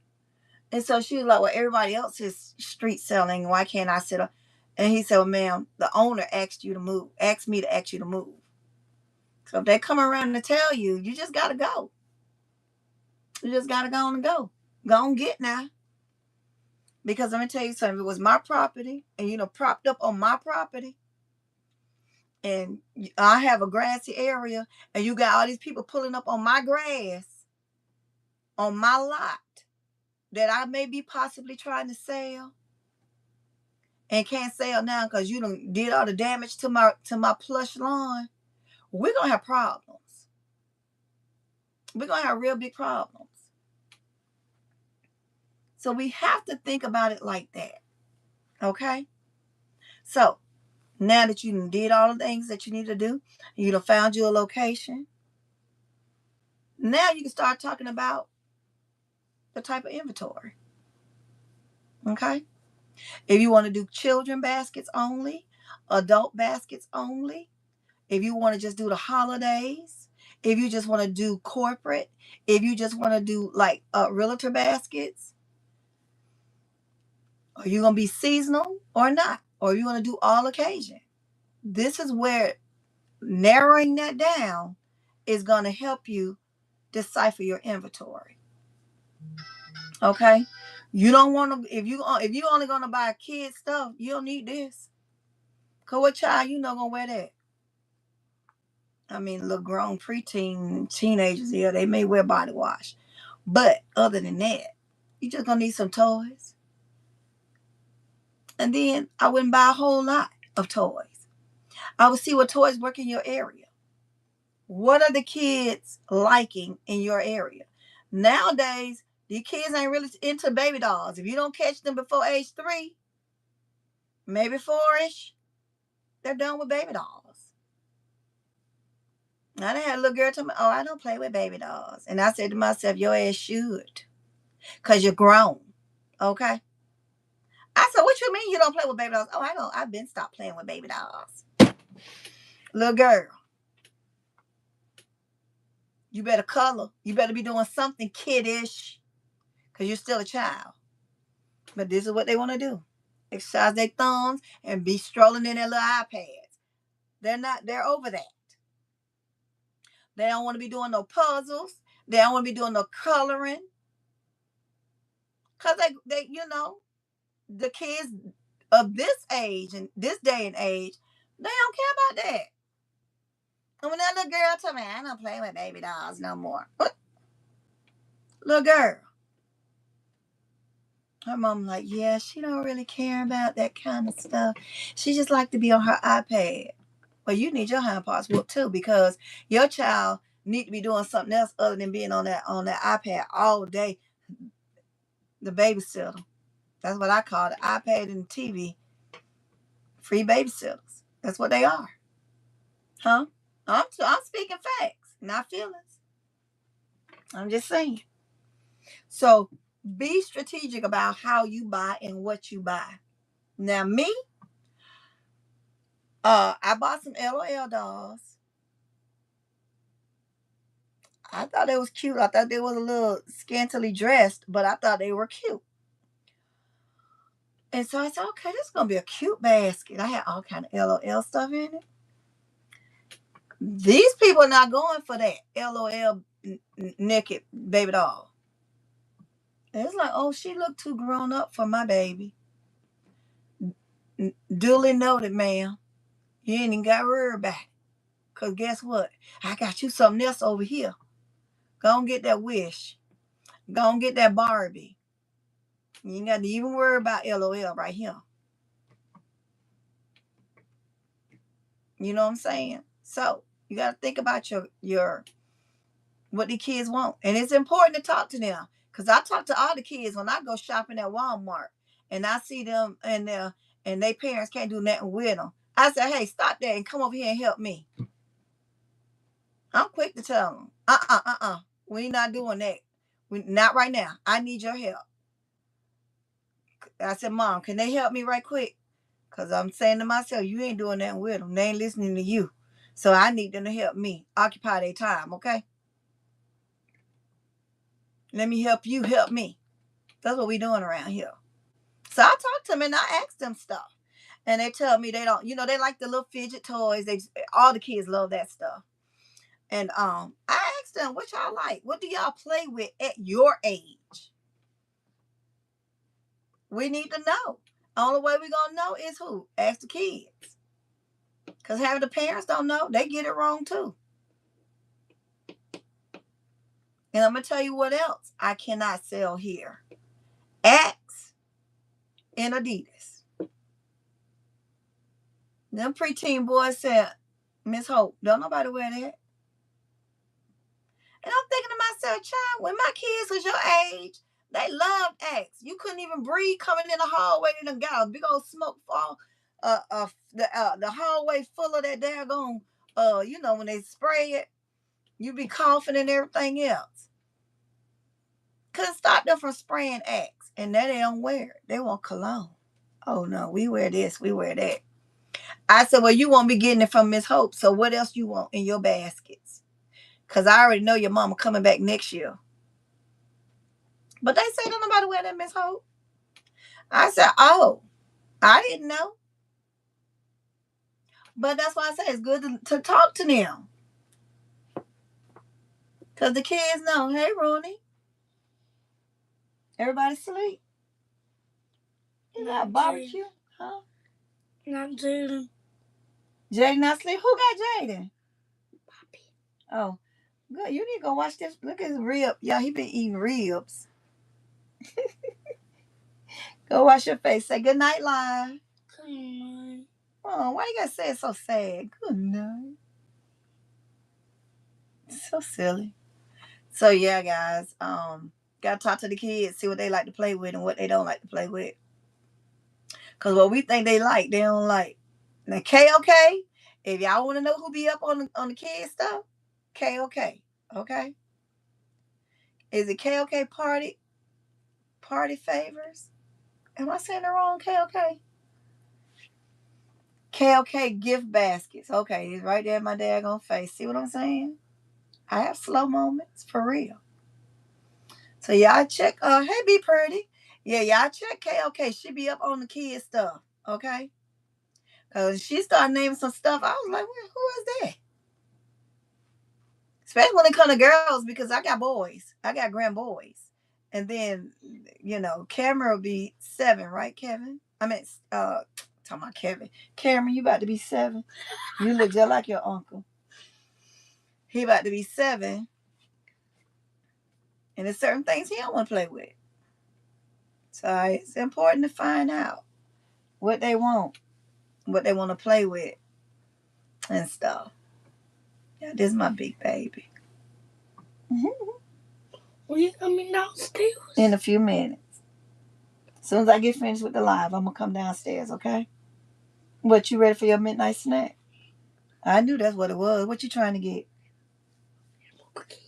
And so she was like, well, everybody else is street selling. Why can't I sit up? And he said, well, ma'am, the owner asked me to ask you to move. So if they come around to tell you, you just got to go. You just got to go on and go. Go and get now. Because let me tell you something. If it was my property and, propped up on my property and I have a grassy area and you got all these people pulling up on my grass, on my lot that I may be possibly trying to sell and can't sell now because you done did all the damage to my plush lawn, we're going to have problems. We're going to have real big problems. So we have to think about it like that. Okay? So now that you did all the things that you need to do, you done found you a location. Now you can start talking about the type of inventory. Okay? If you want to do children baskets only, adult baskets only, if you want to just do the holidays, if you just want to do corporate, if you just want to do like realtor baskets, are you going to be seasonal or not? Or are you going to do all occasion? This is where narrowing that down is going to help you decipher your inventory. Okay? You don't want to, if you only going to buy kid stuff, you don't need this. Because what child going to wear that? I mean, little grown preteen teenagers here, they may wear body wash. But other than that, you just going to need some toys. And then I wouldn't buy a whole lot of toys. I would see what toys work in your area. What are the kids liking in your area? Nowadays, these kids ain't really into baby dolls. If you don't catch them before age 3, maybe 4-ish, they're done with baby dolls. I done had a little girl tell me, oh, I don't play with baby dolls. And I said to myself, your ass should. Because you're grown. Okay? I said, what you mean you don't play with baby dolls? Oh, I don't. I've been stopped playing with baby dolls. Little girl, you better color. You better be doing something kiddish because you're still a child. But this is what they want to do. Exercise their thumbs and be strolling in their little iPads. They're over that. They don't want to be doing no puzzles. They don't want to be doing no coloring. Because the kids of this age and this day and age, they don't care about that. And when that little girl told me, I don't play with baby dolls no more. What? Little girl. Her mom like, yeah, she don't really care about that kind of stuff. She just like to be on her iPad. Well, you need your hind parts whooped too, because your child need to be doing something else other than being on that iPad all day. The babysitter. That's what I call it. iPad and TV. Free babysitters. That's what they are. Huh? I'm speaking facts, not feelings. I'm just saying. So be strategic about how you buy and what you buy. Now me, I bought some LOL dolls. I thought they was cute. I thought they was a little scantily dressed, but I thought they were cute. And so I said, okay, this is gonna be a cute basket. I had all kind of LOL stuff in it. These people are not going for that LOL naked baby doll. It's like, oh, she looked too grown up for my baby. Duly noted, ma'am. You ain't even got to worry about it. Because guess what? I got you something else over here. Go and get that Wish. Go and get that Barbie. You ain't got to even worry about LOL right here. You know what I'm saying? So you got to think about your what the kids want. And it's important to talk to them. Because I talk to all the kids when I go shopping at Walmart. And I see them and their parents can't do nothing with them. I say, hey, stop that and come over here and help me. I'm quick to tell them, we not doing that. Not right now. I need your help. I said, Mom, can they help me right quick? Because I'm saying to myself, you ain't doing nothing with them. They ain't listening to you. So I need them to help me occupy their time, okay? Let me help you help me. That's what we doing around here. So I talk to them and I ask them stuff. And they tell me they don't, they like the little fidget toys. All the kids love that stuff. And I asked them, what y'all like? What do y'all play with at your age? We need to know. Only way we're going to know is who? Ask the kids. Because having the parents don't know, they get it wrong too. And I'm going to tell you what else I cannot sell here. Axe and Adidas. Them preteen boys said, Miss Hope, don't nobody wear that. And I'm thinking to myself, child, when my kids was your age, they loved Axe. You couldn't even breathe coming in the hallway. They done got a big old smoke fall. The hallway full of that daggone, when they spray it, you be coughing and everything else. Couldn't stop them from spraying Axe. And now they don't wear it. They want cologne. Oh no, we wear this, we wear that. I said, well, you won't be getting it from Miss Hope. So what else you want in your baskets? Because I already know your mama coming back next year. But they say don't nobody wear that, Miss Hope. I said, oh, I didn't know. But that's why I say it's good to talk to them. Because the kids know, hey, Rooney, everybody sleep. You got barbecue? Huh? Not Jaden. Jaden not sleep? Who got Jaden? Poppy. Oh, good. You need to go watch this. Look at his rib. Yeah, he been eating ribs. Go wash your face. Say good night, Live. Good night. Oh, why you gotta say it so sad? Good night. So silly. So yeah, guys. Gotta talk to the kids, see what they like to play with and what they don't like to play with. Cause what we think they like, they don't like. Now KOK, if y'all want to know who be up on the kids stuff, KOK. Okay. Is it KOK party favors? Am I saying the wrong KOK? KOK gift baskets. Okay, it's right there in my daggone face. See what I'm saying? I have slow moments for real. So y'all check. Hey, Be Pretty. Yeah, y'all check KOK. She be up on the kids stuff. Okay. Cause she started naming some stuff. I was like, who is that? Especially when it comes to girls, because I got boys. I got grand boys. And then, Cameron will be 7, right, Kevin? I mean, talking about Kevin. Cameron, you about to be 7. You look just like your uncle. He about to be 7. And there's certain things he don't want to play with. So it's important to find out what they want, what they want to play with and stuff. Yeah, this is my big baby. Will you coming downstairs? In a few minutes. As soon as I get finished with the live, I'm going to come downstairs, okay? What, you ready for your midnight snack? I knew that's what it was. What you trying to get? Cookies.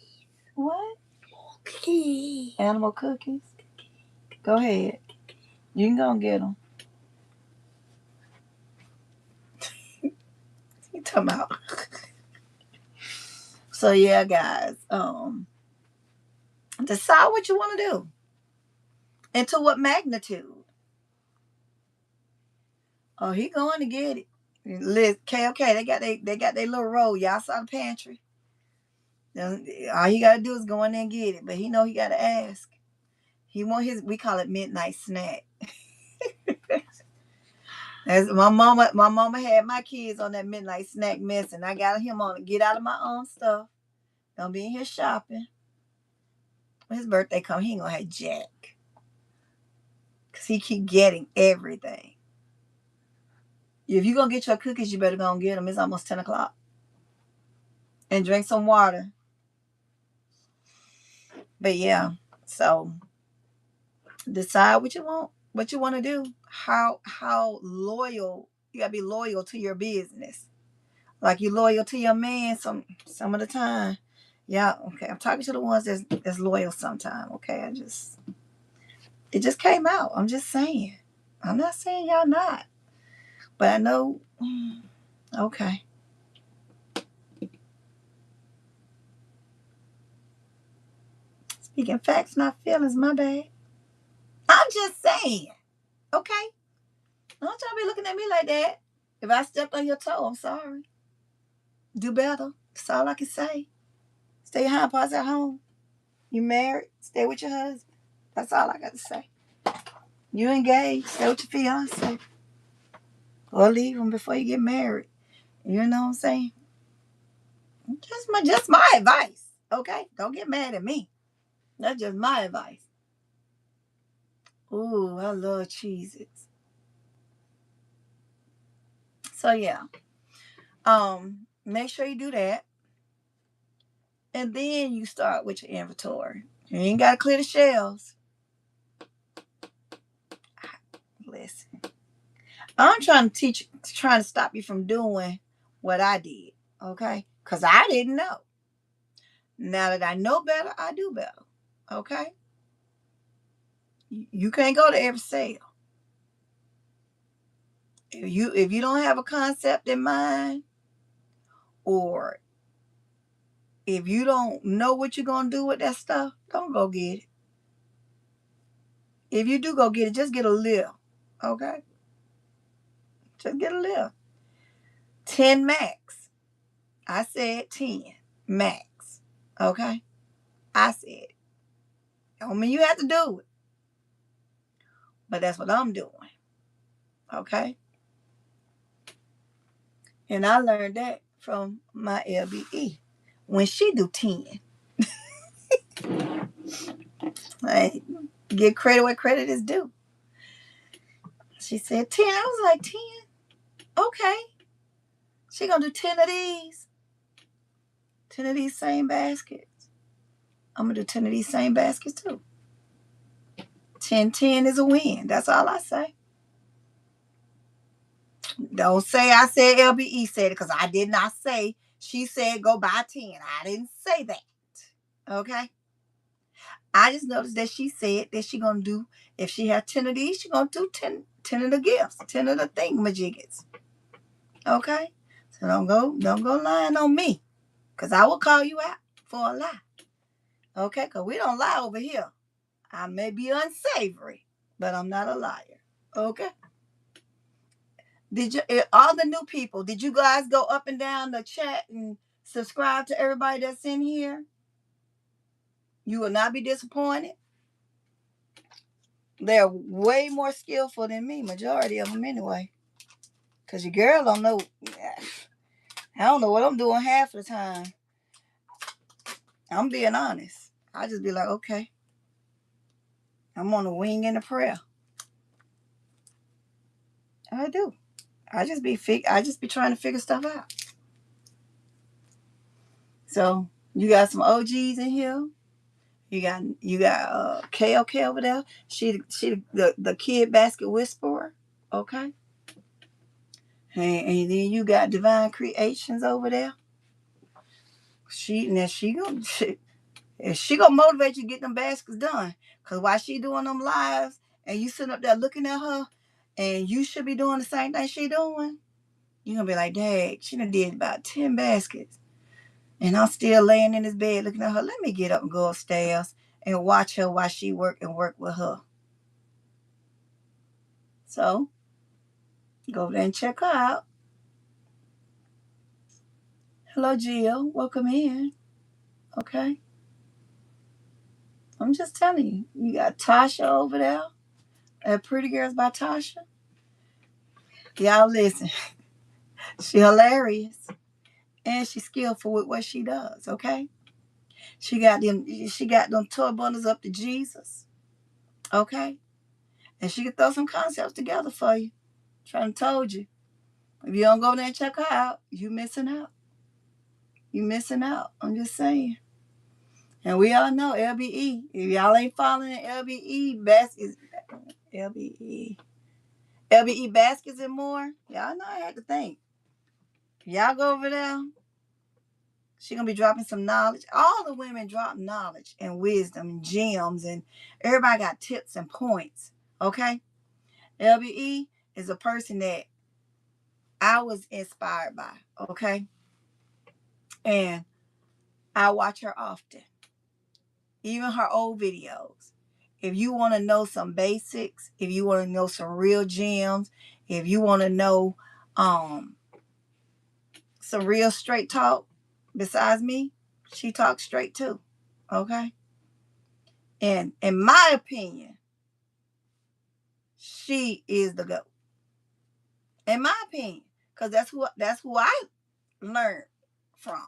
What? Cookies. Animal cookies? Go ahead. You can go and get them. You talking about? So yeah, guys. Decide what you want to do. And to what magnitude. Oh, he going to get it. KOK, they got their little roll. Y'all saw the pantry. All he gotta do is go in there and get it. But he know he gotta ask. He want his, we call it midnight snack. As my mama had my kids on that midnight snack mess, and I got him on it. Get out of my own stuff. Don't be in here shopping. When his birthday come, he ain't gonna have jack. Cause he keep getting everything. If you gonna get your cookies, you better go and get them. It's almost 10 o'clock. And drink some water. But yeah, so decide what you want to do. How loyal, you gotta be loyal to your business. Like you loyal to your man some of the time. Yeah, okay. I'm talking to the ones that's loyal sometime. Okay, it just came out. I'm just saying. I'm not saying y'all not. But I know, okay. Speaking facts, not feelings, my bad. I'm just saying. Okay? Don't y'all be looking at me like that. If I stepped on your toe, I'm sorry. Do better. That's all I can say. Stay your hind parts at home. You married, stay with your husband. That's all I got to say. You engaged, stay with your fiance. Or leave him before you get married. You know what I'm saying? Just my advice. Okay? Don't get mad at me. That's just my advice. Ooh, I love Cheez-Its. So yeah. Make sure you do that. And then you start with your inventory. You ain't gotta clear the shelves. Listen. I'm trying to stop you from doing what I did. Okay? Because I didn't know. Now that I know better, I do better. Okay? You can't go to every sale. If you don't have a concept in mind, or if you don't know what you're gonna do with that stuff, don't go get it. If you do go get it, just get a lift. Okay? Just get a lift. 10 max. I said 10 max. Okay? I said it. Don't mean you have to do it. But that's what I'm doing. Okay? And I learned that from my LBE. When she do 10. Like, give credit where credit is due. She said 10. I was like, 10? Okay. She gonna do 10 of these. 10 of these same baskets. I'm gonna do 10 of these same baskets too. 10 is a win. That's all I say. Don't say I said LBE said it, because I did not say she said go buy 10. I didn't say that. Okay? I just noticed that she said that she gonna do, if she has 10 of these, she gonna do 10 of the gifts, 10 of the thingamajiggets. Okay? So don't go lying on me. Cause I will call you out for a lie. Okay? Cause we don't lie over here. I may be unsavory, but I'm not a liar. Okay? Did you all the new people, did you guys go up and down the chat and subscribe to everybody that's in here? You will not be disappointed. They're way more skillful than me, majority of them anyway. Cause your girl don't know. I don't know what I'm doing half of the time. I'm being honest. I just be like, okay, I'm on a wing and a prayer. I do. I just be trying to figure stuff out. So you got some OGs in here. You got KOK over there. She the kid basket whisperer. Okay. And then you got Divine Creations over there. She gonna motivate you to get them baskets done. Cause while she doing them lives and you sitting up there looking at her and you should be doing the same thing she doing, you gonna be like, Dad, she done did about 10 baskets. And I'm still laying in this bed looking at her. Let me get up and go upstairs and watch her while she work and work with her. So go over there and check her out. Hello, Jill. Welcome in. Okay. I'm just telling you. You got Tasha over there at Pretty Girls by Tasha. Y'all listen. She hilarious. And she's skillful with what she does, okay? She got them toy bundles up to Jesus. Okay? And she can throw some concepts together for you. Trying to told you. If you don't go there and check her out, you missing out. You missing out. I'm just saying. And we all know LBE. If y'all ain't following LBE baskets, LBE, LBE baskets and more, y'all know I had to think. If y'all go over there, she gonna be dropping some knowledge. All the women drop knowledge and wisdom and gems, and everybody got tips and points. Okay, LBE is a person that I was inspired by. Okay, and I watch her often, even her old videos. If you want to know some basics, if you want to know some real gems, if you want to know um some real straight talk, besides me, she talks straight too. Okay, and in my opinion, she is the GOAT. In my opinion, because that's who I learned from.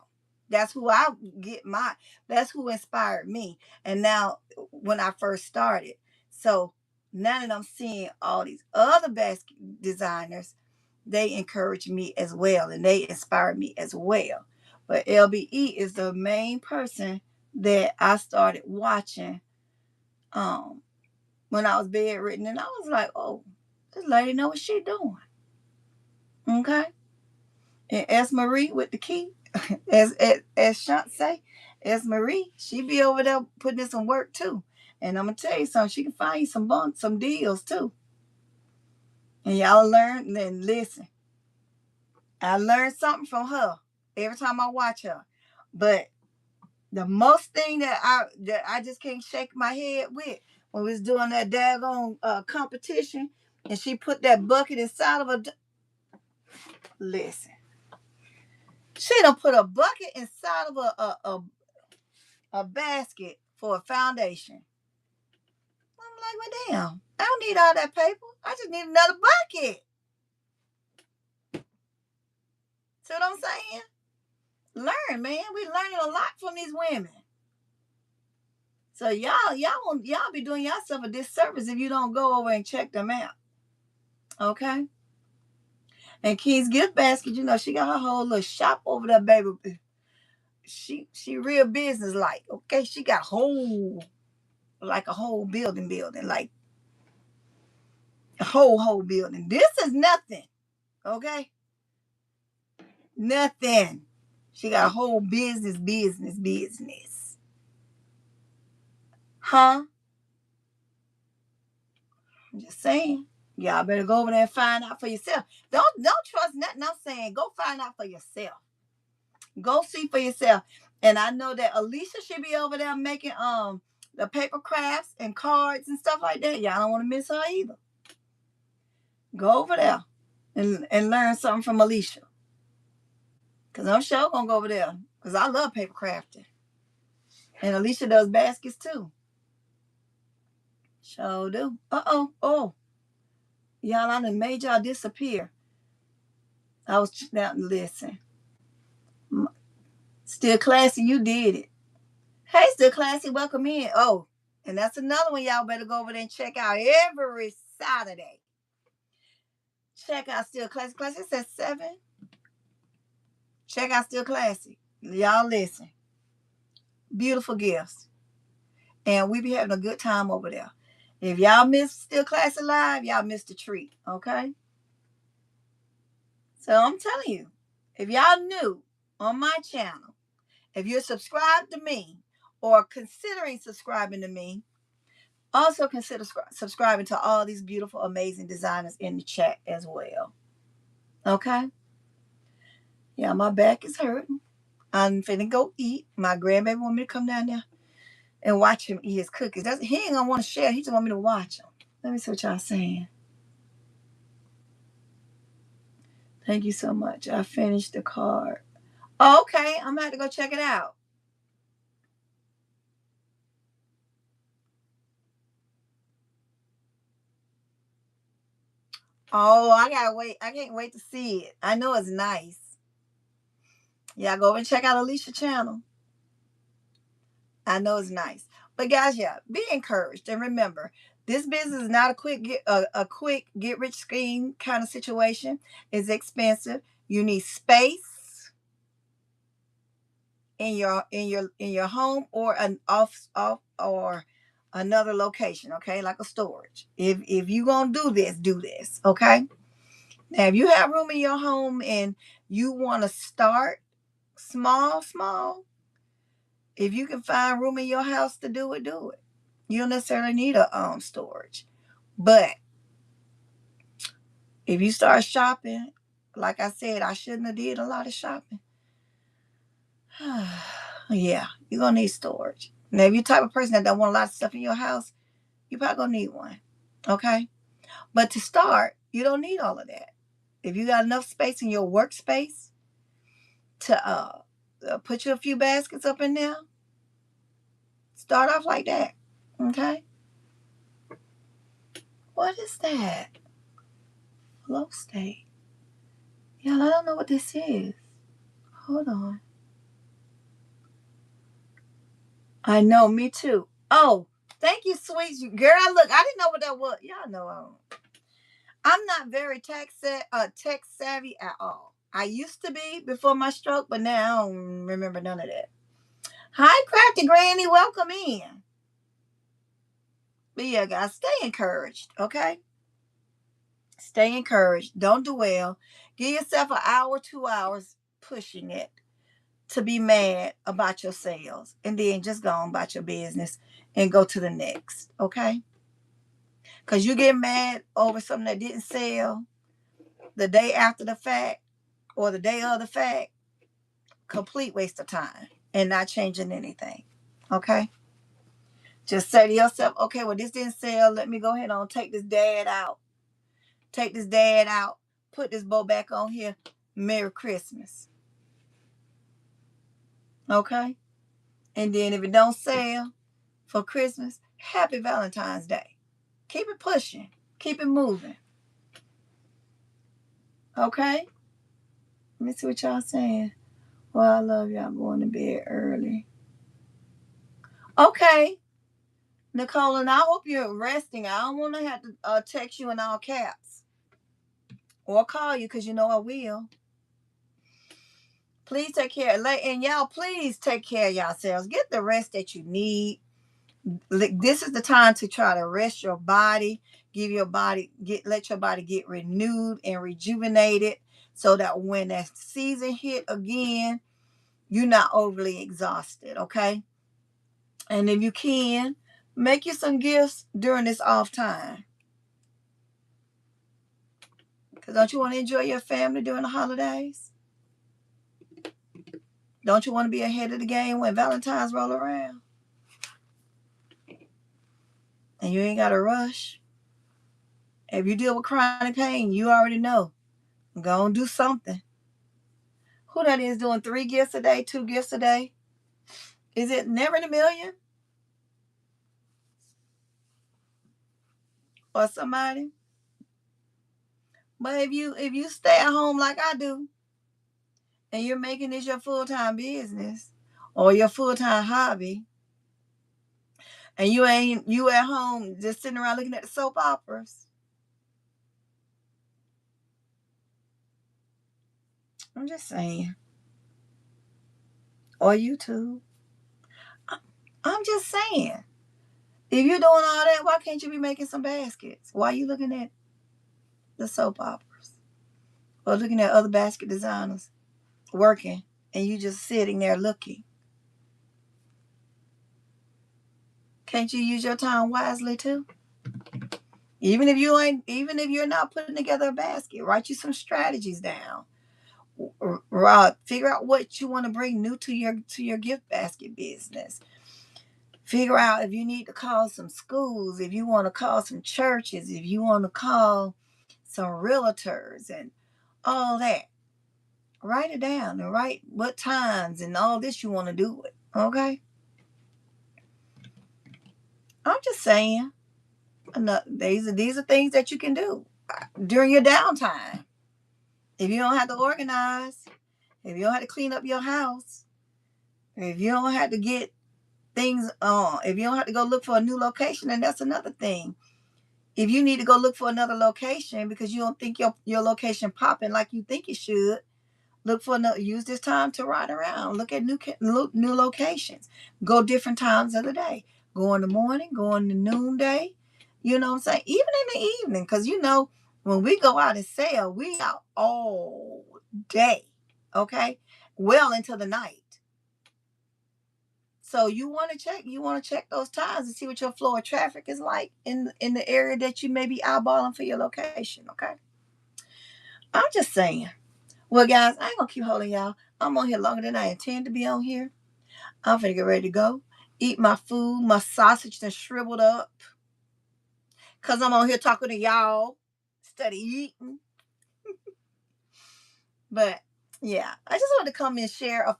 That's who I get my that's who inspired me. And now when I first started. So now that I'm seeing all these other basket designers, they encourage me as well and they inspire me as well. But LBE is the main person that I started watching um when I was bedridden, and I was like, oh, this lady know what she doing. Okay. And S. Marie with the key, as Shant say, S. Marie, she be over there putting in some work too. And I'm gonna tell you something, she can find you some deals too. And y'all learn, then listen. I learned something from her every time I watch her. But the most thing that I just can't shake my head with when we was doing that daggone competition, and she put that bucket inside of a. Listen, she done put a bucket inside of a basket for a foundation. I'm like, well, damn, I don't need all that paper. I just need another bucket. See what I'm saying? Learn, man. We learning a lot from these women. So y'all be doing yourself a disservice if you don't go over and check them out. Okay? And Key's gift basket, she got her whole little shop over there, baby. She real business like. Okay, she got a whole building, like a whole building. This is nothing. Okay, nothing. She got a whole business. Huh? I'm just saying. Y'all better go over there and find out for yourself. Don't trust nothing I'm saying. Go find out for yourself. Go see for yourself. And I know that Alicia should be over there making the paper crafts and cards and stuff like that. Y'all don't want to miss her either. Go over there and learn something from Alicia. Cause I'm sure gonna go over there. Cause I love paper crafting. And Alicia does baskets too. Sure do. Uh-oh. Oh. Y'all, I done made y'all disappear. I was now listen. Still Classy, you did it. Hey, Still Classy, welcome in. Oh, and that's another one y'all better go over there and check out every Saturday. Check out Still Classy. Classy says 7. Check out Still Classy. Y'all listen. Beautiful gifts. And we be having a good time over there. If y'all miss Still Classy Live, y'all missed a treat, okay? So I'm telling you, if y'all new on my channel, if you're subscribed to me or considering subscribing to me, also consider subscribing to all these beautiful, amazing designers in the chat as well. Okay? Yeah, my back is hurting. I'm finna go eat. My grandbaby want me to come down there and watch him eat his cookies. He ain't gonna want to share. He just want me to watch them. Let me see what y'all saying. Thank you so much. I finished the card. Oh, okay, I'm gonna have to go check it out. Oh, I gotta wait. I can't wait to see it. I know it's nice. Yeah, go over and check out Alicia's channel. I know it's nice. But guys, yeah, be encouraged. And remember, this business is not a quick get rich scheme kind of situation. It's expensive. You need space in your home or an off or another location, okay? Like a storage. If you gonna do this, okay? Now, if you have room in your home and you want to start small, if you can find room in your house to do it, do it. You don't necessarily need a storage. But if you start shopping, like I said, I shouldn't have did a lot of shopping. Yeah, you're gonna need storage. Now, if you're the type of person that don't want a lot of stuff in your house, you probably gonna need one. Okay? But to start, you don't need all of that. If you got enough space in your workspace to put you a few baskets up in there, start off like that. Okay? What is that? Flow state. Y'all, I don't know what this is. Hold on. I know, me too. Oh, thank you, sweet girl. Look, I didn't know what that was. Y'all know I'm not very tech savvy at all. I used to be before my stroke, but now I don't remember none of that. Hi, Crafty Granny. Welcome in. But yeah, guys, stay encouraged, okay? Stay encouraged. Don't dwell. Give yourself an hour, 2 hours pushing it to be mad about your sales. And then just go on about your business and go to the next, okay? Because you get mad over something that didn't sell the day after the fact or the day of the fact, complete waste of time and not changing anything, okay? Just say to yourself, okay, well, this didn't sell. Let me go ahead and take this dad out. Take this dad out. Put this bow back on here. Merry Christmas. Okay? And then if it don't sell for Christmas, happy Valentine's Day. Keep it pushing. Keep it moving. Okay? Let me see what y'all saying. Well, I love y'all going to bed early. Okay. Nicole, and I hope you're resting. I don't want to have to text you in all caps or call you because you know I will. Please take care. And y'all, please take care of yourselves. Get the rest that you need. This is the time to try to rest your body. Let your body get renewed and rejuvenated so that when that season hit again, you're not overly exhausted, okay? And if you can, make you some gifts during this off time. Because don't you want to enjoy your family during the holidays? Don't you want to be ahead of the game when Valentine's roll around? And you ain't got to rush. If you deal with chronic pain, you already know. Go and do something. Who that is doing 3 gifts a day, 2 gifts a day? Is it never in a million? Or somebody? But if you stay at home like I do, and you're making this your full-time business or your full-time hobby, and you at home just sitting around looking at the soap operas, I'm just saying. Or YouTube. I'm just saying. If you're doing all that, why can't you be making some baskets? Why are you looking at the soap operas? Or looking at other basket designers working and you just sitting there looking? Can't you use your time wisely too? Even if you're not putting together a basket, write you some strategies down. Figure out what you want to bring new to your gift basket business. Figure out if you need to call some schools, if you want to call some churches, if you want to call some realtors and all that. Write it down and write what times and all this you want to do it. Okay? I'm just saying. These are things that you can do during your downtime. If you don't have to organize, if you don't have to clean up your house, if you don't have to get things on, if you don't have to go look for a new location, and that's another thing. If you need to go look for another location because you don't think your location popping like you think it should, look for another. Use this time to ride around. Look at new locations. Go different times of the day. Go in the morning. Go in the noonday. You know what I'm saying? Even in the evening, because when we go out and sell, we out all day. Okay, well into the night. So you want to check those times and see what your flow of traffic is like in the area that you may be eyeballing for your location. Okay, I'm just saying. Well, guys, I ain't gonna keep holding y'all. I'm on here longer than I intend to be on here. I'm finna get ready to go. Eat my food. My sausage done shriveled up. Cause I'm on here talking to y'all instead of eating. But yeah, I just wanted to come and share a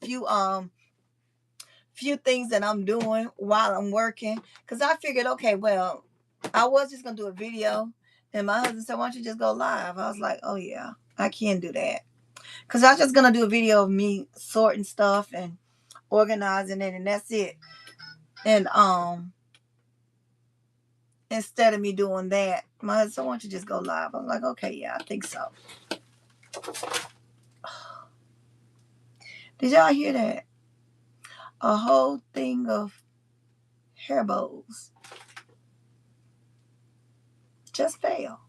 few things that I'm doing while I'm working. Cause I figured, okay, well, I was just gonna do a video, and my husband said, "Why don't you just go live?" I was like, "Oh yeah, I can do that." Cause I was just gonna do a video of me sorting stuff and organizing it, and that's it. And instead of me doing that, my husband said, "Why don't you just go live?" I'm like, "Okay, yeah, I think so." Did y'all hear that? A whole thing of hair bows just fell.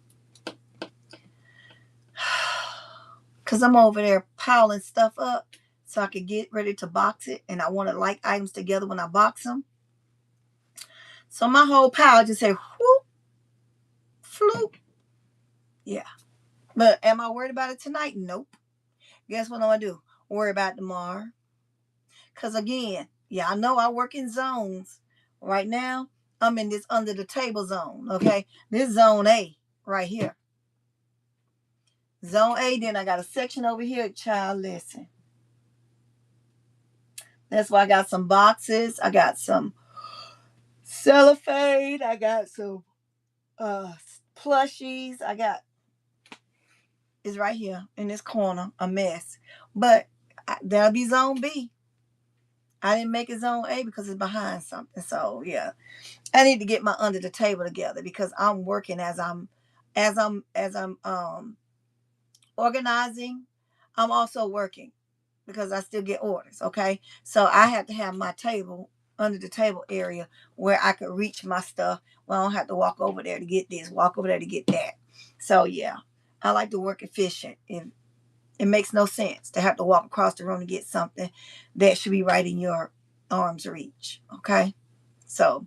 Cause I'm over there piling stuff up so I could get ready to box it, and I want to like items together when I box them. So my whole pile just said whoop, floop. Yeah. But am I worried about it tonight? Nope. Guess what I'm gonna do? Worry about it tomorrow. Cause again, yeah, I know I work in zones. Right now, I'm in this under the table zone. Okay. This zone A right here. Zone A, then I got a section over here. Child, listen. That's why I got some boxes. I got some cellophane. I got some uh plushies. I got it's right here in this corner, a mess. But that'll be zone B. I didn't make it zone A because it's behind something. So yeah, I need to get my under the table together because I'm working as I'm organizing. I'm also working because I still get orders. Okay, so I have to have my table under the table area where I could reach my stuff. Well, I don't have to walk over there to get this, walk over there to get that. So yeah, I like to work efficient. It makes no sense to have to walk across the room to get something that should be right in your arm's reach. Okay, so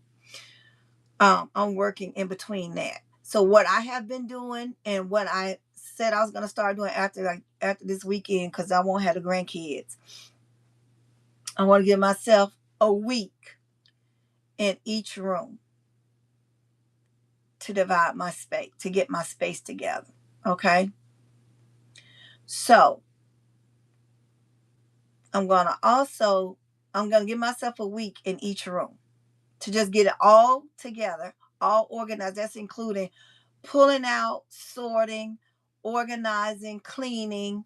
I'm working in between that. So what I have been doing and what I said I was gonna start doing after this weekend, because I won't have the grandkids. I want to give myself a week in each room to divide my space, to get my space together. Okay. So I'm gonna give myself a week in each room to just get it all together, all organized. That's including pulling out, sorting, organizing, cleaning,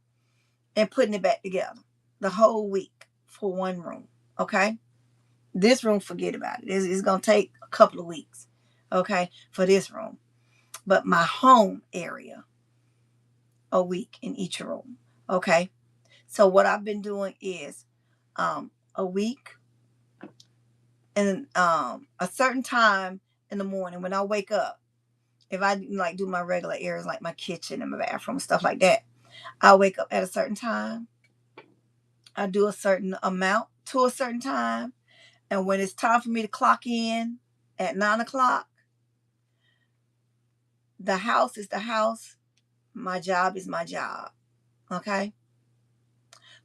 and putting it back together. The whole week for one room. Okay. This room, forget about it. It's gonna take a couple of weeks. Okay, for this room. But my home area, a week in each room. Okay. So what I've been doing is a week and a certain time in the morning when I wake up. If I like do my regular areas like my kitchen and my bathroom, stuff like that, I wake up at a certain time. I do a certain amount to a certain time. And when it's time for me to clock in at 9 o'clock, the house is the house. My job is my job. Okay.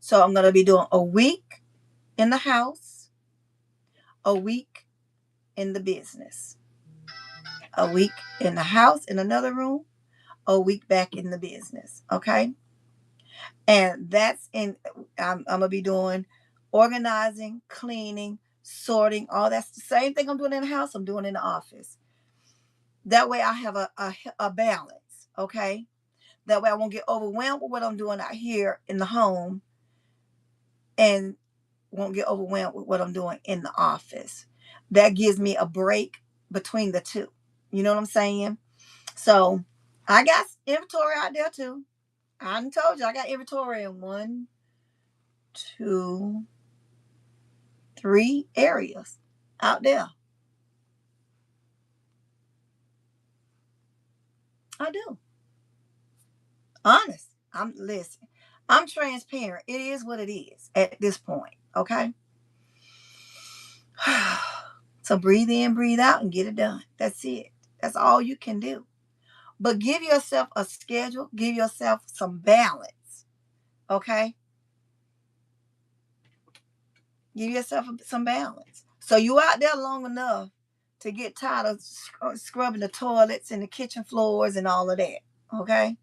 So I'm going to be doing a week in the house, a week in the business, a week in the house in another room, a week back in the business. Okay. And I'm going to be doing organizing, cleaning, sorting, all that's the same thing I'm doing in the house, I'm doing in the office. That way I have a balance. Okay. That way I won't get overwhelmed with what I'm doing out here in the home and won't get overwhelmed with what I'm doing in the office. That gives me a break between the two. You know what I'm saying? So I got inventory out there too. I done told you I got inventory in 1, 2, 3 areas out there. I do. Honest. Listen. I'm transparent. It is what it is at this point. Okay. So breathe in, breathe out, and get it done. That's it. That's all you can do. But give yourself a schedule, give yourself some balance. Okay? Give yourself some balance. So you out there long enough to get tired of scrubbing the toilets and the kitchen floors and all of that. Okay?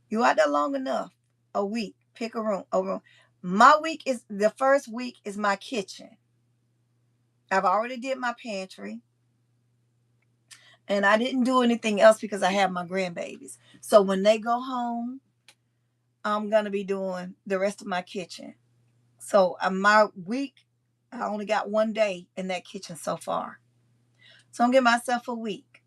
You out there long enough. A week. Pick a room. A room. The first week is my kitchen. I've already did my pantry. And I didn't do anything else because I have my grandbabies. So when they go home, I'm going to be doing the rest of my kitchen. So my week, I only got one day in that kitchen so far. So I'm giving myself a week.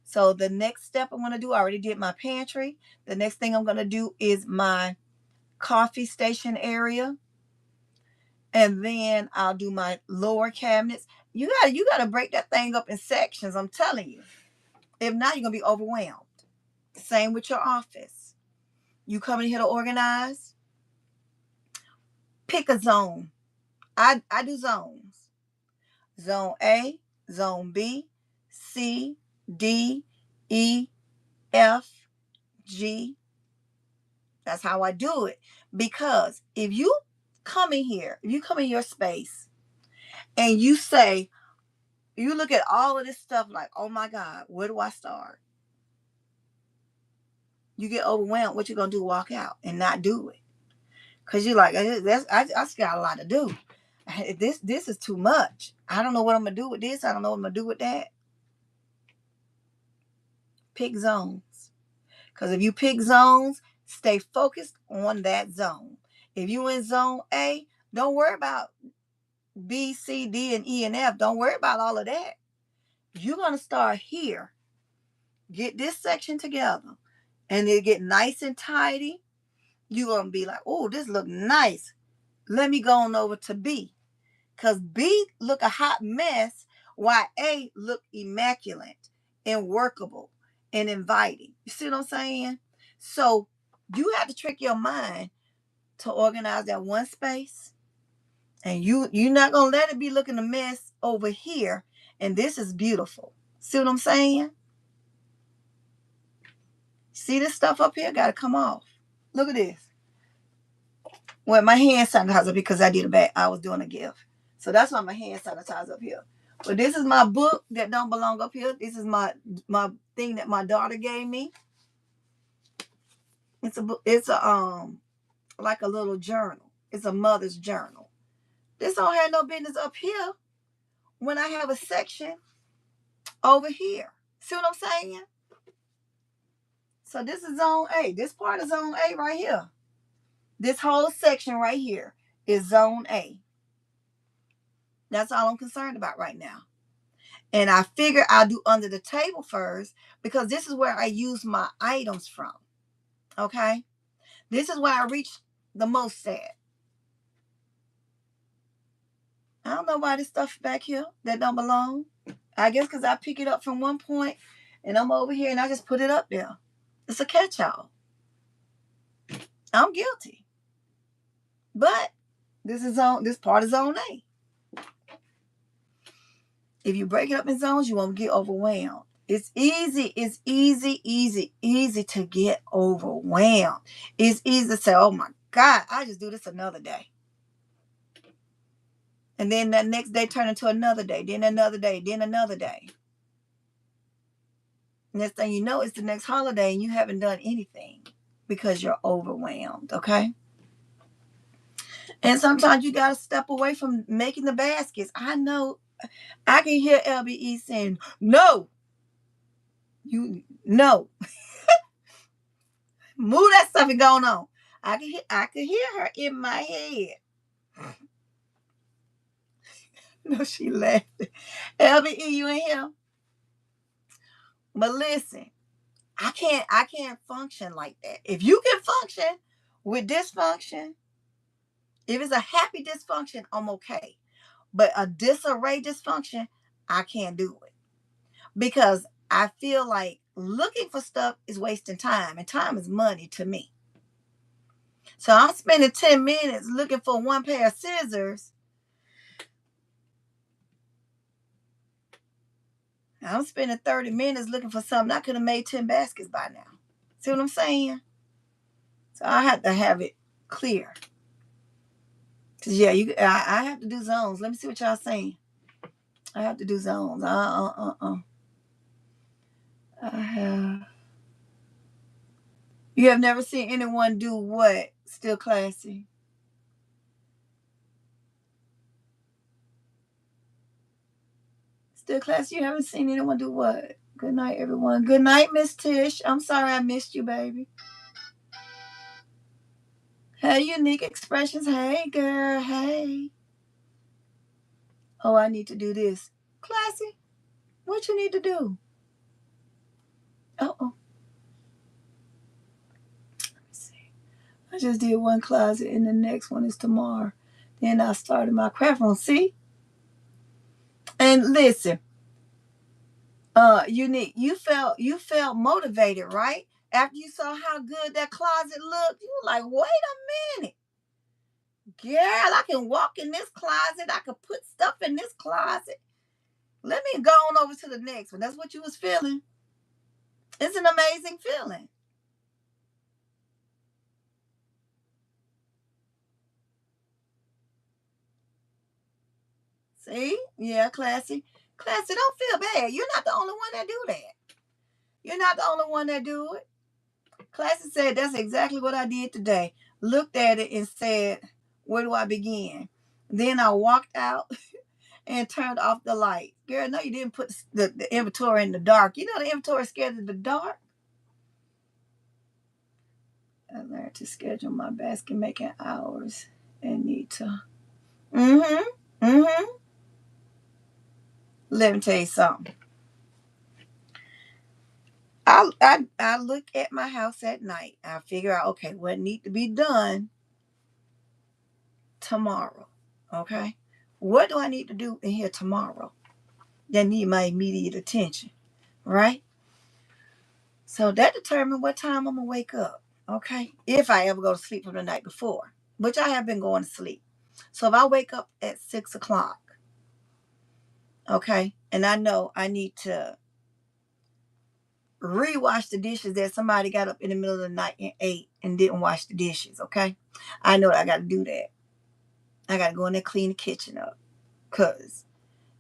So the next step I'm going to do, I already did my pantry. The next thing I'm going to do is my coffee station area. And then I'll do my lower cabinets. You gotta break that thing up in sections, I'm telling you. If not, you're going to be overwhelmed. Same with your office. You come in here to organize, pick a zone. I do zones. Zone A, Zone B, C, D, E, F, G. That's how I do it. Because if you come in here, if you come in your space and you look at all of this stuff like, oh my God, where do I start? You get overwhelmed. What you gonna do? Walk out and not do it. Because you're like, I just got a lot to do. This is too much. I don't know what I'm gonna do with this. I don't know what I'm gonna do with that. Pick zones. Because if you pick zones, stay focused on that zone. If you in zone A, don't worry about B, C, D, and E and F. Don't worry about all of that. You're gonna start here. Get this section together, and it get nice and tidy. You're gonna be like, oh, this look nice. Let me go on over to B. Because B look a hot mess, while A look immaculate and workable and inviting. You see what I'm saying? So you have to trick your mind to organize that one space. And you're not going to let it be looking a mess over here. And this is beautiful. See what I'm saying? See this stuff up here? Got to come off. Look at this. Well, my hand sanitizer because I was doing a gift. So that's why my hand sanitizer up here. But this is my book that don't belong up here. This is my thing that my daughter gave me. It's a like a little journal. It's a mother's journal. This don't have no business up here when I have a section over here. See what I'm saying? So this is zone A. This part is zone A right here. This whole section right here is zone A. That's all I'm concerned about right now. And I figure I'll do under the table first because this is where I use my items from. Okay? This is where I reach the most at. I don't know why this stuff back here that don't belong. I guess because I pick it up from one point and I'm over here and I just put it up there. It's a catch-all. I'm guilty. But this part is zone A. If you break it up in zones, you won't get overwhelmed. It's easy to get overwhelmed. It's easy to say, oh my God, I just do this another day. And then that next day turn into another day, then another day, then another day. Next thing you know, it's the next holiday and you haven't done anything because you're overwhelmed, okay? And sometimes you got to step away from making the baskets. I know I can hear LBE saying, no, no. Move that stuff and going on. I could hear her in my head. No, she laughed. LBE, you in here? But listen, I can't function like that. If you can function with dysfunction, if it's a happy dysfunction, I'm okay. But a disarray dysfunction, I can't do it. Because I feel like looking for stuff is wasting time, and time is money to me. So I'm spending 10 minutes looking for one pair of scissors. I'm spending 30 minutes looking for something I could have made 10 baskets by now. See what I'm saying? So I have to have it clear. Cause yeah, I have to do zones. Let me see what y'all saying. I have to do zones. I have. You have never seen anyone do what? Still classy. Still classy. You haven't seen anyone do what? Good night, everyone. Good night, Miss Tish. I'm sorry I missed you, baby. Hey, Unique Expressions. Hey, girl. Hey. Oh, I need to do this. Classy. What you need to do? Uh-oh. Let me see. I just did one closet and the next one is tomorrow. Then I started my craft room. See? And listen, Unique, you felt motivated, right? After you saw how good that closet looked, you were like, wait a minute. Girl, I can walk in this closet. I can put stuff in this closet. Let me go on over to the next one. That's what you was feeling. It's an amazing feeling. See? Yeah, classy. Classy, don't feel bad. You're not the only one that do that. You're not the only one that do it. Classy said, that's exactly what I did today. Looked at it and said, where do I begin? Then I walked out and turned off the light. Girl, no, you didn't put the inventory in the dark. You know the inventory is scared of the dark. I learned to schedule my basket making hours and need to. Mm-hmm. Let me tell you something. I look at my house at night. I figure out, okay, what need to be done tomorrow. Okay? What do I need to do in here tomorrow that need my immediate attention? Right? So that determines what time I'm gonna wake up. Okay? If I ever go to sleep from the night before, which I have been going to sleep. So if I wake up at 6 o'clock, okay, and I know I need to rewash the dishes that somebody got up in the middle of the night and ate and didn't wash the dishes, okay? I know I got to do that. I got to go in there, clean the kitchen up, because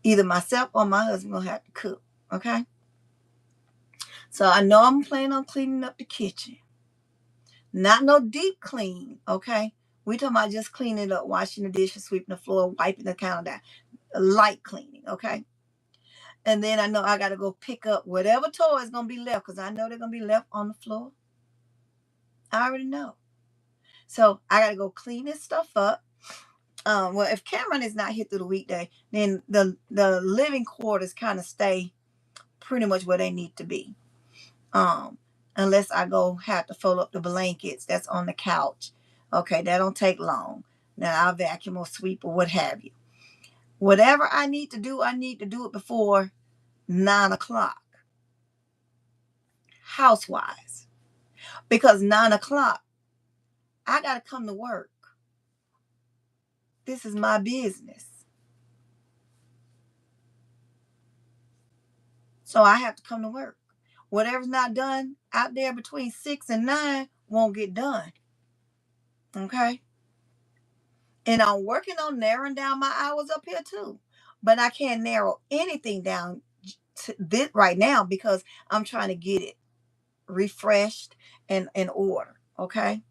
either myself or my husband going to have to cook, okay? So I know I'm planning on cleaning up the kitchen. Not no deep clean, okay? We talking about just cleaning up, washing the dishes, sweeping the floor, wiping the counter down. Light cleaning, okay? And then I know I got to go pick up whatever toy is going to be left, because I know they're going to be left on the floor. I already know. So I got to go clean this stuff up. Well, if Cameron is not here through the weekday, then the living quarters kind of stay pretty much where they need to be. Unless I go have to fold up the blankets that's on the couch. Okay, that don't take long. Now I'll vacuum or sweep or what have you. Whatever I need to do it before 9 o'clock. Housewise. Because 9 o'clock, I got to come to work. This is my business. So I have to come to work. Whatever's not done out there between 6 and 9 won't get done. Okay? And I'm working on narrowing down my hours up here too. But I can't narrow anything down to this right now because I'm trying to get it refreshed and in order. Okay?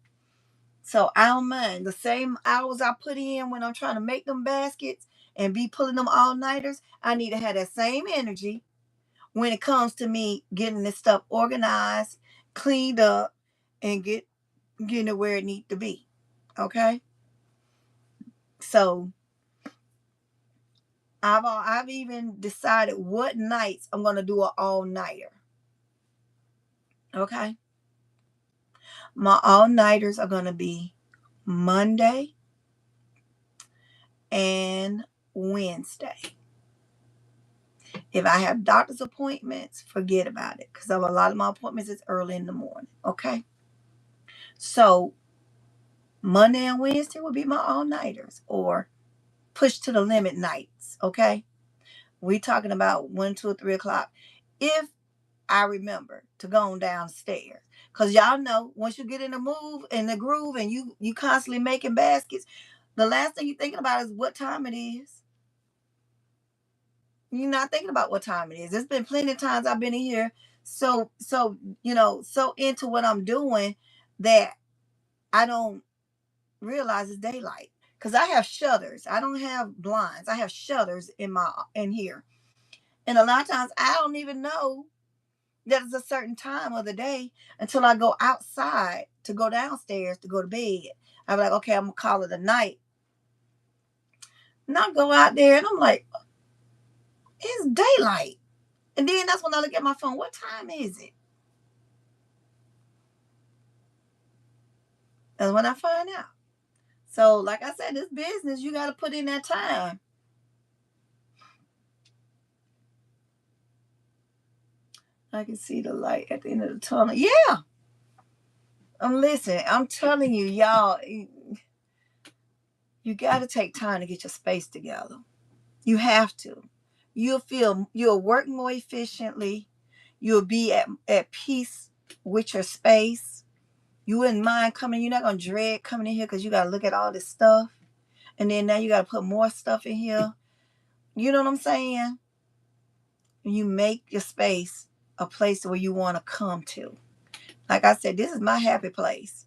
So I don't mind. The same hours I put in when I'm trying to make them baskets and be pulling them all-nighters, I need to have that same energy when it comes to me getting this stuff organized, cleaned up, and getting it where it needs to be. Okay? So I've even decided what nights I'm gonna do an all-nighter. Okay? My all-nighters are gonna be Monday and Wednesday. If I have doctor's appointments, forget about it. Because a lot of my appointments is early in the morning. Okay? So Monday and Wednesday will be my all-nighters or push to the limit nights. Okay? We talking about 1, 2, or 3 o'clock. If I remember to go on downstairs. Because y'all know, once you get in the move, in the groove, and you constantly making baskets, the last thing you're thinking about is what time it is. You're not thinking about what time it is. There's been plenty of times I've been in here so so into what I'm doing that I don't realize it's daylight. Because I have shutters. I don't have blinds. I have shutters in here. And a lot of times I don't even know that it's a certain time of the day until I go outside to go downstairs to go to bed. I'm like, okay, I'm gonna call it a night. And I go out there and I'm like, it's daylight. And then that's when I look at my phone. What time is it? That's when I find out. So, like I said, this business, you got to put in that time. I can see the light at the end of the tunnel. Yeah. I'm telling you, y'all, you got to take time to get your space together. You have to. You'll work more efficiently. You'll be at peace with your space. You wouldn't mind coming. You're not going to dread coming in here because you got to look at all this stuff. And then now you got to put more stuff in here. You know what I'm saying? You make your space a place where you want to come to. Like I said, this is my happy place.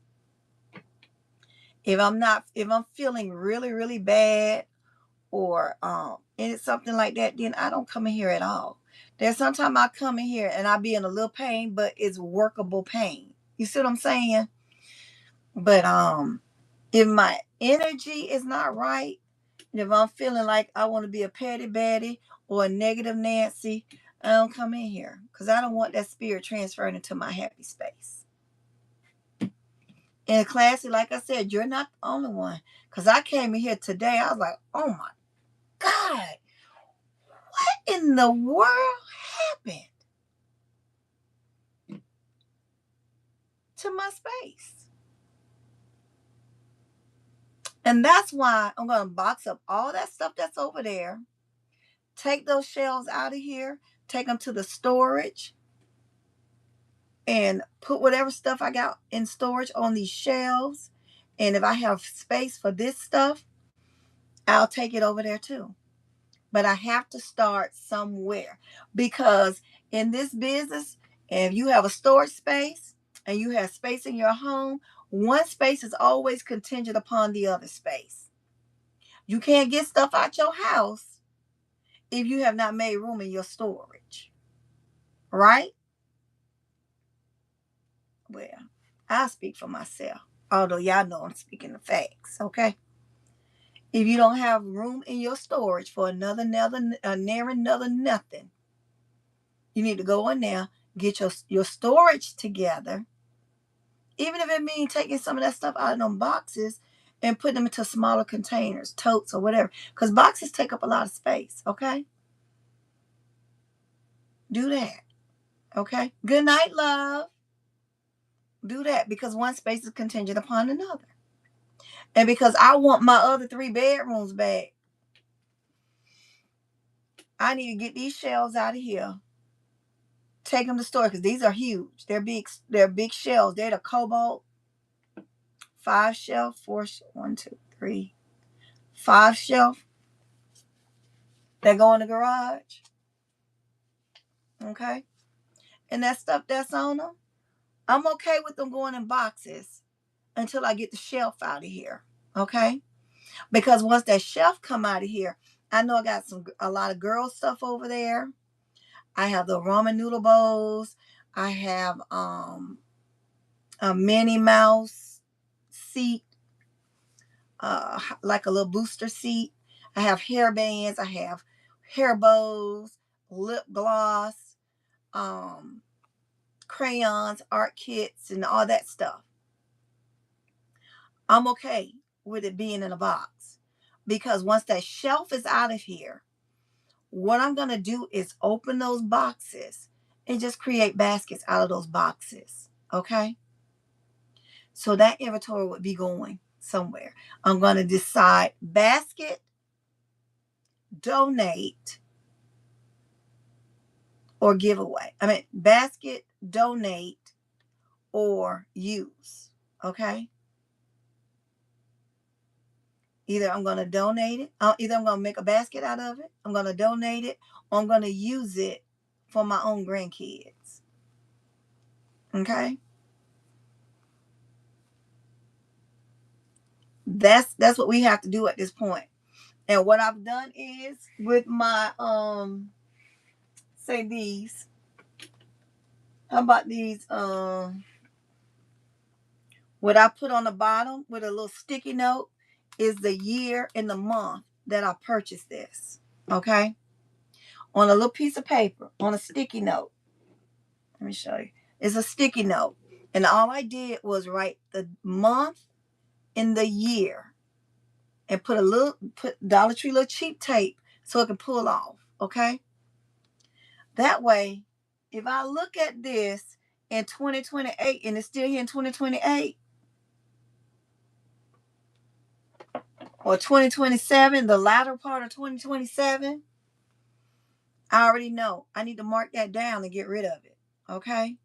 If I'm feeling really, really bad or and it's something like that, then I don't come in here at all. There's sometimes I come in here and I be in a little pain, but it's workable pain. You see what I'm saying? But if my energy is not right, and if I'm feeling like I want to be a petty Betty or a negative Nancy, I don't come in here because I don't want that spirit transferring into my happy space. And classy, like I said, you're not the only one. Because I came in here today, I was like, oh my God, what in the world happened to my space? And that's why I'm going to box up all that stuff that's over there, take those shelves out of here, take them to the storage, and put whatever stuff I got in storage on these shelves. And if I have space for this stuff, I'll take it over there too. But I have to start somewhere, because in this business, if you have a storage space and you have space in your home, one space is always contingent upon the other space. You can't get stuff out your house if you have not made room in your storage, right? Well, I speak for myself, although y'all know I'm speaking the facts, okay? If you don't have room in your storage for another nothing, you need to go in there, get your storage together, even if it means taking some of that stuff out of them boxes and putting them into smaller containers, totes or whatever, because boxes take up a lot of space, okay? Do that, okay? Good night, love. Do that, because one space is contingent upon another. And because I want my other 3 bedrooms back, I need to get these shelves out of here, take them to store, because these are huge. They're big shelves. They're the Cobalt 5 shelf, 4, 1, 2, 3, 5 shelf that go in the garage. Okay. And that stuff that's on them, I'm okay with them going in boxes until I get the shelf out of here. Okay. Because once that shelf come out of here, I know I got a lot of girl stuff over there. I have the ramen noodle bowls. I have a Minnie Mouse seat, like a little booster seat. I have hair bands. I have hair bows, lip gloss, crayons, art kits, and all that stuff. I'm okay with it being in a box, because once that shelf is out of here, what I'm going to do is open those boxes and just create baskets out of those boxes. Okay. So that inventory would be going somewhere. I'm going to decide basket, donate, or give away. I mean, basket, donate, or use. Okay. Either I'm going to donate it, either I'm going to make a basket out of it, I'm going to donate it, or I'm going to use it for my own grandkids. Okay? That's what we have to do at this point. And what I've done is with my say these. How about these what I put on the bottom with a little sticky note is the year and the month that I purchased this. Okay? On a little piece of paper, on a sticky note. Let me show you. It's a sticky note. And all I did was write the month and the year and put Dollar Tree little cheap tape so it can pull off. Okay? That way, if I look at this in 2028 and it's still here in 2028 or 2027, the latter part of 2027, I already know I need to mark that down and get rid of it. Okay?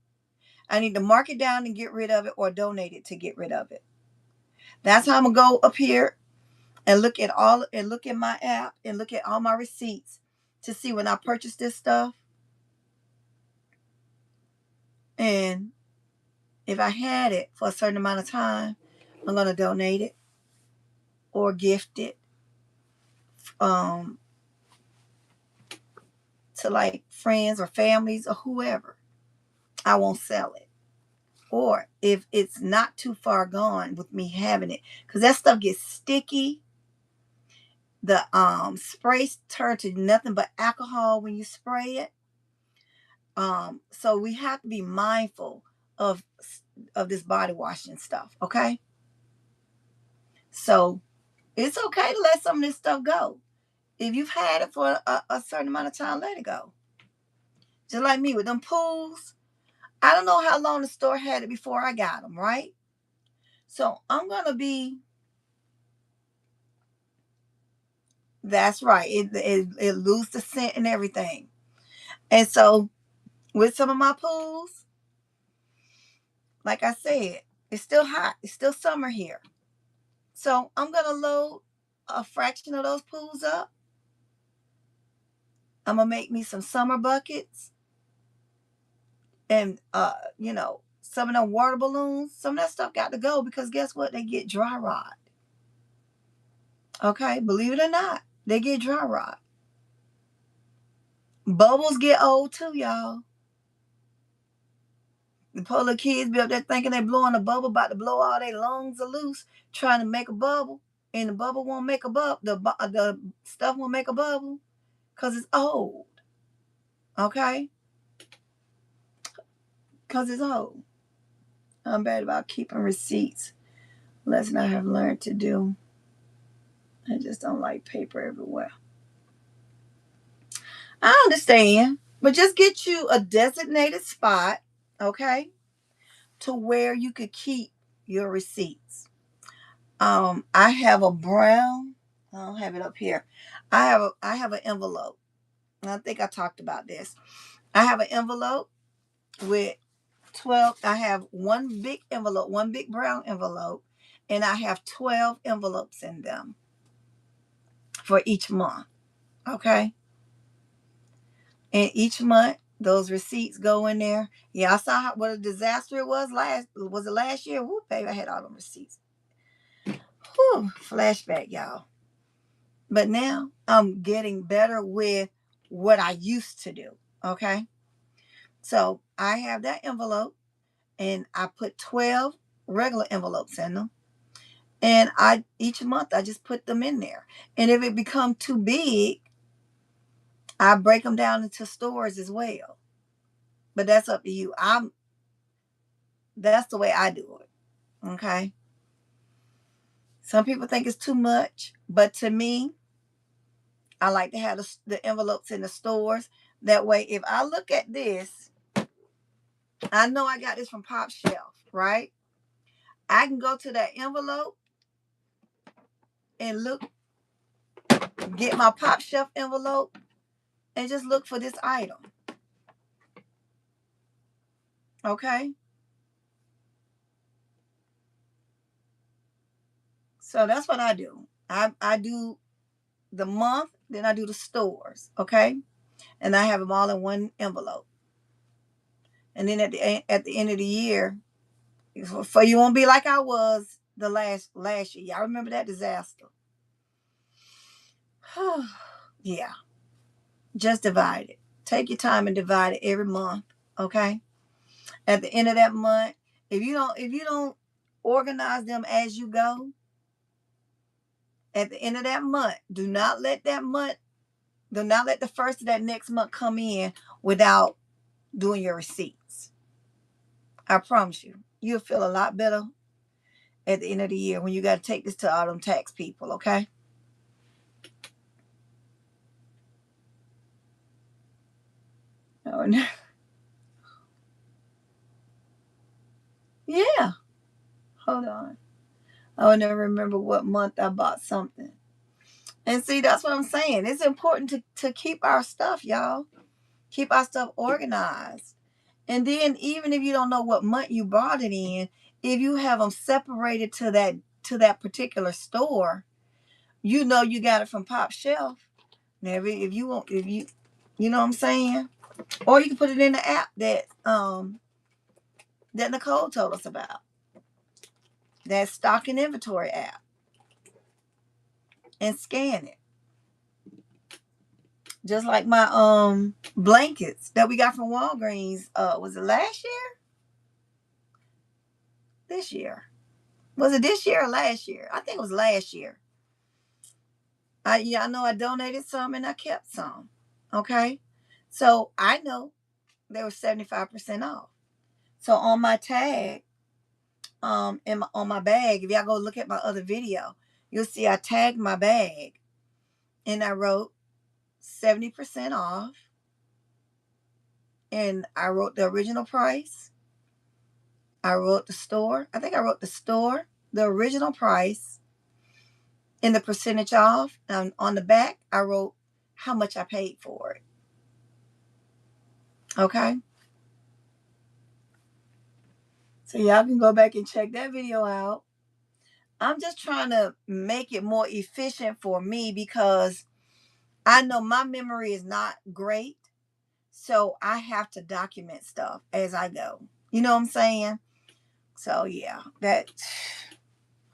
I need to mark it down and get rid of it, or donate it to get rid of it. That's how I'm gonna go up here and look at my app and look at all my receipts to see when I purchased this stuff. And if I had it for a certain amount of time, I'm gonna donate it or gift it to like friends or families or whoever. I won't sell it. Or if it's not too far gone with me having it, because that stuff gets sticky. The sprays turn to nothing but alcohol when you spray it. So we have to be mindful of this body washing stuff, okay? So it's okay to let some of this stuff go. If you've had it for a certain amount of time, let it go. Just like me with them pools. I don't know how long the store had it before I got them, right? So I'm going to be, that's right. It loses the scent and everything. And so with some of my pools, like I said, it's still hot. It's still summer here. So I'm going to load a fraction of those pools up. I'm going to make me some summer buckets and, some of them water balloons. Some of that stuff got to go because guess what? They get dry rot. Okay, believe it or not, they get dry rot. Bubbles get old too, y'all. The poor little kids be up there thinking they blowing a bubble, about to blow all their lungs loose, trying to make a bubble, and the bubble won't make a bubble. The stuff won't make a bubble because it's old. Okay, because it's old. I'm bad about keeping receipts. Lesson I have learned to do. I just don't like paper everywhere. I understand, but just get you a designated spot, okay, to where you could keep your receipts. I have a brown. I don't have it up here. I have an envelope. And I think I talked about this. I have an envelope with 12. I have one big envelope, one big brown envelope, and I have 12 envelopes in them for each month. Okay. And each month, those receipts go in there. Yeah, I saw what a disaster it was last year? Whoop, baby, I had all them receipts. Whew, flashback, y'all. But now I'm getting better with what I used to do. Okay. So I have that envelope and I put 12 regular envelopes in them. And each month I just put them in there. And if it becomes too big, I break them down into stores as well. But that's up to you. That's the way I do it. Okay. Some people think it's too much, but to me, I like to have the envelopes in the stores. That way, if I look at this, I know I got this from Pop Shelf, right? I can go to that envelope and look, get my Pop Shelf envelope and just look for this item. Okay? So that's what I do. I do the month, then I do the stores. Okay? And I have them all in one envelope. And then at the end of the year, for you won't be like I was the last year. Y'all remember that disaster? Yeah. Just divide it. Take your time and divide it every month. Okay. At the end of that month, if you don't organize them as you go, at the end of that month, do not let the first of that next month come in without doing your receipts. I promise you, you'll feel a lot better at the end of the year when you got to take this to all them tax people. Okay. Oh, no. Yeah. Hold on. I would never remember what month I bought something. And see, that's what I'm saying. It's important to keep our stuff, y'all. Keep our stuff organized. And then even if you don't know what month you bought it in, if you have them separated to that particular store, you know you got it from Pop Shelf. Now, if you want, you know what I'm saying, or you can put it in the app that Nicole told us about, that stock and inventory app, and scan it. Just like my blankets that we got from Walgreens. Was it last year? This year? Was it this year or last year? I think it was last year. I know I donated some and I kept some. Okay, so I know they were 75% off. So on my tag, on my bag, if y'all go look at my other video, you'll see I tagged my bag and I wrote 70% off, and I wrote the original price. I wrote the store. I think I wrote the store, the original price, and the percentage off. And on the back, I wrote how much I paid for it. Okay. So y'all can go back and check that video out. I'm just trying to make it more efficient for me because I know my memory is not great. So I have to document stuff as I go. You know what I'm saying? So yeah, that.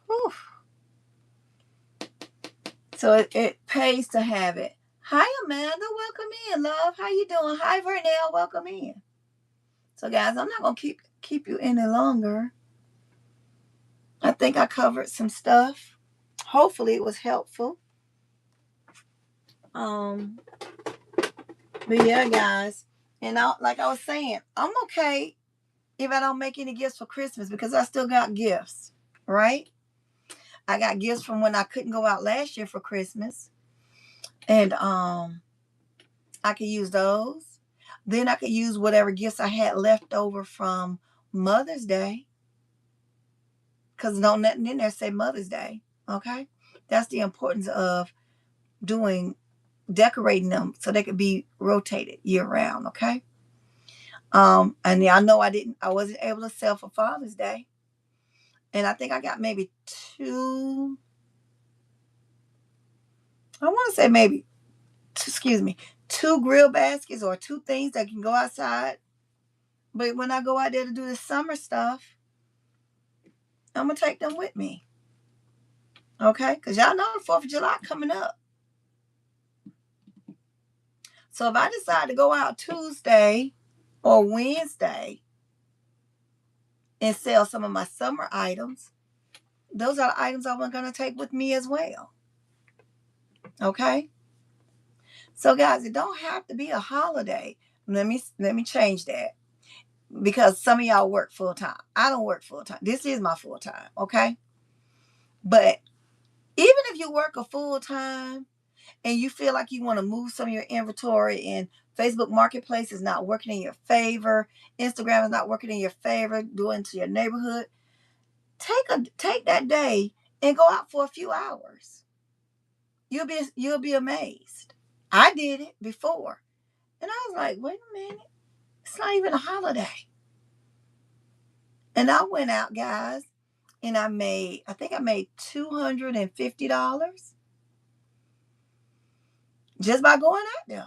Whew. So it pays to have it. Hi Amanda, welcome in, love. How you doing? Hi Vernell, welcome in. So guys, I'm not gonna keep you any longer. I think I covered some stuff. Hopefully it was helpful. Um, but yeah, guys, and like I was saying, I'm okay if I don't make any gifts for Christmas because I still got gifts, right? I got gifts from when I couldn't go out last year for Christmas, and I could use those. Then I could use whatever gifts I had left over from Mother's Day, because no nothing in there say Mother's Day. Okay, that's the importance of decorating them so they could be rotated year round. Okay. And yeah, I know I wasn't able to sell for Father's Day, and I think I got maybe two. I want to say maybe, excuse me, two grill baskets or two things that can go outside. But when I go out there to do the summer stuff, I'm gonna take them with me. Okay, because y'all know the 4th of July coming up. So if I decide to go out Tuesday or Wednesday and sell some of my summer items, those are the items I'm going to take with me as well. Okay. So guys, it don't have to be a holiday. Let me change that because some of y'all work full time. I don't work full time. This is my full time. Okay. But even if you work a full time and you feel like you want to move some of your inventory and Facebook Marketplace is not working in your favor, Instagram is not working in your favor, doing to your neighborhood, take that day and go out for a few hours. You'll be amazed. I did it before. And I was like, wait a minute, it's not even a holiday. And I went out, guys, and I think I made $250 just by going out there.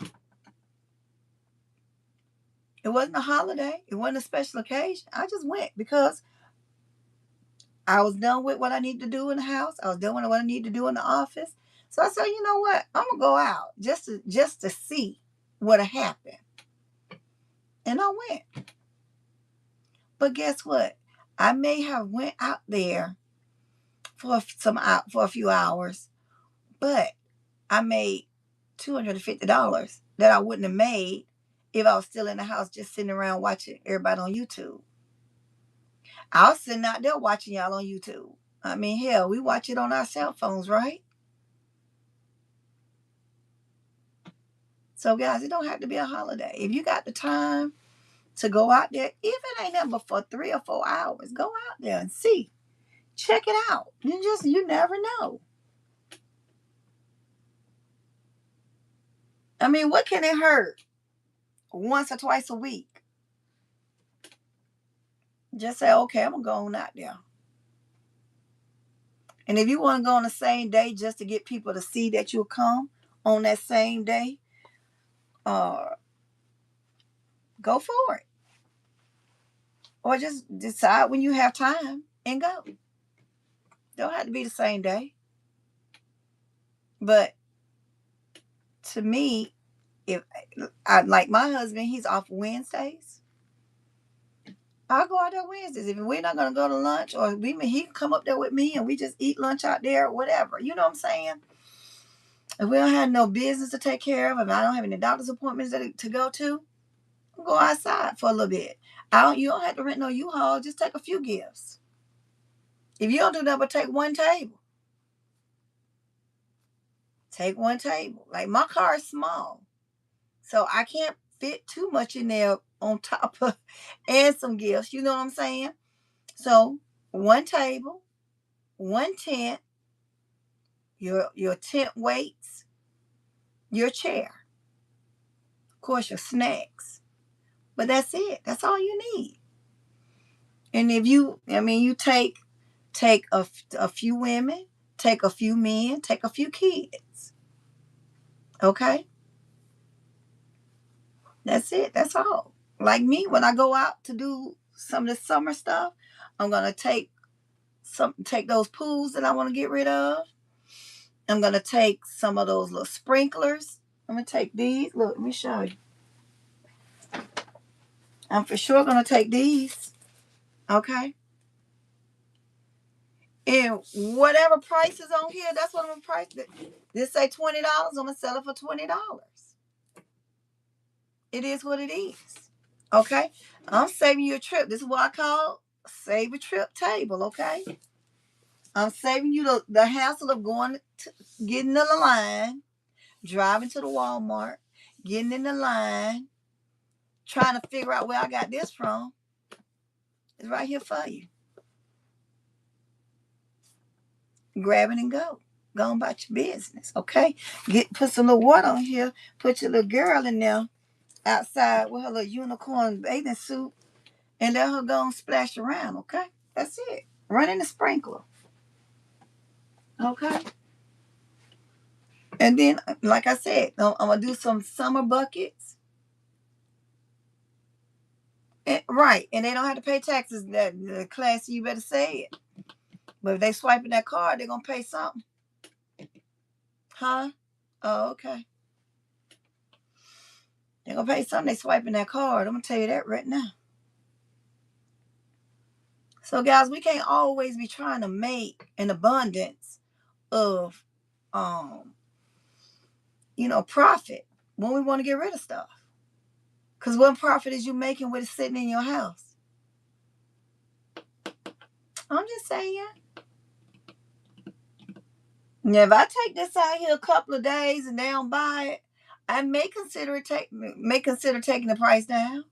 It wasn't a holiday. It wasn't a special occasion. I just went because I was done with what I needed to do in the house. I was done with what I needed to do in the office. So I said, you know what? I'm gonna go out just to see what happened. And I went. But guess what? I may have went out there for a few hours, but I made $250 that I wouldn't have made if I was still in the house just sitting around watching everybody on YouTube. I was sitting out there watching y'all on YouTube. I mean, hell, we watch it on our cell phones, right? So, guys, it don't have to be a holiday. If you got the time to go out there, if it ain't nothing but for 3 or 4 hours, go out there and see. Check it out. You never know. I mean, what can it hurt? Once or twice a week. Just say, okay, I'm going to go on out there. And if you want to go on the same day just to get people to see that you'll come on that same day, go for it. Or just decide when you have time and go. Don't have to be the same day. But to me, if I like my husband, he's off Wednesdays. I'll go out there Wednesdays. If we're not gonna go to lunch, or he can come up there with me and we just eat lunch out there or whatever. You know what I'm saying? If we don't have no business to take care of, if I don't have any doctor's appointments to go to, I'll go outside for a little bit. You don't have to rent no U-Haul. Just take a few gifts. If you don't do that, but take one table. Take one table. Like my car is small, so I can't fit too much in there on top of and some gifts. You know what I'm saying? So one table, one tent, your tent weights, your chair, of course your snacks. But that's it. That's all you need. And if you, I mean, you take a few women, take a few men, take a few kids. Okay, that's it. That's all. Like me, when I go out to do some of the summer stuff, I'm gonna take those pools that I want to get rid of. I'm gonna take some of those little sprinklers. I'm gonna take these. Look, let me show you. I'm for sure gonna take these. Okay. And whatever price is on here, that's what I'm gonna price it. This say $20. I'm gonna sell it for $20. It is what it is. Okay. I'm saving you a trip. This is what I call save a trip table. Okay. I'm saving you the hassle of getting in the line, driving to the Walmart, getting in the line, trying to figure out where I got this from. It's right here for you. Grab it and go. Go on about your business. Okay. Put some little water on here. Put your little girl in there outside with her little unicorn bathing suit and let her go and splash around. Okay. That's it. Run in the sprinkler. Okay. And then, like I said, I'm gonna do some summer buckets. Right, and they don't have to pay taxes. That classy, you better say it. But if they swiping that card, they're gonna pay something, huh? Oh, okay. They're gonna pay something. They swiping that card. I'm gonna tell you that right now. So, guys, we can't always be trying to make an abundance of, um, profit when we want to get rid of stuff. Because what profit is you making with it sitting in your house? I'm just saying. Now, if I take this out here a couple of days and they don't buy it, I may consider taking the price down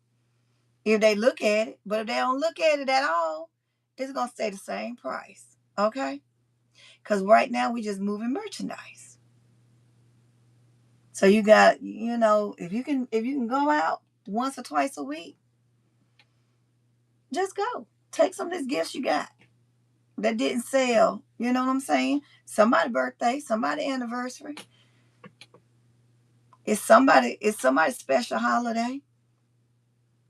if they look at it. But if they don't look at it at all, it's gonna stay the same price. Okay? Because right now we just moving merchandise. So you got, if you can go out once or twice a week, just go. Take some of these gifts you got that didn't sell. You know what I'm saying? Somebody's birthday, somebody's anniversary. It's somebody's special holiday.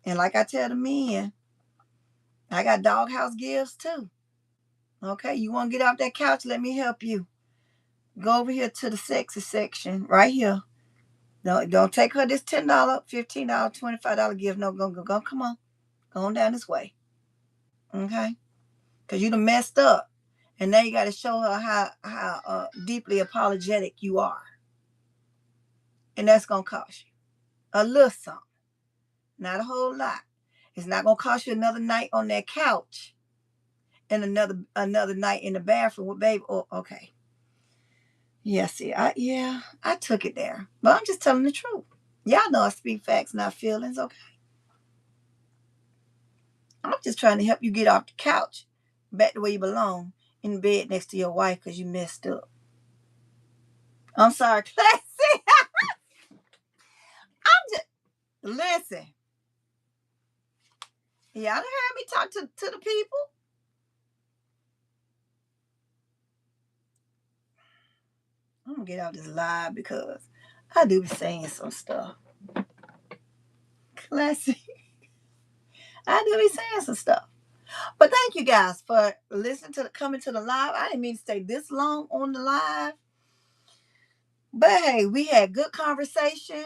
And like I tell the men, I got doghouse gifts too. Okay, you want to get off that couch? Let me help you. Go over here to the sexy section right here. Don't take her this $10, $15, $25 gift. No, go. Come on, go on down this way. Okay, because you done messed up, and now you got to show her how deeply apologetic you are, and that's gonna cost you a little something, not a whole lot. It's not gonna cost you another night on that couch and another night in the bathroom with baby. Oh, okay. Yeah, see, I took it there. But I'm just telling the truth. Y'all know I speak facts, not feelings, okay? I'm just trying to help you get off the couch, back to where you belong, in the bed next to your wife because you messed up. I'm sorry, classy. I'm just listen. Y'all done heard me talk to the people. I'm gonna get out this live because I do be saying some stuff. Classy. I do be saying some stuff. But thank you guys for listening coming to the live. I didn't mean to stay this long on the live. But hey, we had good conversation.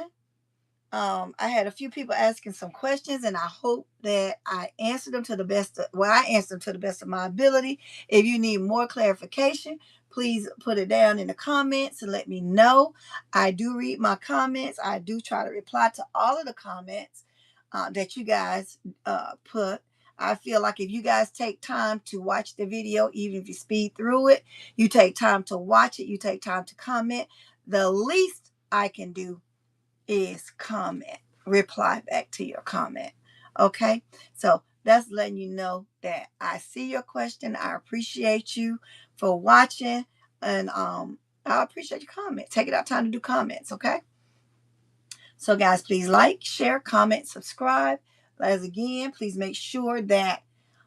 I had a few people asking some questions, and I hope that I answered them to the best I answered them to the best of my ability. If you need more clarification, please put it down in the comments and let me know. I do read my comments. I do try to reply to all of the comments that you guys put. I feel like if you guys take time to watch the video, even if you speed through it, you take time to watch it, you take time to comment, the least I can do is comment, reply back to your comment. Okay, so that's letting you know that I see your question. I appreciate you for watching, and I appreciate your comment. Take it out time to do comments. Okay, so guys, please like, share, comment, subscribe. As again, please make sure that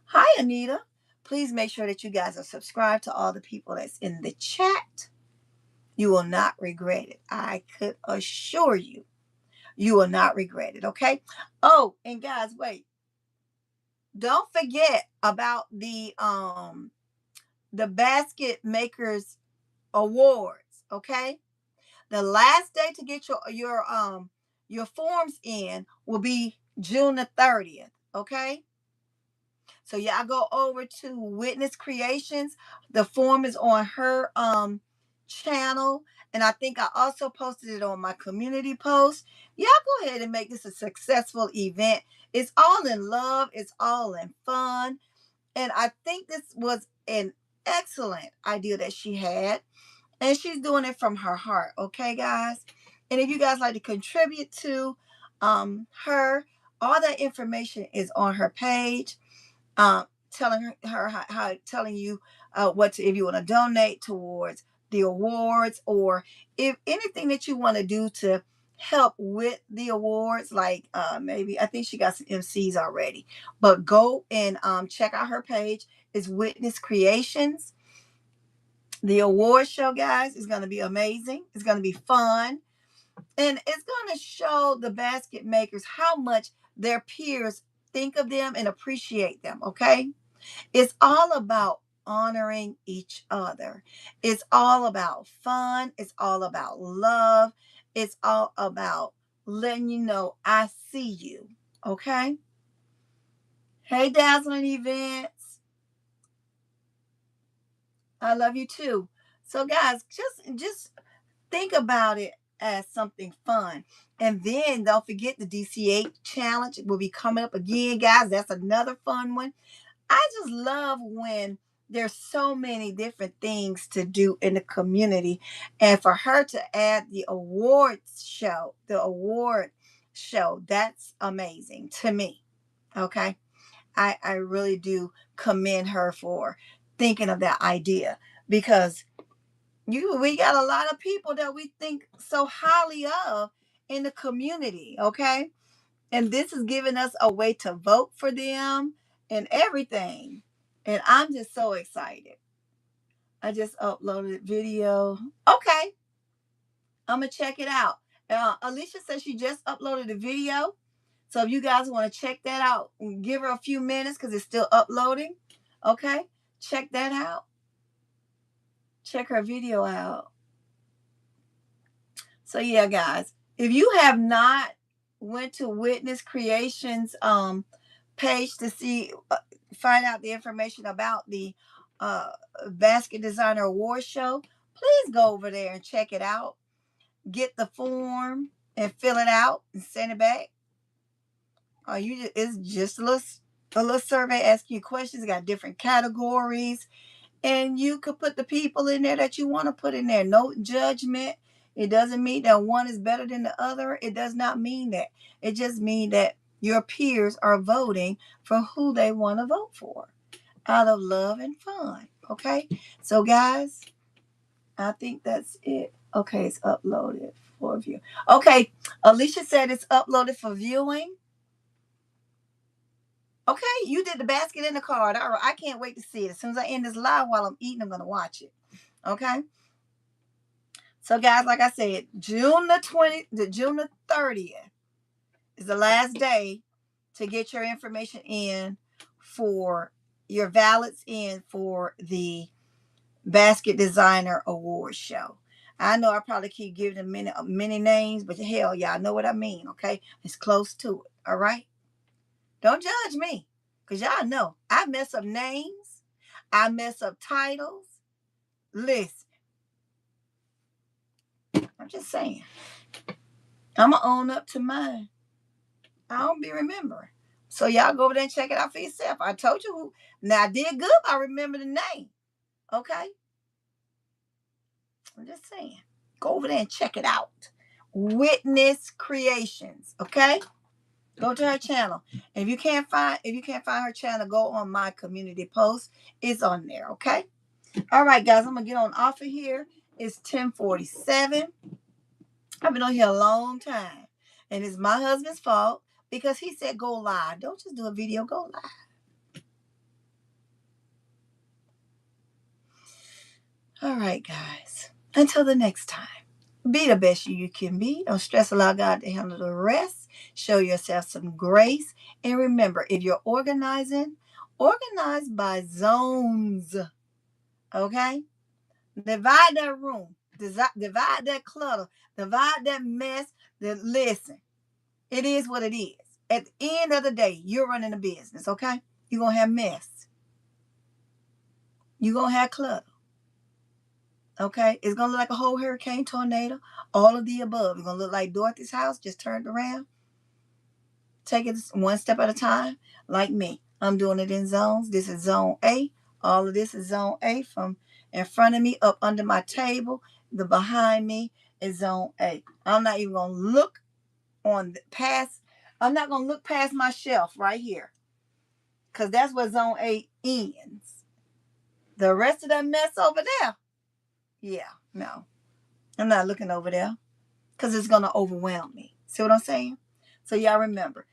Hi, Anita. Please make sure that you guys are subscribed to all the people that's in the chat. You will not regret it. I could assure you, you will not regret it. Okay. Oh, and guys, wait. Don't forget about the basket makers awards. Okay. The last day to get your forms in will be June the 30th. Okay. So y'all go over to Witness Creations. The form is on her channel. And I think I also posted it on my community post. Y'all go ahead and make this a successful event. It's all in love, it's all in fun. And I think this was an excellent idea that she had. And she's doing it from her heart, okay, guys? And if you guys like to contribute to her, all that information is on her page. Telling her how telling you what to, if you want to donate towards the awards, or if anything that you want to do to help with the awards, like maybe I think she got some MCs already, but go and check out her page. It's Witness Creations. The award show, guys, is going to be amazing. It's going to be fun, and it's going to show the basket makers how much their peers think of them and appreciate them. Okay. It's all about honoring each other. It's all about fun. It's all about love. It's all about letting you know I see you. Okay? Hey, Dazzling Events. I love you too. So guys, just think about it as something fun. And then don't forget the DCA challenge will be coming up again, guys. That's another fun one. I just love when there's so many different things to do in the community. And for her to add the award show, that's amazing to me. Okay. I really do commend her for thinking of that idea, because we got a lot of people that we think so highly of in the community. Okay. And this is giving us a way to vote for them and everything. And I'm just so excited. I just uploaded video. Okay, I'm gonna check it out. Alicia says she just uploaded a video. So if you guys want to check that out, give her a few minutes because it's still uploading. Okay, check that out. Check her video out. So yeah, guys, if you have not went to Witness Creations page to see find out the information about the uh basket designer award show, please go over there and check it out. Get the form and fill it out and send it back. It's just a little survey asking you questions. It got different categories, and you could put the people in there that you want to put in there. No judgment. It doesn't mean that one is better than the other. It does not mean that. It just means that your peers are voting for who they want to vote for out of love and fun. Okay? So, guys, I think that's it. Okay, it's uploaded for view. Okay, Alicia said it's uploaded for viewing. Okay, you did the basket in the card. All right, I can't wait to see it. As soon as I end this live while I'm eating, I'm going to watch it. Okay? So, guys, like I said, June the 30th is the last day to get your information in for your ballots in for the Basket Designer Award Show. I know I probably keep giving them many names, but hell, y'all know what I mean, okay? It's close to it, all right? Don't judge me, because y'all know I mess up names, I mess up titles. Listen, I'm just saying. I'm going to own up to mine. I don't be remembering. So y'all go over there and check it out for yourself. I told you who. Now I did good. I remember the name. Okay. I'm just saying. Go over there and check it out. Witness Creations. Okay. Go to her channel. And if you can't find her channel, go on my community post. It's on there. Okay. All right, guys. I'm gonna get on off of here. It's 10:47. I've been on here a long time. And it's my husband's fault because he said go live. Don't just do a video, go live. All right, guys. Until the next time. Be the best you can be. Don't stress. Allow God to handle the rest. Show yourself some grace. And remember, if you're organizing, organize by zones. Okay? Divide that room. Divide that clutter. Divide that mess. Listen, it is what it is. At the end of the day, you're running a business, okay? You're going to have mess. You're going to have clutter. Okay? It's going to look like a whole hurricane, tornado, all of the above. It's going to look like Dorothy's house just turned around. Take it one step at a time, like me. I'm doing it in zones. This is zone A. All of this is zone A from in front of me up under my table. The behind me is zone A. I'm not even going to look past. I'm not going to look past my shelf right here because that's where zone A ends. The rest of that mess over there, yeah, no. I'm not looking over there because it's going to overwhelm me. See what I'm saying? So y'all remember,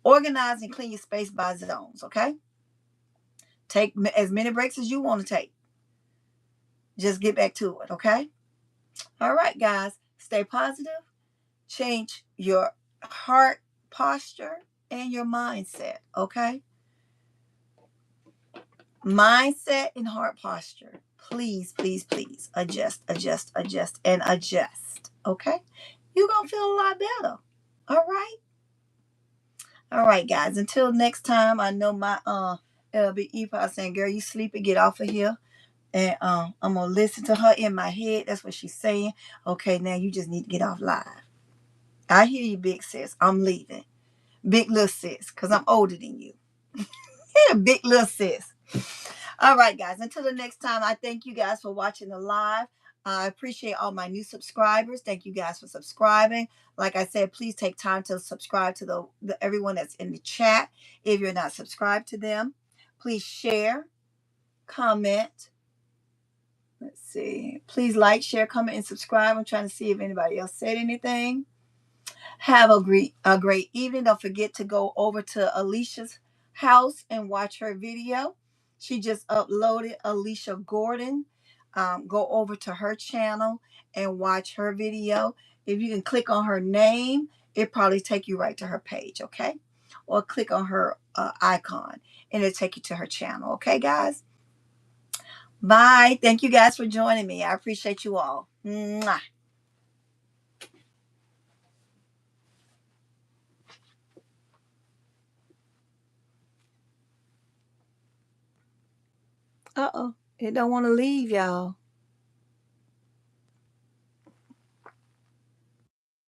organize and clean your space by zones, okay? Take as many breaks as you want to take. Just get back to it, okay? All right, guys. Stay positive. Change your heart posture and your mindset, okay? Mindset and heart posture. Please, please, please adjust, adjust, adjust, and adjust, okay? You're going to feel a lot better. All right? All right, guys. Until next time, I know my LB Epa saying, girl, you sleepy, get off of here. And I'm gonna listen to her in my head. That's what she's saying. Okay, now you just need to get off live. I hear you, big sis. I'm leaving. Big little sis, because I'm older than you. Yeah, big little sis. All right, guys. Until the next time, I thank you guys for watching the live. I appreciate all my new subscribers. Thank you guys for subscribing. Like I said, please take time to subscribe to the everyone that's in the chat. If you're not subscribed to them, please share, comment. Let's see. Please like, share, comment, and subscribe. I'm trying to see if anybody else said anything. Have a great evening. Don't forget to go over to Alicia's house and watch her video. She just uploaded Alicia Gordon. Go over to her channel and watch her video. If you can click on her name, it probably take you right to her page, okay? Or click on her icon and it'll take you to her channel, okay, guys? Bye. Thank you guys for joining me. I appreciate you all. Mwah. Uh-oh. It don't want to leave, y'all.